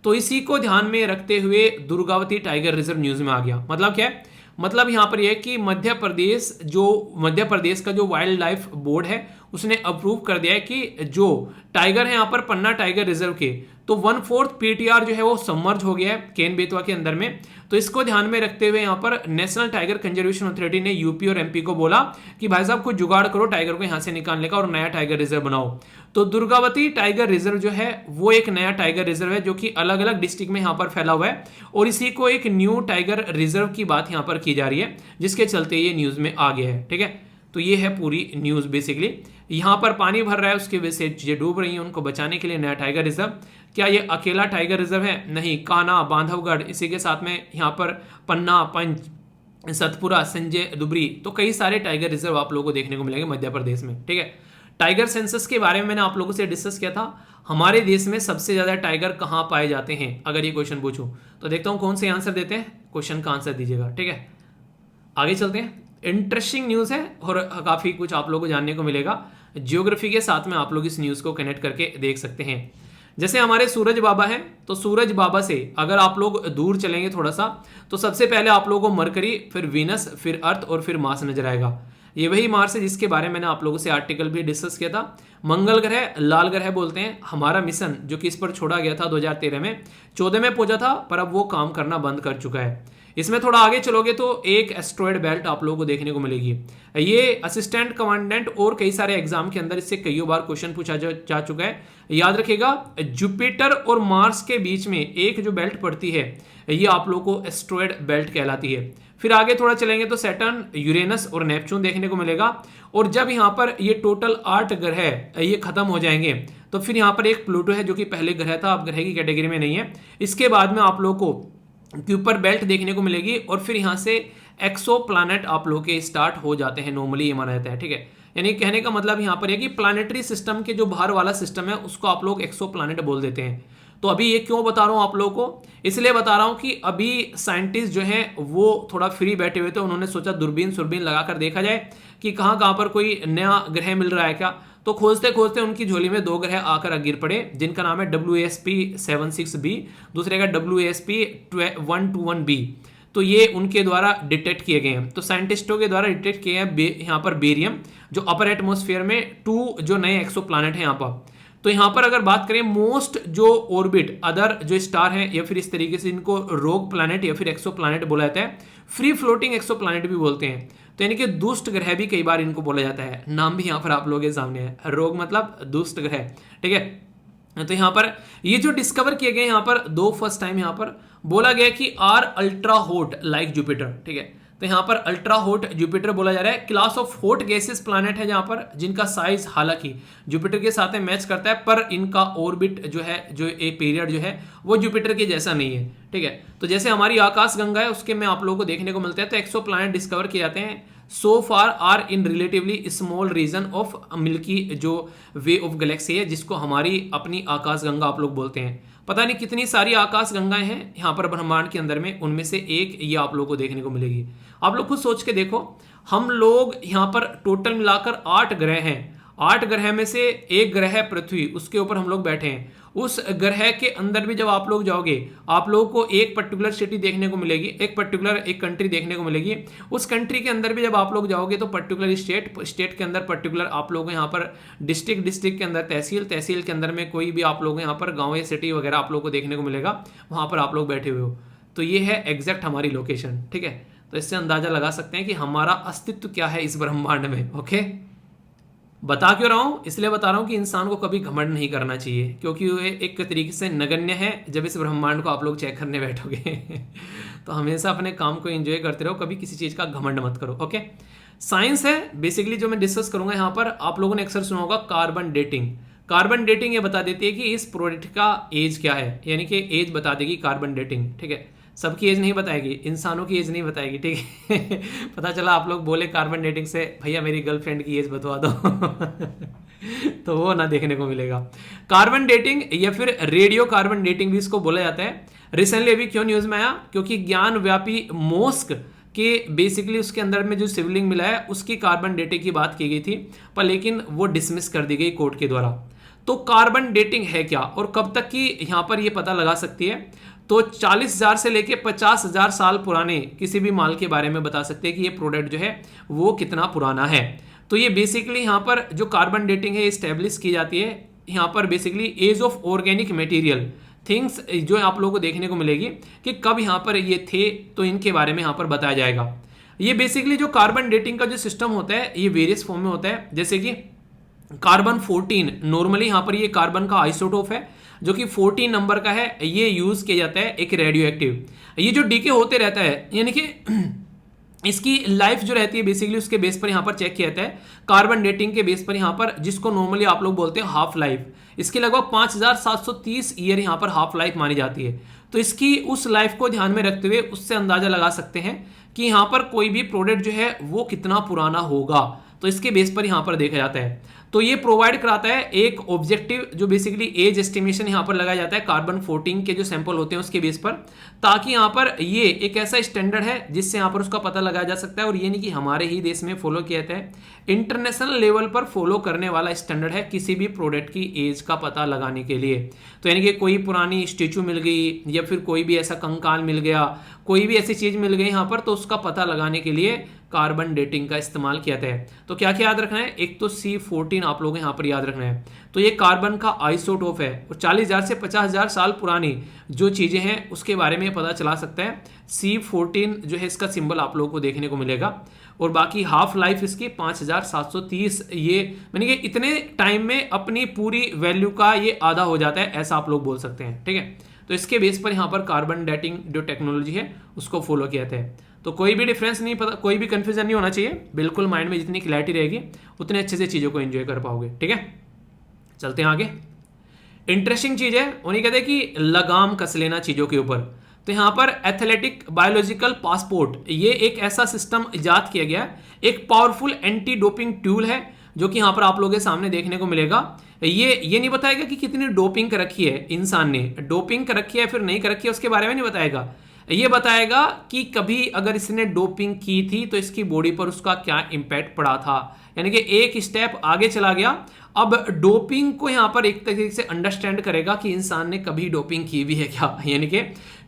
तो इसी को ध्यान में रखते हुए दुर्गावती टाइगर रिजर्व न्यूज में आ गया। मतलब क्या है, मतलब यहाँ पर यह कि मध्य प्रदेश का जो वाइल्ड लाइफ बोर्ड है उसने अप्रूव कर दिया है कि जो टाइगर है यहाँ पर पन्ना टाइगर रिजर्व के, तो 1/4 PTR जो है वो सबमर्ज हो गया है केन बेतवा के अंदर में। तो इसको ध्यान में रखते हुए यहाँ पर नेशनल टाइगर कंजर्वेशन अथॉरिटी ने यूपी और एमपी को बोला कि भाई साहब कुछ जुगाड़ करो टाइगर को यहाँ से निकालने का और नया टाइगर रिजर्व बनाओ। तो दुर्गावती टाइगर रिजर्व जो है वो एक नया टाइगर रिजर्व है जो कि अलग अलग डिस्ट्रिक्ट में यहाँ पर फैला हुआ है और इसी को एक न्यू टाइगर रिजर्व की बात यहाँ पर की जा रही है, जिसके चलते ये न्यूज में आ गया है। ठीक है, तो ये है पूरी न्यूज बेसिकली। यहाँ पर पानी भर रहा है, उसकी वजह से चीजें डूब रही हैं, उनको बचाने के लिए नया टाइगर रिजर्व। क्या ये अकेला टाइगर रिजर्व है? नहीं, कान्हा, बांधवगढ़, इसी के साथ में यहाँ पर पन्ना, पंच, सतपुरा, संजय दुबरी, तो कई सारे टाइगर रिजर्व आप लोगों को देखने को मिलेंगे मध्य प्रदेश में। ठीक है, टाइगर सेंसस के बारे में मैंने आप लोगों से डिस्कस किया था। हमारे देश में सबसे ज्यादा टाइगर कहाँ पाए जाते हैं, अगर ये क्वेश्चन पूछूं तो देखता हूं कौन से आंसर देते हैं, क्वेश्चन का आंसर दीजिएगा। ठीक है, आगे चलते हैं। इंटरेस्टिंग न्यूज है और काफी कुछ आप लोगों को जानने को मिलेगा। ज्योग्राफी के साथ में आप लोग इस न्यूज को कनेक्ट करके देख सकते हैं। जैसे हमारे सूरज बाबा हैं, तो सूरज बाबा से अगर आप लोग दूर चलेंगे थोड़ा सा, तो सबसे पहले आप लोगों को मरकरी, फिर वीनस, फिर अर्थ और फिर मार्स नजर आएगा। ये वही मार्स है जिसके बारे में मैंने आप लोगों से आर्टिकल भी डिस्कस किया था। मंगल ग्रह लाल ग्रह बोलते हैं। हमारा मिशन जो कि इस पर छोड़ा गया था 2013 में, 14 में पहुंचा था, पर अब वो काम करना बंद कर चुका है। इसमें थोड़ा आगे चलोगे तो एक एस्ट्रॉयड बेल्ट आप लोगों को देखने को मिलेगी। ये असिस्टेंट कमांडेंट और कई सारे एग्जाम के अंदर इससे कई बार क्वेश्चन पूछा जा चुका है। याद रखिएगा, जुपिटर और मार्स के बीच में एक जो बेल्ट पड़ती है, ये आप लोगों को एस्ट्रॉयड बेल्ट कहलाती है। फिर आगे थोड़ा चलेंगे तो सैटर्न, यूरेनस और नेपच्यून देखने को मिलेगा। और जब यहाँ पर ये टोटल 8 ग्रह ये खत्म हो जाएंगे, तो फिर यहाँ पर एक प्लूटो है जो कि पहले ग्रह था, अब ग्रह की कैटेगरी में नहीं है। इसके बाद में आप लोगों को क्यूपर बेल्ट देखने को मिलेगी और फिर यहाँ से एक्सो प्लानट आप लोग के स्टार्ट हो जाते हैं, नॉर्मली ये माना जाता है। ठीक है, यानी कहने का मतलब यहाँ पर है कि प्लानिटरी सिस्टम के जो बाहर वाला सिस्टम है उसको आप लोग एक्सो प्लानट बोल देते हैं। तो अभी ये क्यों बता रहा हूँ आप लोगों को, इसलिए बता रहा हूँ कि अभी साइंटिस्ट जो हैं वो थोड़ा फ्री बैठे हुए थे, उन्होंने सोचा दूरबीन सुरबीन लगाकर देखा जाए कि कहाँ कहाँ पर कोई नया ग्रह मिल रहा है क्या। तो खोजते खोजते उनकी झोली में 2 ग्रह आकर गिर पड़े, जिनका नाम है WASP-76b, दूसरे का WASP-121b। तो ये उनके द्वारा डिटेक्ट किए गए हैं। तो साइंटिस्टों के द्वारा डिटेक्ट किए हैं यहाँ पर बेरियम, जो अपर एटमॉस्फेयर में 2 जो नए एक्सो प्लानट है यहाँ पर। तो यहाँ पर अगर बात करें मोस्ट जो ऑर्बिट अदर जो स्टार हैं, या फिर इस तरीके से इनको रोग प्लैनेट या फिर एक्सो प्लैनेट बोला जाता है, फ्री फ्लोटिंग एक्सो प्लैनेट भी बोलते हैं। तो यानी कि दुष्ट ग्रह भी कई बार इनको बोला जाता है, नाम भी यहाँ पर आप लोगों के सामने है, रोग मतलब दुष्ट ग्रह। ठीक है, तो यहाँ पर ये जो डिस्कवर किए गए यहाँ पर 2 फर्स्ट टाइम यहाँ पर बोला गया कि are ultra hot like Jupiter. ठीक है, तो यहाँ पर अल्ट्रा हॉट जुपिटर बोला जा रहा है। Class of hot gases planet है जहाँ पर, जिनका साइज हालांकि जुपिटर के साथ में मैच करता है, पर इनका ऑर्बिट जो है, जो एक पीरियड जो है वो जुपिटर के जैसा नहीं है। ठीक है, तो जैसे हमारी आकाश गंगा है उसके में आप लोगों को देखने को मिलता है। तो एक्सो प्लैनेट डिस्कवर किए जाते हैं so far are in relatively small region of milky जो वे ऑफ गैलेक्सी है, जिसको हमारी अपनी आकाश गंगा आप लोग बोलते हैं। पता नहीं कितनी सारी आकाश गंगाएं हैं यहाँ पर ब्रह्मांड के अंदर में, उनमें से एक ये आप लोगों को देखने को मिलेगी। आप लोग खुद सोच के देखो, हम लोग यहाँ पर टोटल मिलाकर 8 ग्रह हैं। 8 ग्रह में से एक ग्रह है पृथ्वी, उसके ऊपर हम लोग बैठे हैं। उस ग्रह के अंदर भी जब आप लोग जाओगे, आप लोगों को एक पर्टिकुलर सिटी देखने को मिलेगी, एक पर्टिकुलर एक कंट्री देखने को मिलेगी। उस कंट्री के अंदर भी जब आप लोग जाओगे तो पर्टिकुलर स्टेट के अंदर पर्टिकुलर आप लोग यहाँ पर डिस्ट्रिक्ट के अंदर तहसील के अंदर में कोई भी आप लोग यहाँ पर गाँव या सिटी वगैरह आप लोग को देखने को मिलेगा, वहाँ पर आप लोग बैठे हुए हो। तो ये है एग्जैक्ट हमारी लोकेशन। ठीक है, तो इससे अंदाजा लगा सकते हैं कि हमारा अस्तित्व क्या है इस ब्रह्मांड में। ओके, बता क्यों रहा हूं, इसलिए बता रहा हूं कि इंसान को कभी घमंड नहीं करना चाहिए, क्योंकि ये एक तरीके से नगण्य है। जब इस ब्रह्मांड को आप लोग चेक करने बैठोगे तो हमेशा अपने काम को एंजॉय करते रहो, कभी किसी चीज का घमंड मत करो। ओके, साइंस है बेसिकली जो मैं डिस्कस करूंगा यहाँ पर। आप लोगों ने अक्सर सुना होगा कार्बन डेटिंग। कार्बन डेटिंग ये बता देती है कि इस प्रोडक्ट का एज क्या है, यानी कि एज बता देगी कार्बन डेटिंग। ठीक है, सबकी एज नहीं बताएगी, इंसानों की एज नहीं बताएगी। ठीक है पता चला आप लोग बोले कार्बन डेटिंग से, भैया मेरी गर्लफ्रेंड की एज बतवा दो तो वो ना देखने को मिलेगा। कार्बन डेटिंग या फिर रेडियो कार्बन डेटिंग भी इसको बोला जाता है। रिसेंटली अभी क्यों न्यूज में आया, क्योंकि ज्ञान व्यापी मोस्क के बेसिकली उसके अंदर में जो शिवलिंग मिला है उसकी कार्बन डेटिंग की बात की गई थी, पर लेकिन वो डिसमिस कर दी गई कोर्ट के द्वारा। तो कार्बन डेटिंग है क्या और कब तक की यहाँ पर ये पता लगा सकती है, तो 40,000 से लेके 50,000 साल पुराने किसी भी माल के बारे में बता सकते हैं कि ये प्रोडक्ट जो है वो कितना पुराना है। तो ये बेसिकली यहाँ पर जो कार्बन डेटिंग है स्टैब्लिश की जाती है यहाँ पर basically age of organic material things जो आप लोगों को देखने को मिलेगी कि कब यहाँ पर ये थे, तो इनके बारे में यहाँ पर बताया जाएगा। ये बेसिकली जो कार्बन डेटिंग का जो सिस्टम होता है ये वेरियस फॉर्म में होता है, जैसे कि कार्बन 14 नॉर्मली यहाँ पर ये कार्बन का आइसोटोप है जो कि 14 नंबर का है, ये यूज किया जाता है एक रेडियो एक्टिव। ये जो डीके होते रहता है, यानी कि इसकी लाइफ जो रहती है बेसिकली उसके बेस पर यहाँ पर चेक किया जाता है कार्बन डेटिंग के बेस पर, यहाँ पर जिसको नॉर्मली आप लोग बोलते हैं हाफ लाइफ। इसकी लगभग 5730 ईयर यहाँ पर हाफ लाइफ मानी जाती है। तो इसकी उस लाइफ को ध्यान में रखते हुए उससे अंदाजा लगा सकते हैं कि यहाँ पर कोई भी प्रोडक्ट जो है वो कितना पुराना होगा। तो इसके बेस पर यहाँ पर देखा जाता है। तो ये प्रोवाइड कराता है एक ऑब्जेक्टिव जो बेसिकली एज एस्टिमेशन यहाँ पर लगाया जाता है कार्बन 14 के जो सैंपल होते हैं उसके बेस पर, ताकि यहाँ पर ये एक ऐसा स्टैंडर्ड है जिससे यहाँ पर उसका पता लगाया जा सकता है। और ये नहीं कि हमारे ही देश में फॉलो किया जाता है, इंटरनेशनल लेवल पर फॉलो करने वाला स्टैंडर्ड है किसी भी प्रोडक्ट की एज का पता लगाने के लिए। तो यानी कि कोई पुरानी स्टेचू मिल गई या फिर कोई भी ऐसा कंकाल मिल गया, कोई भी ऐसी चीज मिल गई यहाँ पर, तो उसका पता लगाने के लिए कार्बन डेटिंग का इस्तेमाल किया जाता है। तो क्या क्या याद रखना है, एक तो C14 आप लोगों को यहाँ पर याद रखना है। तो ये कार्बन का आइसोटोप है और 40,000 से 50,000 साल पुरानी जो चीजें हैं उसके बारे में पता चला सकता है। C14 जो है इसका सिंबल आप लोगों को देखने को मिलेगा। और बाकी हाफ लाइफ इसकी 5730, ये यानी कि इतने टाइम में अपनी पूरी वैल्यू का ये आधा हो जाता है, ऐसा आप लोग बोल सकते हैं। ठीक है, तो इसके बेस पर यहाँ पर कार्बन डेटिंग जो टेक्नोलॉजी है उसको फॉलो किया जाता है। तो कोई भी डिफरेंस नहीं पता, कोई भी कंफ्यूजन नहीं होना चाहिए, बिल्कुल माइंड में जितनी क्लैरिटी रहेगी उतने अच्छे से चीज़ों को एंजॉय कर पाओगे। ठीक है, चलते हैं आगे। इंटरेस्टिंग चीज़ है, उन्हें कहते हैं कि लगाम कस लेना चीज़ों के ऊपर। तो यहाँ पर एथलेटिक बायोलॉजिकल पासपोर्ट, ये एक ऐसा सिस्टम इजाद किया गया, एक पावरफुल एंटी डोपिंग टूल है जो कि यहाँ पर आप लोगों के सामने देखने को मिलेगा। ये नहीं बताएगा कि कितनी डोपिंग कर रखी है इंसान ने, डोपिंग कर रखी है फिर नहीं कर रखी है उसके बारे में नहीं बताएगा। ये बताएगा कि कभी अगर इसने डोपिंग की थी तो इसकी बॉडी पर उसका क्या इंपैक्ट पड़ा था। यानी कि एक स्टेप आगे चला गया, अब डोपिंग को यहाँ पर एक तरीके से अंडरस्टैंड करेगा कि इंसान ने कभी डोपिंग की भी है क्या। यानी कि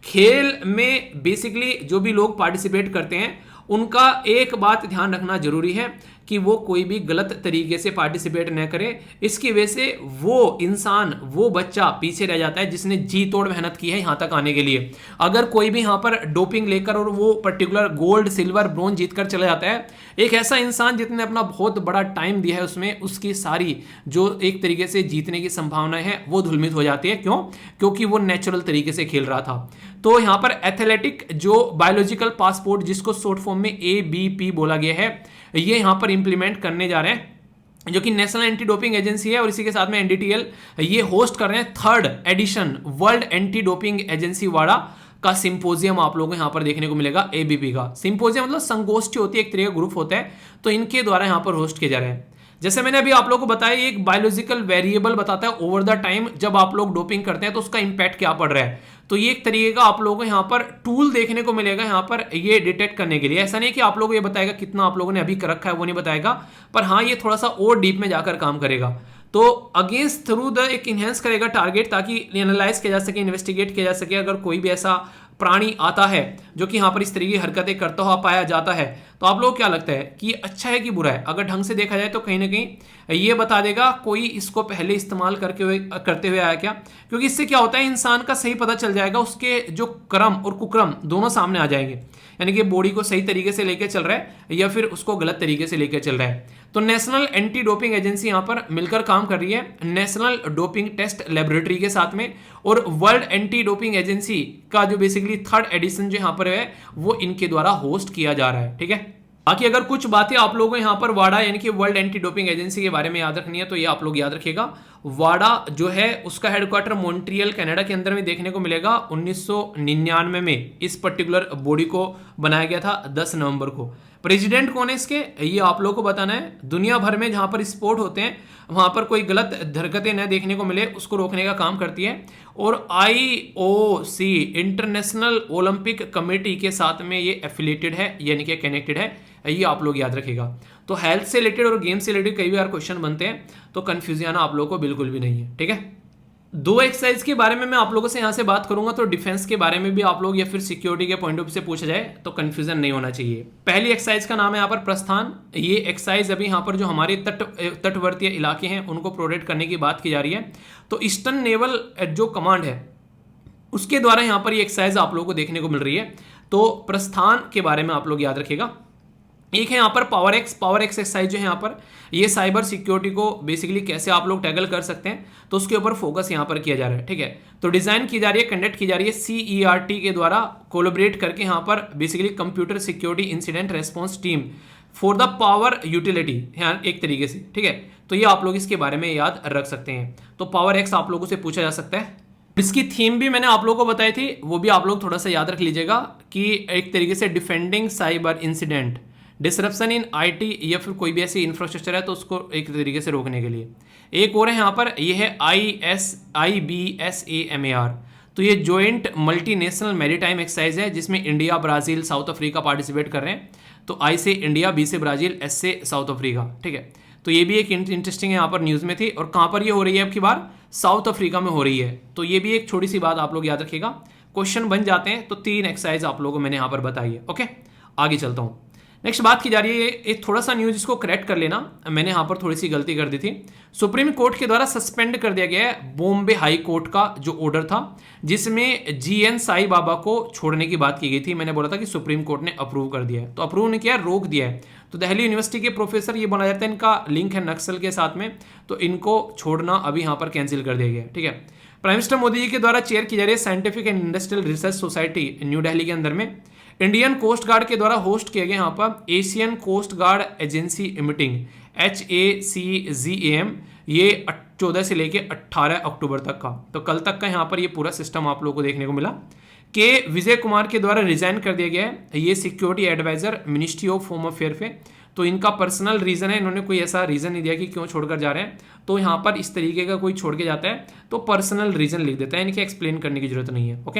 खेल में बेसिकली जो भी लोग पार्टिसिपेट करते हैं उनका एक बात ध्यान रखना जरूरी है कि वो कोई भी गलत तरीके से पार्टिसिपेट न करे। इसकी वजह से वो इंसान, वो बच्चा पीछे रह जाता है जिसने जी तोड़ मेहनत की है यहाँ तक आने के लिए। अगर कोई भी यहाँ पर डोपिंग लेकर और वो पर्टिकुलर गोल्ड, सिल्वर, ब्रोंज जीत कर चला जाता है, एक ऐसा इंसान जिसने अपना बहुत बड़ा टाइम दिया है उसमें, उसकी सारी जो एक तरीके से जीतने की संभावनाएं हैं वो धूमिल हो जाती है। क्यों? क्योंकि वो नेचुरल तरीके से खेल रहा था। तो यहाँ पर एथलेटिक जो बायोलॉजिकल पासपोर्ट, जिसको शॉर्ट फॉर्म में ABP बोला गया है, ये यहाँ पर इंप्लीमेंट करने जा रहे हैं, जो कि नेशनल एंटी डोपिंग एजेंसी है और इसी के साथ में NDTL ये होस्ट कर रहे हैं 3rd edition world anti doping agency वाड़ा का सिंपोजियम आप लोगों को यहाँ पर देखने को मिलेगा। ABP का सिंपोजियम मतलब संगोष्ठी होती है, एक तरह का ग्रुप होता है, तो इनके द्वारा यहाँ पर होस्ट किए जा रहे हैं। जैसे मैंने अभी आप लोगों को बताया, एक बायोलॉजिकल वेरिएबल बताता है ओवर द टाइम जब आप लोग डोपिंग करते हैं तो उसका इंपैक्ट क्या पड़ रहा है। तो ये एक तरीके का आप लोगों को यहाँ पर टूल देखने को मिलेगा यहाँ पर ये डिटेक्ट करने के लिए। ऐसा नहीं कि आप लोगों को ये बताएगा कितना आप लोगों ने अभी कर रखा है, वो नहीं बताएगा, पर हाँ ये थोड़ा सा और डीप में जाकर काम करेगा। तो अगेंस्ट थ्रू द एक इनहेंस करेगा टारगेट, ताकि एनालाइज किया जा सके, इन्वेस्टिगेट किया जा सके। अगर कोई भी ऐसा प्राणी आता है जो कि यहाँ पर इस तरीके की हरकतें करता हुआ पाया जाता है, तो आप लोगों को क्या लगता है कि अच्छा है कि बुरा है? अगर ढंग से देखा जाए तो कहीं ना कहीं ये बता देगा कोई इसको पहले इस्तेमाल करते हुए आया क्या। क्योंकि इससे क्या होता है, इंसान का सही पता चल जाएगा, उसके जो क्रम और कुक्रम दोनों सामने आ जाएंगे। यानी कि बॉडी को सही तरीके से लेकर चल रहा है या फिर उसको गलत तरीके से लेकर चल रहा है। तो नेशनल एंटी डोपिंग एजेंसी यहाँ पर मिलकर काम कर रही है नेशनल डोपिंग टेस्ट लेबोरेटरी के साथ में, और वर्ल्ड एंटी डोपिंग एजेंसी का जो बेसिकली 3rd एडिशन जो यहाँ पर है वो इनके द्वारा होस्ट किया जा रहा है। ठीक है, बाकी अगर कुछ बातें आप लोगों को यहाँ पर वाडा यानी कि वर्ल्ड एंटी डोपिंग एजेंसी के बारे में याद रखनी है तो ये आप लोग याद रखिएगा। वाडा जो है उसका हेडक्वार्टर मॉन्ट्रियल कनाडा के अंदर में देखने को मिलेगा। 1999 में इस पर्टिकुलर बॉडी को बनाया गया था 10 नवंबर को। प्रेसिडेंट कौन है इसके, ये आप लोगों को बताना है। दुनिया भर में जहां पर स्पोर्ट होते हैं वहां पर कोई गलत हरकतें न देखने को मिले उसको रोकने का काम करती है। और IOC इंटरनेशनल ओलंपिक कमेटी के साथ में ये एफिलिएटेड है यानी कि कनेक्टेड है, ये आप लोग याद रखिएगा। तो हेल्थ से रिलेटेड और गेम से रिलेटेड कई बार क्वेश्चन बनते हैं, तो कंफ्यूजन आना आप लोगों को बिल्कुल भी नहीं है। ठीक है, 2 एक्सरसाइज के बारे में मैं आप लोगों से यहाँ से बात करूंगा, तो डिफेंस के बारे में भी आप लोग या फिर सिक्योरिटी के पॉइंट ऑफ व्यू से पूछा जाए तो कंफ्यूजन नहीं होना चाहिए। पहली एक्सरसाइज का नाम है यहाँ पर प्रस्थान। ये एक्सरसाइज अभी यहाँ पर जो हमारे तटवर्तीय इलाके हैं उनको प्रोटेक्ट करने की बात की जा रही है। तो ईस्टर्न नेवल जो कमांड है उसके द्वारा यहाँ पर ये एक्सरसाइज आप लोगों को देखने को मिल रही है। तो प्रस्थान के बारे में आप लोग याद रखिएगा। एक है यहाँ पर पावर एक्स एक्सरसाइज जो है यहाँ पर ये साइबर सिक्योरिटी को बेसिकली कैसे आप लोग टैकल कर सकते हैं तो उसके ऊपर फोकस यहाँ पर किया जा रहा है। ठीक है, तो डिजाइन की जा रही है, कंडक्ट की जा रही है CERT के द्वारा कोलैबोरेट करके यहाँ पर basically computer security incident response team for the power utility, यहाँ एक तरीके से। ठीक है, तो ये आप लोग इसके बारे में याद रख सकते हैं। तो पावर एक्स आप लोगों से पूछा जा सकता है। इसकी थीम भी मैंने आप लोगों को बताई थी, वो भी आप लोग थोड़ा सा याद रख लीजिएगा कि एक तरीके से defending cyber incident, disruption in IT या फिर कोई भी ऐसी इंफ्रास्ट्रक्चर है तो उसको एक तरीके से रोकने के लिए। एक और है यहाँ पर, ये है IBSAMAR, तो ये जॉइंट मल्टीनेशनल मैरीटाइम एक्सरसाइज है जिसमें India, Brazil, south Africa participate कर रहे हैं। तो I से इंडिया, B से ब्राजील, S से साउथ अफ्रीका। ठीक है, तो ये भी एक इंटरेस्टिंग यहाँ पर न्यूज़ में थी। और कहाँ पर ये हो रही है अब की बार, साउथ अफ्रीका में हो रही है। तो ये भी एक छोटी सी बात आप लोग याद रखिएगा, क्वेश्चन बन जाते हैं। तो 3 एक्सरसाइज आप लोगों को मैंने यहाँ पर बताई है। ओके, आगे चलता हूँ। नेक्स्ट बात की जा रही है, एक थोड़ा सा न्यूज़ इसको करेक्ट कर लेना, मैंने यहाँ पर थोड़ी सी गलती कर दी थी। सुप्रीम कोर्ट के द्वारा सस्पेंड कर दिया गया है बॉम्बे हाई कोर्ट का जो ऑर्डर था जिसमें GN साई बाबा को छोड़ने की बात की गई थी। मैंने बोला था कि सुप्रीम कोर्ट ने अप्रूव कर दिया है, तो अप्रूव नहीं किया, रोक दिया है। तो दिल्ली यूनिवर्सिटी के प्रोफेसर, ये बोला जाता है इनका लिंक है नक्सल के साथ में, तो इनको छोड़ना अभी यहाँ पर कैंसिल कर दिया गया है। ठीक है, प्राइम मिनिस्टर मोदी जी के द्वारा चेयर की जा रही है scientific and industrial research society new Delhi के अंदर में इंडियन कोस्ट गार्ड के द्वारा होस्ट किया गया यहाँ पर Asian Coast Guard Agency Meeting HACGAM, ये 14 से लेके 18 अक्टूबर तक का, तो कल तक का यहाँ पर ये पूरा सिस्टम आप लोगों को देखने को मिला। के विजय कुमार के द्वारा रिजाइन कर दिया गया है, ये security adviser Ministry of Home Affair पे। तो इनका पर्सनल रीजन है, इन्होंने कोई ऐसा रीजन नहीं दिया कि क्यों छोड़कर जा रहे हैं। तो यहाँ पर इस तरीके का कोई छोड़ के जाता है तो पर्सनल रीजन लिख देता है, इनके एक्सप्लेन करने की जरूरत नहीं है। ओके,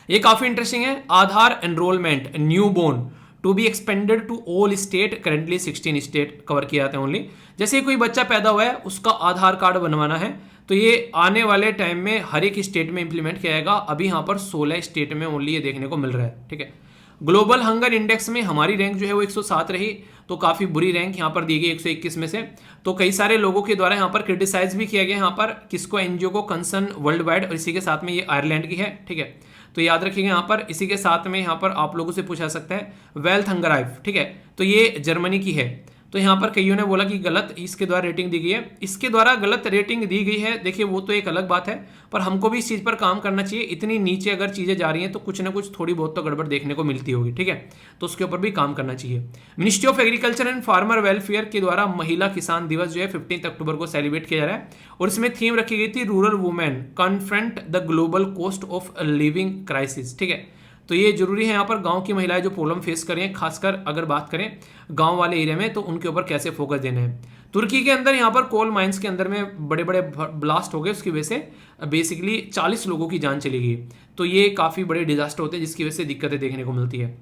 ये काफी इंटरेस्टिंग है। Aadhaar enrolment new born to be expanded to all state, currently 16 state cover किए जाते हैं ओनली। जैसे ही कोई बच्चा पैदा हुआ है उसका आधार कार्ड बनवाना है, तो ये आने वाले टाइम में हर एक स्टेट में इंप्लीमेंट किया जाएगा। अभी यहाँ पर 16 स्टेट में ओनली ये देखने को मिल रहा है। ठीक है, ग्लोबल हंगर इंडेक्स में हमारी रैंक जो है वो 107 रही, तो काफी बुरी रैंक यहाँ पर दी गई 121 में से। तो कई सारे लोगों के द्वारा यहाँ पर क्रिटिसाइज भी किया गया यहाँ पर किसको, NGO को, कंसर्न वर्ल्ड वाइड, और इसी के साथ में ये आयरलैंड की है। ठीक है, तो याद रखिएगा यहाँ पर। इसी के साथ में यहाँ पर आप लोगों से पूछा सकता है वेल्थ हंगराइव। ठीक है, तो ये जर्मनी की है। तो यहाँ पर कईयों ने बोला कि गलत इसके द्वारा रेटिंग दी गई है, इसके द्वारा गलत रेटिंग दी गई है। देखिए वो तो एक अलग बात है, पर हमको भी इस चीज़ पर काम करना चाहिए। इतनी नीचे अगर चीज़ें जा रही हैं तो कुछ ना कुछ थोड़ी बहुत तो गड़बड़ देखने को मिलती होगी। ठीक है, तो उसके ऊपर भी काम करना चाहिए। Ministry of agriculture and farmer welfare के द्वारा महिला किसान दिवस जो है 15 अक्टूबर को सेलिब्रेट किया जा रहा है, और इसमें थीम रखी गई थी rural women confront the global cost of living crisis. ठीक है, तो ये जरूरी है यहाँ पर गांव की महिलाएं जो प्रॉब्लम फेस कर रही हैं, खासकर अगर बात करें गांव वाले एरिया में, तो उनके ऊपर कैसे फोकस देना है। तुर्की के अंदर यहाँ पर कोल माइंस के अंदर में बड़े बड़े ब्लास्ट हो गए, उसकी वजह से बेसिकली 40 लोगों की जान चली गई। तो ये काफ़ी बड़े डिजास्टर होते हैं जिसकी वजह से दिक्कतें देखने को मिलती है।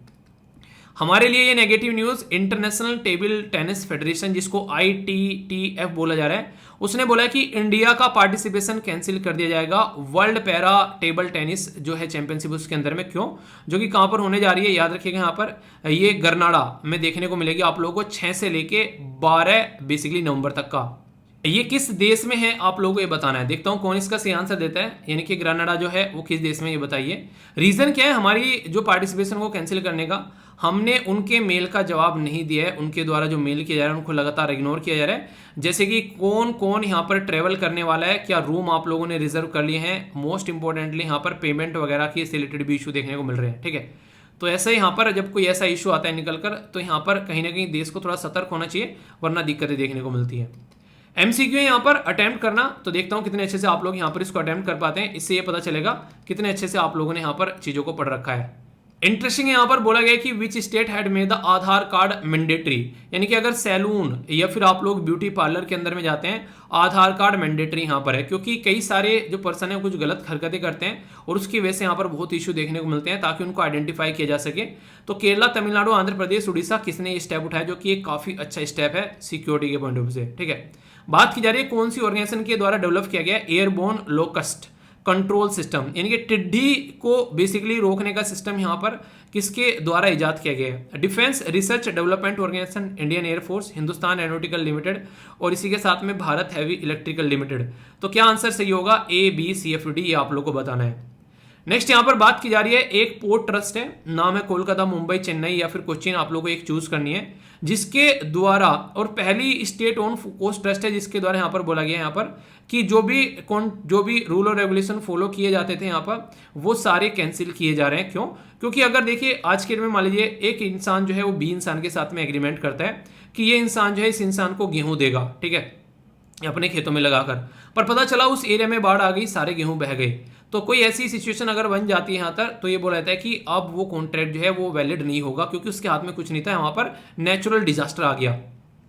हमारे लिए ये negative news, international table tennis federation जिसको ITTF बोला जा रहा है, उसने बोला कि इंडिया का पार्टिसिपेशन कैंसिल कर दिया जाएगा वर्ल्ड पैरा टेबल टेनिस जो है चैंपियनशिप उसके अंदर में। क्यों, जो कि कहाँ पर होने जा रही है, याद रखिएगा यहाँ पर ये गरनाडा में देखने को मिलेगी आप लोगों को 6 से लेके 12 बेसिकली नवंबर तक का। ये किस देश में है आप लोगों को ये बताना है। देखता हूँ कौन इसका सही आंसर देता है, यानी कि ग्रेनाडा जो है वो किस देश में, ये बताइए। रीजन क्या है हमारी जो पार्टिसिपेशन को कैंसिल करने का, हमने उनके मेल का जवाब नहीं दिया है। उनके द्वारा जो मेल किया जा रहा है उनको लगातार इग्नोर किया जा रहा है। जैसे कि कौन कौन यहाँ पर ट्रेवल करने वाला है, क्या रूम आप लोगों ने रिजर्व कर लिए हैं, मोस्ट इंपॉर्टेंटली यहाँ पर पेमेंट वगैरह की रिलेटेड भी इशू देखने को मिल रहे हैं। ठीक है, तो ऐसा यहाँ पर जब कोई ऐसा इशू आता है निकल कर, तो यहाँ पर कहीं ना कहीं देश को थोड़ा सतर्क होना चाहिए, वरना दिक्कतें देखने को मिलती है। MCQ यहाँ पर अटेम्प्ट करना, तो देखता हूँ कितने अच्छे से आप लोग यहाँ पर इसको अटेम्प्ट कर पाते हैं। इससे ये पता चलेगा कितने अच्छे से आप लोगों ने यहाँ पर चीज़ों को पढ़ रखा है। इंटरेस्टिंग यहाँ पर बोला गया कि which state had made the Aadhaar card mandatory, यानी कि अगर सैलून या फिर आप लोग ब्यूटी पार्लर के अंदर में जाते हैं, आधार कार्ड मैंडेटरी यहाँ पर है, क्योंकि कई सारे जो पर्सन है कुछ गलत हरकतें करते हैं और उसकी वजह से यहाँ पर बहुत इशू देखने को मिलते हैं, ताकि उनको आइडेंटिफाई किया जा सके। तो केरला, तमिलनाडु, आंध्र प्रदेश, उड़ीसा, किसने ये स्टेप उठाया, जो कि एक काफी अच्छा स्टेप है सिक्योरिटी के पॉइंट ऑफ व्यू से। ठीक है, बात की जा रही है कौन सी ऑर्गेनाइजेशन के द्वारा डेवलप किया गया एयरबोर्न लोकस्ट कंट्रोल सिस्टम, यानी कि टिड्डी को बेसिकली रोकने का सिस्टम यहाँ पर किसके द्वारा इजाद किया गया है। Defence Research Development Organisation, Indian Air Force, Hindustan Aeronautical Limited और इसी के साथ में भारत हैवी इलेक्ट्रिकल लिमिटेड। तो क्या आंसर सही होगा, A, B, C, F, D, ये आप लोग को बताना है। नेक्स्ट यहाँ पर बात की जा रही है, एक पोर्ट ट्रस्ट है, नाम है कोलकाता, मुंबई, चेन्नई या फिर कोच्चिन, आप लोगों को एक चूज करनी है, जिसके द्वारा, और पहली स्टेट ओन कोस्ट ट्रस्ट है जिसके द्वारा यहाँ पर बोला गया है यहाँ पर कि जो भी रूल और रेगुलेशन फॉलो किए जाते थे यहाँ पर वो सारे कैंसिल किए जा रहे हैं। क्यों? क्योंकि अगर देखिए आज के दिन में मान लीजिए एक इंसान जो है वो बी इंसान के साथ में एग्रीमेंट करता है कि ये इंसान जो है इस इंसान को गेहूं देगा, ठीक है, अपने खेतों में लगाकर, पर पता चला उस एरिया में बाढ़ आ गई, सारे गेहूं बह गए, तो कोई ऐसी सिचुएशन अगर बन जाती है यहाँ पर, तो ये बोला जाता है कि अब वो कॉन्ट्रैक्ट जो है वो वैलिड नहीं होगा, क्योंकि उसके हाथ में कुछ नहीं था, वहां पर नेचुरल डिजास्टर आ गया।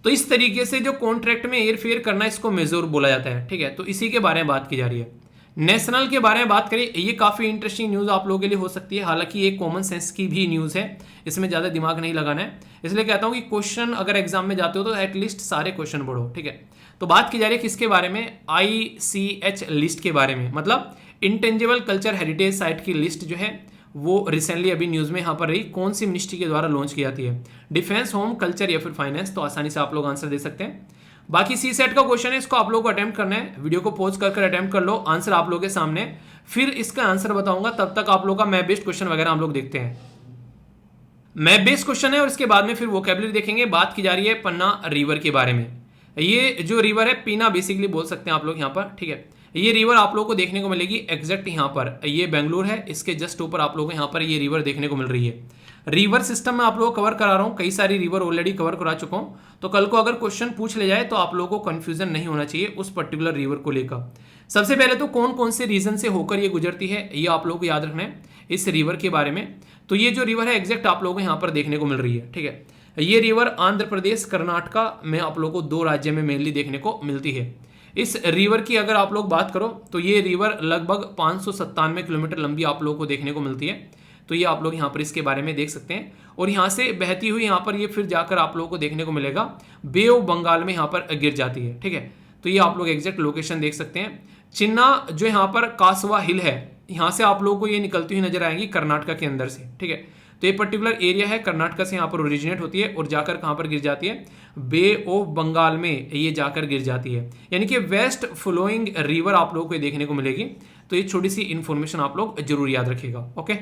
तो इस तरीके से जो कॉन्ट्रैक्ट में हेरफेर करना, इसको मेजोर बोला जाता है, ठीक है। तो इसी के बारे में बात की जा रही है। नेशनल के बारे में बात करें, ये काफी इंटरेस्टिंग न्यूज आप लोगों के लिए हो सकती है, हालांकि ये कॉमन सेंस की भी न्यूज है, इसमें ज्यादा दिमाग नहीं लगाना है, इसलिए कहता हूं कि क्वेश्चन अगर एग्जाम में जाते हो तो एटलीस्ट सारे क्वेश्चन पढ़ो, ठीक है। तो बात की जा रही है किसके बारे में, ICH लिस्ट के बारे में, मतलब इंटेंजिबल कल्चर हेरिटेज साइट की लिस्ट जो है वो रिसेंटली अभी न्यूज में यहाँ पर रही, कौन सी मिनिस्ट्री के द्वारा लॉन्च की जाती है, डिफेंस, होम, कल्चर या फिर फाइनेंस। तो आसानी से आप लोग आंसर दे सकते हैं। बाकी सी सेट का क्वेश्चन है, इसको आप लोगों को अटेम्प्ट करना है, वीडियो को पॉज कर अटेम्प्ट कर लो, आंसर आप लोगों के सामने, फिर इसका आंसर बताऊंगा, तब तक आप लोग का मैप बेस्ड क्वेश्चन वगैरह हम लोग देखते हैं। मैप बेस्ड क्वेश्चन है और इसके बाद में फिर वोकैबुलरी देखेंगे। बात की जा रही है पन्ना रिवर के बारे में। ये जो रिवर है पीना बेसिकली बोल सकते हैं आप लोग यहाँ पर, ठीक है। ये रिवर आप लोगों को देखने को मिलेगी एग्जैक्ट यहाँ पर, ये बेंगलुरु है, इसके जस्ट ऊपर आप लोगों को यहाँ पर ये रिवर देखने को मिल रही है। रिवर सिस्टम में आप लोगों को कवर करा रहा हूँ, कई सारी रिवर ऑलरेडी कवर करा चुका हूँ, तो कल को अगर क्वेश्चन पूछ ले जाए तो आप लोगों को कंफ्यूजन नहीं होना चाहिए उस पर्टिकुलर रिवर को लेकर। सबसे पहले तो कौन कौन से रीजन से होकर ये गुजरती है, ये आप लोगों को याद रखना है इस रिवर के बारे में। तो ये जो रिवर है एग्जैक्ट आप लोगों को यहाँ पर देखने को मिल रही है, ठीक है। ये रिवर आंध्र प्रदेश, कर्नाटका में आप लोगों को 2 राज्य में मेनली देखने को मिलती है। इस रिवर की अगर आप लोग बात करो तो ये रिवर लगभग 597 किलोमीटर लंबी आप लोगों को देखने को मिलती है। तो ये आप लोग यहाँ पर इसके बारे में देख सकते हैं, और यहाँ से बहती हुई यहाँ पर ये फिर जाकर आप लोगों को देखने को मिलेगा बे ऑफ बंगाल में यहाँ पर गिर जाती है, ठीक है। तो ये आप लोग एग्जैक्ट लोकेशन देख सकते हैं। चिन्ना जो यहाँ पर कासवा हिल है, यहाँ से आप लोगों को ये निकलती हुई नजर आएंगी कर्नाटका के अंदर से, ठीक है। तो ये पर्टिकुलर एरिया है कर्नाटका से यहाँ पर ओरिजिनेट होती है और जाकर कहाँ पर गिर जाती है, बे ऑफ बंगाल में ये जाकर गिर जाती है, यानी कि वेस्ट फ्लोइंग रिवर आप लोगों को देखने को मिलेगी। तो ये छोटी सी इंफॉर्मेशन आप लोग जरूर याद रखिएगा, ओके।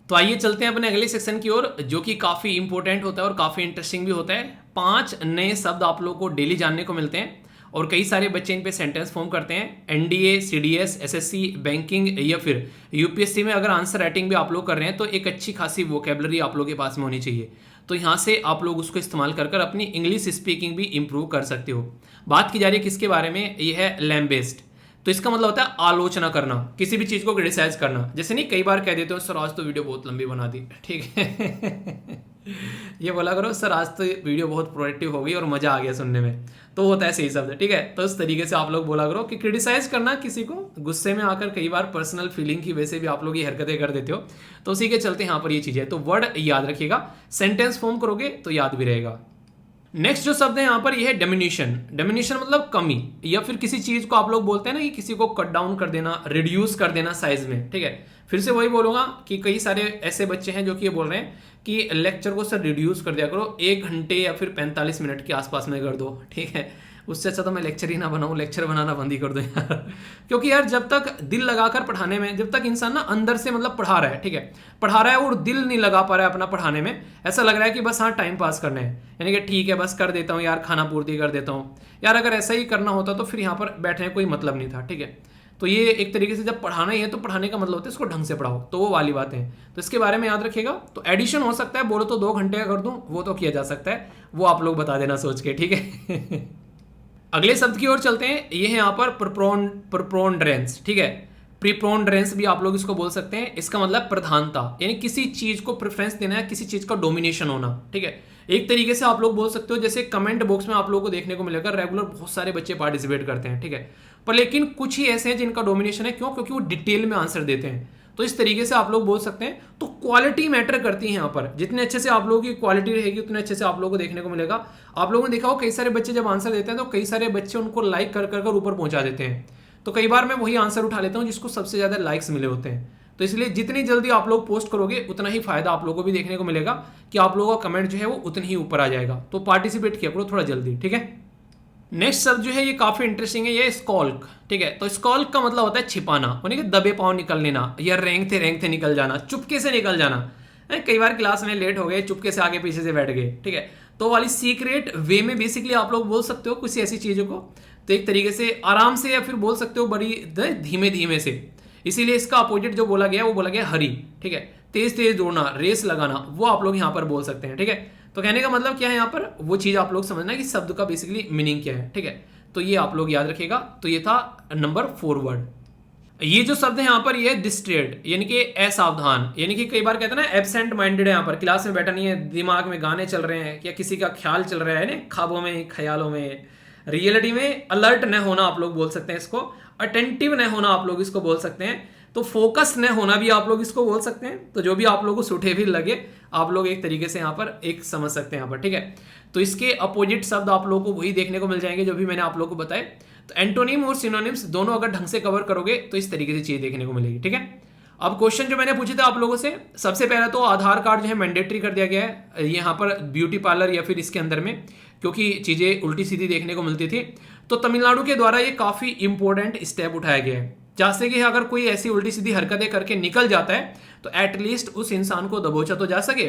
तो आइए चलते हैं अपने अगले सेक्शन की ओर, जो कि काफी इंपॉर्टेंट होता है और काफी इंटरेस्टिंग भी होता है। 5 नए शब्द आप लोगों को डेली जानने को मिलते हैं और कई सारे बच्चे इन पे सेंटेंस फॉर्म करते हैं। NDA, CDS, SSC, बैंकिंग या फिर UPSC में अगर आंसर राइटिंग भी आप लोग कर रहे हैं तो एक अच्छी खासी वोकेबलरी आप लोगों के पास में होनी चाहिए। तो यहाँ से आप लोग उसको इस्तेमाल कर अपनी इंग्लिश स्पीकिंग भी इंप्रूव कर सकते हो। बात की जा रही है किसके बारे में, ये है लैम्बेस्ट। तो इसका मतलब होता है आलोचना करना, किसी भी चीज को क्रिटिसाइज करना। जैसे नहीं कई बार कह देते हो सर आज तो वीडियो बहुत लंबी बना दी, ठीक है ये बोला करो सर आज तो वीडियो बहुत प्रोडक्टिव हो गई और मजा आ गया सुनने में, तो होता है सही शब्द, ठीक है। तो इस तरीके से आप लोग बोला करो कि क्रिटिसाइज करना किसी को, गुस्से में आकर कई बार पर्सनल फीलिंग की वजह से भी आप लोग ये हरकतें कर देते हो, तो उसी के चलते यहाँ पर ये चीज है। तो वर्ड याद रखिएगा, सेंटेंस फॉर्म करोगे तो याद भी रहेगा। नेक्स्ट जो शब्द है यहाँ पर ये है डेमिनिशन। डेमिनिशन मतलब कमी, या फिर किसी चीज को आप लोग बोलते हैं ना कि किसी को कट डाउन कर देना, रिड्यूस कर देना साइज में, ठीक है। फिर से वही बोलूंगा कि कई सारे ऐसे बच्चे हैं जो कि ये बोल रहे हैं कि लेक्चर को सर रिड्यूस कर दिया करो, 1 घंटे या फिर 45 मिनट के आसपास में कर दो, ठीक है। उससे अच्छा तो मैं लेक्चर ही ना बनाऊं, लेक्चर बनाना बंद ही कर दो यार क्योंकि यार जब तक दिल लगाकर पढ़ाने में, जब तक इंसान ना अंदर से मतलब पढ़ा रहा है, ठीक है, पढ़ा रहा है और दिल नहीं लगा पा रहा है अपना पढ़ाने में, ऐसा लग रहा है कि बस हाँ टाइम पास करना है, यानी कि ठीक है बस कर देता हूँ यार, खाना पूर्ति कर देता हूँ यार, अगर ऐसा ही करना होता तो फिर यहाँ पर बैठने का कोई मतलब नहीं था, ठीक है। तो ये एक तरीके से जब पढ़ाना ही है तो पढ़ाने का मतलब होता है इसको ढंग से पढ़ाओ, तो वो वाली बातें हैं। तो इसके बारे में याद रखिएगा। तो एडिशन हो सकता है, बोलो तो 2 घंटे का कर दूं, वो तो किया जा सकता है, वो आप लोग बता देना सोच के, ठीक है अगले शब्द की ओर चलते हैं। ये है यहाँ पर प्रिपोंडरेंस, ठीक है। प्रिपोंडरेंस भी आप लोग इसको बोल सकते हैं। इसका मतलब प्रधानता, यानी किसी चीज को प्रेफरेंस देना है, किसी चीज का डोमिनेशन होना, ठीक है। एक तरीके से आप लोग बोल सकते हो, जैसे कमेंट बॉक्स में आप लोगों को देखने को मिलेगा रेगुलर बहुत सारे बच्चे पार्टिसिपेट करते हैं, ठीक है, पर लेकिन कुछ ही ऐसे हैं जिनका डोमिनेशन है। क्यों? क्योंकि वो डिटेल में आंसर देते हैं। तो इस तरीके से आप लोग बोल सकते हैं। तो क्वालिटी मैटर करती है यहाँ पर, जितने अच्छे से आप लोगों की क्वालिटी रहेगी उतने अच्छे से आप लोगों को देखने को मिलेगा। आप लोगों ने देखा हो कई सारे बच्चे जब आंसर देते हैं तो कई सारे बच्चे उनको लाइक कर कर ऊपर पहुंचा देते हैं। तो कई बार मैं वही आंसर उठा लेता हूँ जिसको सबसे ज्यादा लाइक्स मिले होते हैं। तो इसलिए जितनी जल्दी आप लोग पोस्ट करोगे उतना ही फायदा आप लोगों को भी देखने को मिलेगा कि आप लोगों का कमेंट जो है वो उतनी ही ऊपर आ जाएगा। तो पार्टिसिपेट किया करो थोड़ा जल्दी, ठीक है। नेक्स्ट शब्द जो है ये काफी इंटरेस्टिंग है, ये स्कॉल्क। ठीक है, तो स्कॉल्क का मतलब होता है छिपाना, यानी कि दबे पांव निकल लेना या रेंगते निकल जाना, चुपके से निकल जाना। कई बार क्लास में लेट हो गए, चुपके से आगे पीछे से बैठ गए। ठीक है, तो वाली सीक्रेट वे में बेसिकली आप लोग बोल सकते हो कुछ ऐसी चीजों को, तो एक तरीके से आराम से या फिर बोल सकते हो बड़ी धीमे धीमे से। इसीलिए इसका अपोजिट जो बोला गया वो बोला गया हरी। ठीक है, तेज तेज दौड़ना, रेस लगाना, वो आप लोग यहाँ पर बोल सकते हैं। ठीक है, तो कहने का मतलब क्या है यहाँ पर, वो चीज आप लोग समझना कि शब्द का बेसिकली मीनिंग क्या है। ठीक है, तो ये आप लोग याद रखिएगा। तो ये था नंबर 4 वर्ड। ये जो शब्द है यहाँ पर, ये डिस्ट्रेड यानी कि असावधान, यानी कि कई बार कहते हैं ना एब्सेंट माइंडेड है, यहाँ पर क्लास में बैठा नहीं है, दिमाग में गाने चल रहे हैं या किसी का ख्याल चल रहा है ना, ख्वाबों में, ख्यालों में, रियलिटी में अलर्ट न होना आप लोग बोल सकते हैं इसको, अटेंटिव न होना आप लोग इसको बोल सकते हैं, तो फोकस न होना भी आप लोग इसको बोल सकते हैं। तो जो भी आप लोगों को सुटेबल लगे आप लोग एक तरीके से यहाँ पर एक समझ सकते हैं यहाँ पर। ठीक है, तो इसके अपोजिट शब्द आप लोगों को वही देखने को मिल जाएंगे जो भी मैंने आप लोगों को बताए। तो एंटोनिम और सिनोनिम्स दोनों अगर ढंग से कवर करोगे तो इस तरीके से चीज देखने को मिलेगी। ठीक है, अब क्वेश्चन जो मैंने पूछे थे आप लोगों से, सबसे पहला तो आधार कार्ड जो है मैंडेटरी कर दिया गया है यहाँ पर ब्यूटी पार्लर या फिर इसके अंदर में, क्योंकि चीजें उल्टी सीधी देखने को मिलती थी। तो तमिलनाडु के द्वारा ये काफी इंपॉर्टेंट स्टेप उठाया गया है, जैसे कि अगर कोई ऐसी उल्टी सीधी हरकतें करके निकल जाता है तो एटलीस्ट उस इंसान को दबोचा तो जा सके।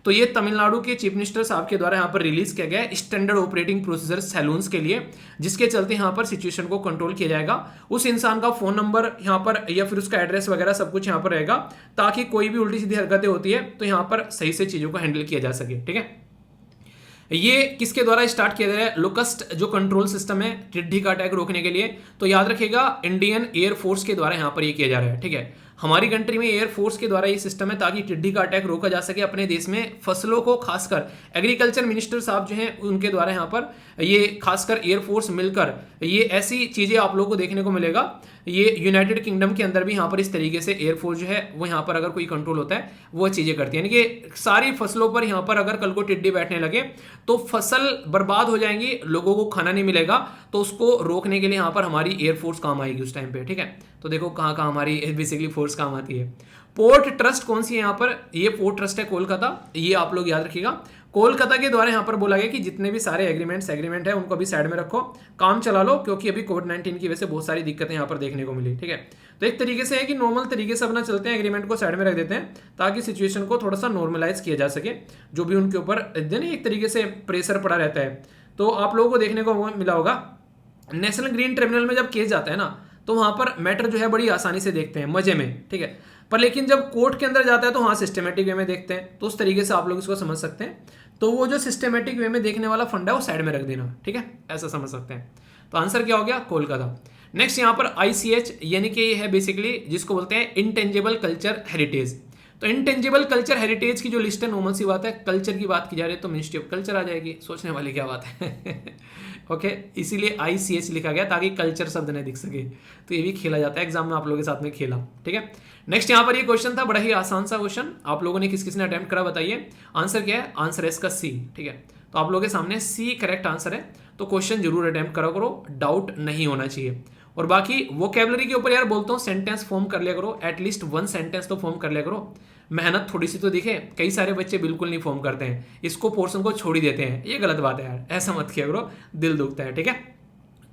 तो ये तमिलनाडु के चीफ मिनिस्टर साहब के द्वारा यहाँ पर रिलीज किया गया है स्टैंडर्ड ऑपरेटिंग प्रोसीजर सैलून्स के लिए, जिसके चलते यहाँ पर सिचुएशन को कंट्रोल किया जाएगा। उस इंसान का फोन नंबर यहाँ पर या फिर उसका एड्रेस वगैरह सब कुछ यहाँ पर रहेगा, ताकि कोई भी उल्टी सीधी हरकतें होती है तो यहाँ पर सही से चीजों को हैंडल किया जा सके। ठीक है, ये किसके द्वारा स्टार्ट किया गया है, लोकस्ट जो कंट्रोल सिस्टम है टिड्डी का अटैक रोकने के लिए, तो याद रखिएगा इंडियन एयरफोर्स के द्वारा यहाँ पर ये किया जा रहा है। ठीक है, हमारी कंट्री में एयरफोर्स के द्वारा ये सिस्टम है ताकि टिड्डी का अटैक रोका जा सके अपने देश में। फसलों को खासकर एग्रीकल्चर मिनिस्टर साहब जो हैं उनके द्वारा यहाँ पर ये खासकर एयरफोर्स मिलकर ये ऐसी चीजें आप लोगों को देखने को मिलेगा। ये यूनाइटेड किंगडम के अंदर भी यहाँ पर इस तरीके से एयरफोर्स जो है वो यहाँ पर अगर कोई कंट्रोल होता है वो चीजें करती है, यानी कि सारी फसलों पर यहाँ पर अगर कल को टिड्डी बैठने लगे तो फसल बर्बाद हो जाएंगी, लोगों को खाना नहीं मिलेगा, तो उसको रोकने के लिए यहाँ पर हमारी एयरफोर्स काम आएगी उस टाइम पे। ठीक है, तो देखो कहाँ कहाँ हमारी बेसिकली फोर्स काम आती है। पोर्ट ट्रस्ट कौन सी है यहाँ पर, ये पोर्ट ट्रस्ट है कोलकाता, ये आप लोग याद रखिएगा। कोलकाता के द्वारा यहाँ पर बोला गया कि जितने भी सारे एग्रीमेंट है उनको अभी साइड में रखो, काम चला लो, क्योंकि अभी कोविड-19 की वजह से बहुत सारी दिक्कतें यहाँ पर देखने को मिली। ठीक है, तो एक तरीके से है कि नॉर्मल तरीके से अपना चलते हैं, एग्रीमेंट को साइड में रख देते हैं ताकि सिचुएशन को थोड़ा सा नॉर्मलाइज किया जा सके, जो भी उनके ऊपर एक तरीके से प्रेशर पड़ा रहता है। तो आप लोगों को देखने को मिला होगा नेशनल ग्रीन ट्रिब्यूनल में जब केस जाता है ना तो वहां पर मैटर जो है बड़ी आसानी से देखते हैं, मजे में। ठीक है, पर लेकिन जब कोर्ट के अंदर जाता है तो वहां सिस्टमेटिक वे में देखते हैं, तो उस तरीके से आप लोग इसको समझ सकते हैं। तो वो जो सिस्टमेटिक वे में देखने वाला फंडा है वो साइड में रख देना। ठीक है, ऐसा समझ सकते हैं। तो आंसर क्या हो गया, कोलकाता। नेक्स्ट यहाँ पर ICH यानी कि ये है बेसिकली जिसको बोलते हैं इंटेंजिबल कल्चर हेरिटेज। तो इंटेंजिबल कल्चर हेरिटेज की जो लिस्ट है, नॉर्मल सी बात है, कल्चर की बात की जा रही है तो मिनिस्ट्री ऑफ कल्चर आ जाएगी, सोचने वाली क्या बात है। ओके, इसीलिए ICH लिखा गया ताकि कल्चर शब्द नहीं दिख सके। तो ये भी खेला जाता है एग्जाम में, आप लोगों के साथ में खेला। ठीक है, नेक्स्ट यहाँ पर ये क्वेश्चन था, बड़ा ही आसान सा क्वेश्चन, आप लोगों ने किस किसने अटेम्प्ट करा बताइए। आंसर क्या है, आंसर है इसका C। ठीक है, तो आप लोगों के सामने C करेक्ट आंसर है, तो क्वेश्चन जरूर अटेम्प्ट करा करो, डाउट नहीं होना चाहिए। और बाकी वोकैबुलरी के ऊपर यार बोलता हूँ सेंटेंस फॉर्म कर लिया करो, एटलीस्ट 1 सेंटेंस तो फॉर्म कर लिया करो, मेहनत थोड़ी सी तो दिखे। कई सारे बच्चे बिल्कुल नहीं फॉर्म करते हैं, इसको पोर्शन को छोड़ ही देते हैं, ये गलत बात है यार, ऐसा मत किया करो, दिल दुखता है। ठीक है,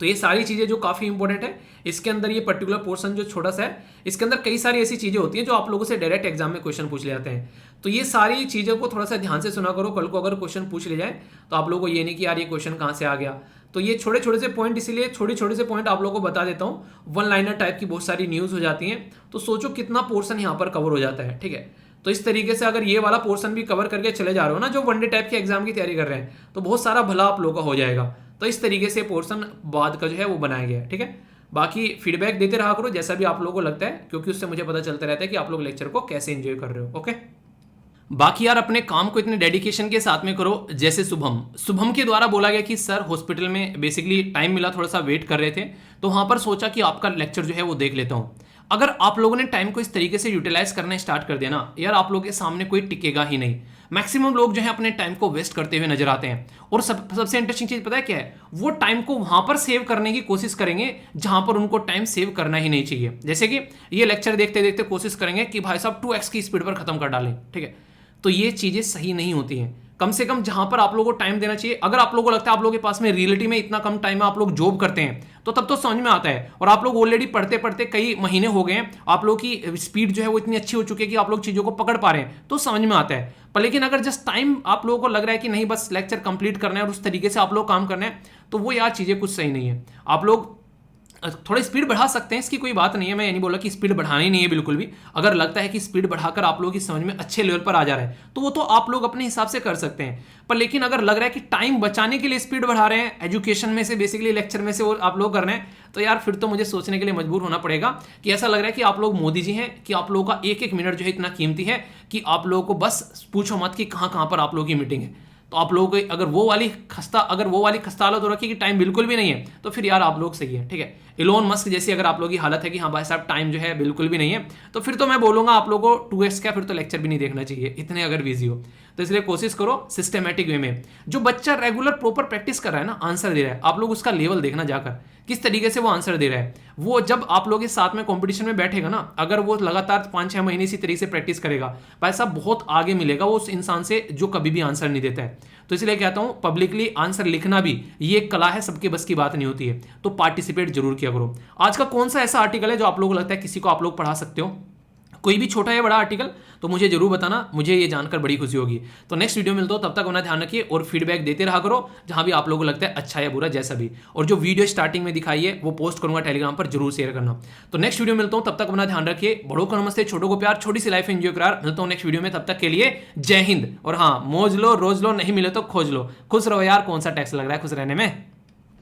तो ये सारी चीजें जो काफी इंपॉर्टेंट है, इसके अंदर ये पर्टिकुलर पोर्शन जो छोटा सा है, इसके अंदर कई सारी ऐसी चीजें होती हैं जो आप लोगों से डायरेक्ट एग्जाम में क्वेश्चन पूछ ले जाते हैं। तो ये सारी चीजों को थोड़ा सा ध्यान से सुना करो, कल को अगर क्वेश्चन पूछ ले जाए तो आप लोगों को ये नहीं कि यार ये क्वेश्चन कहाँ से आ गया। तो ये छोटे छोटे से पॉइंट, इसीलिए छोटे छोटे से पॉइंट आप लोगों को बता देता हूँ। 1 लाइनर टाइप की बहुत सारी न्यूज हो जाती हैं, तो सोचो कितना पोर्शन यहाँ पर कवर हो जाता है। ठीक है, तो इस तरीके से अगर ये वाला पोर्शन भी कवर करके चले जा रहे हो ना, जो वनडे टाइप के एग्जाम की तैयारी कर रहे हैं, तो बहुत सारा भला आप लोगों का हो जाएगा। तो इस तरीके से पोर्शन बाद का जो है वो बनाया गया है। ठीक है, बाकी फीडबैक देते रहा करो जैसा भी आप लोगों को लगता है, क्योंकि उससे मुझे पता चलता रहता है कि आप लोग लेक्चर को कैसे एंजॉय कर रहे हो। ओके, बाकी यार अपने काम को इतने डेडिकेशन के साथ में करो। जैसे शुभम के द्वारा बोला गया कि सर हॉस्पिटल में बेसिकली टाइम मिला, थोड़ा सा वेट कर रहे थे, तो वहां पर सोचा कि आपका लेक्चर जो है वो देख लेता हूं। अगर आप लोगों ने टाइम को इस तरीके से यूटिलाइज करना स्टार्ट कर दिया ना यार, आप लोगों के सामने कोई टिकेगा ही नहीं। मैक्सिमम लोग जो है अपने टाइम को वेस्ट करते हुए नजर आते हैं, और सबसे इंटरेस्टिंग चीज पता है क्या है, वो टाइम को वहां पर सेव करने की कोशिश करेंगे जहां पर उनको टाइम सेव करना ही नहीं चाहिए। जैसे कि ये लेक्चर देखते देखते कोशिश करेंगे कि भाई साहब 2x की स्पीड पर खत्म कर डालें। ठीक है, तो ये चीजें सही नहीं होती हैं। कम से कम जहां पर आप लोगों को टाइम देना चाहिए। अगर आप लोगों को लगता है आप लोगों के पास में रियलिटी में इतना कम टाइम है, आप लोग जॉब करते हैं, तो तब तो समझ में आता है। और आप लोग ऑलरेडी पढ़ते पढ़ते कई महीने हो गए हैं, आप लोग की स्पीड जो है वो इतनी अच्छी हो चुकी है कि आप लोग चीज़ों को पकड़ पा रहे हैं, तो समझ में आता है। पर लेकिन अगर जस्ट टाइम आप लोगों को लग रहा है कि नहीं बस लेक्चर कंप्लीट करना है और उस तरीके से आप लोग काम करना है, तो वो यार चीज़ें कुछ सही नहीं है। आप लोग थोड़ी स्पीड बढ़ा सकते हैं, इसकी कोई बात नहीं है, मैं ये नहीं बोला कि स्पीड बढ़ानी नहीं है बिल्कुल भी। अगर लगता है कि स्पीड बढ़ाकर आप लोगों की समझ में अच्छे लेवल पर आ जा रहा है, तो वो तो आप लोग अपने हिसाब से कर सकते हैं। पर लेकिन अगर लग रहा है कि टाइम बचाने के लिए स्पीड बढ़ा रहे हैं, एजुकेशन में से बेसिकली लेक्चर में से वो आप लोग कर रहे हैं, तो यार फिर तो मुझे सोचने के लिए मजबूर होना पड़ेगा कि ऐसा लग रहा है कि आप लोग मोदी जी हैं, कि आप लोगों का एक एक मिनट जो है इतना कीमती है कि आप लोगों को बस पूछो मत कि कहाँ पर आप लोगों की मीटिंग है। तो आप लोगों को अगर वो वाली खस्ता हालत हो रखी कि टाइम बिल्कुल भी नहीं है, तो फिर यार आप लोग सही है, ठीक है। इलोन मस्क जैसी अगर आप लोगों की हालत है कि हाँ भाई साहब टाइम जो है बिल्कुल भी नहीं है, तो फिर तो मैं बोलूंगा आप लोगों को 2x का फिर तो लेक्चर भी नहीं देखना चाहिए, इतने अगर बिजी हो। तो इसलिए कोशिश करो सिस्टमेटिक वे में। जो बच्चा रेगुलर प्रॉपर प्रैक्टिस कर रहा है ना, आंसर दे रहा है, आप लोग उसका लेवल देखना जाकर किस तरीके से वो आंसर दे रहा है। वो जब आप लोग के साथ में कंपटीशन में बैठेगा ना, अगर वो लगातार 5-6 महीने इसी तरीके से प्रैक्टिस करेगा, भाई साहब बहुत आगे मिलेगा वो उस इंसान से जो कभी भी आंसर नहीं देता है। तो इसलिए कहता हूं पब्लिकली आंसर लिखना भी ये एक कला है, सबके बस की बात नहीं होती है, तो पार्टिसिपेट जरूर किया करो। आज का कौन सा ऐसा आर्टिकल है जो आप लोगों को लगता है किसी को आप लोग पढ़ा सकते हो, कोई भी छोटा या बड़ा आर्टिकल, तो मुझे जरूर बताना, मुझे ये जानकर बड़ी खुशी होगी। तो नेक्स्ट वीडियो मिलता हो, तब तक अपना ध्यान रखिए और फीडबैक देते रहा करो जहां भी आप लोगों को लगता है अच्छा या बुरा जैसा भी। और जो वीडियो स्टार्टिंग में दिखाई है वो पोस्ट करूंगा टेलीग्राम पर, जरूर शेयर करना। तो नेक्स्ट वीडियो मिलता हूं, तब तक अपना ध्यान रखिए। बड़ों को नमस्ते, छोटों को प्यार, छोटी सी लाइफ एंजॉय करार। मिलता हूं नेक्स्ट वीडियो में, तब तक के लिए जय हिंद। और हाँ, मौज लो, रोज लो, नहीं मिले तो खोज लो। खुश रहो यार, कौन सा टैक्स लग रहा है खुश रहने में।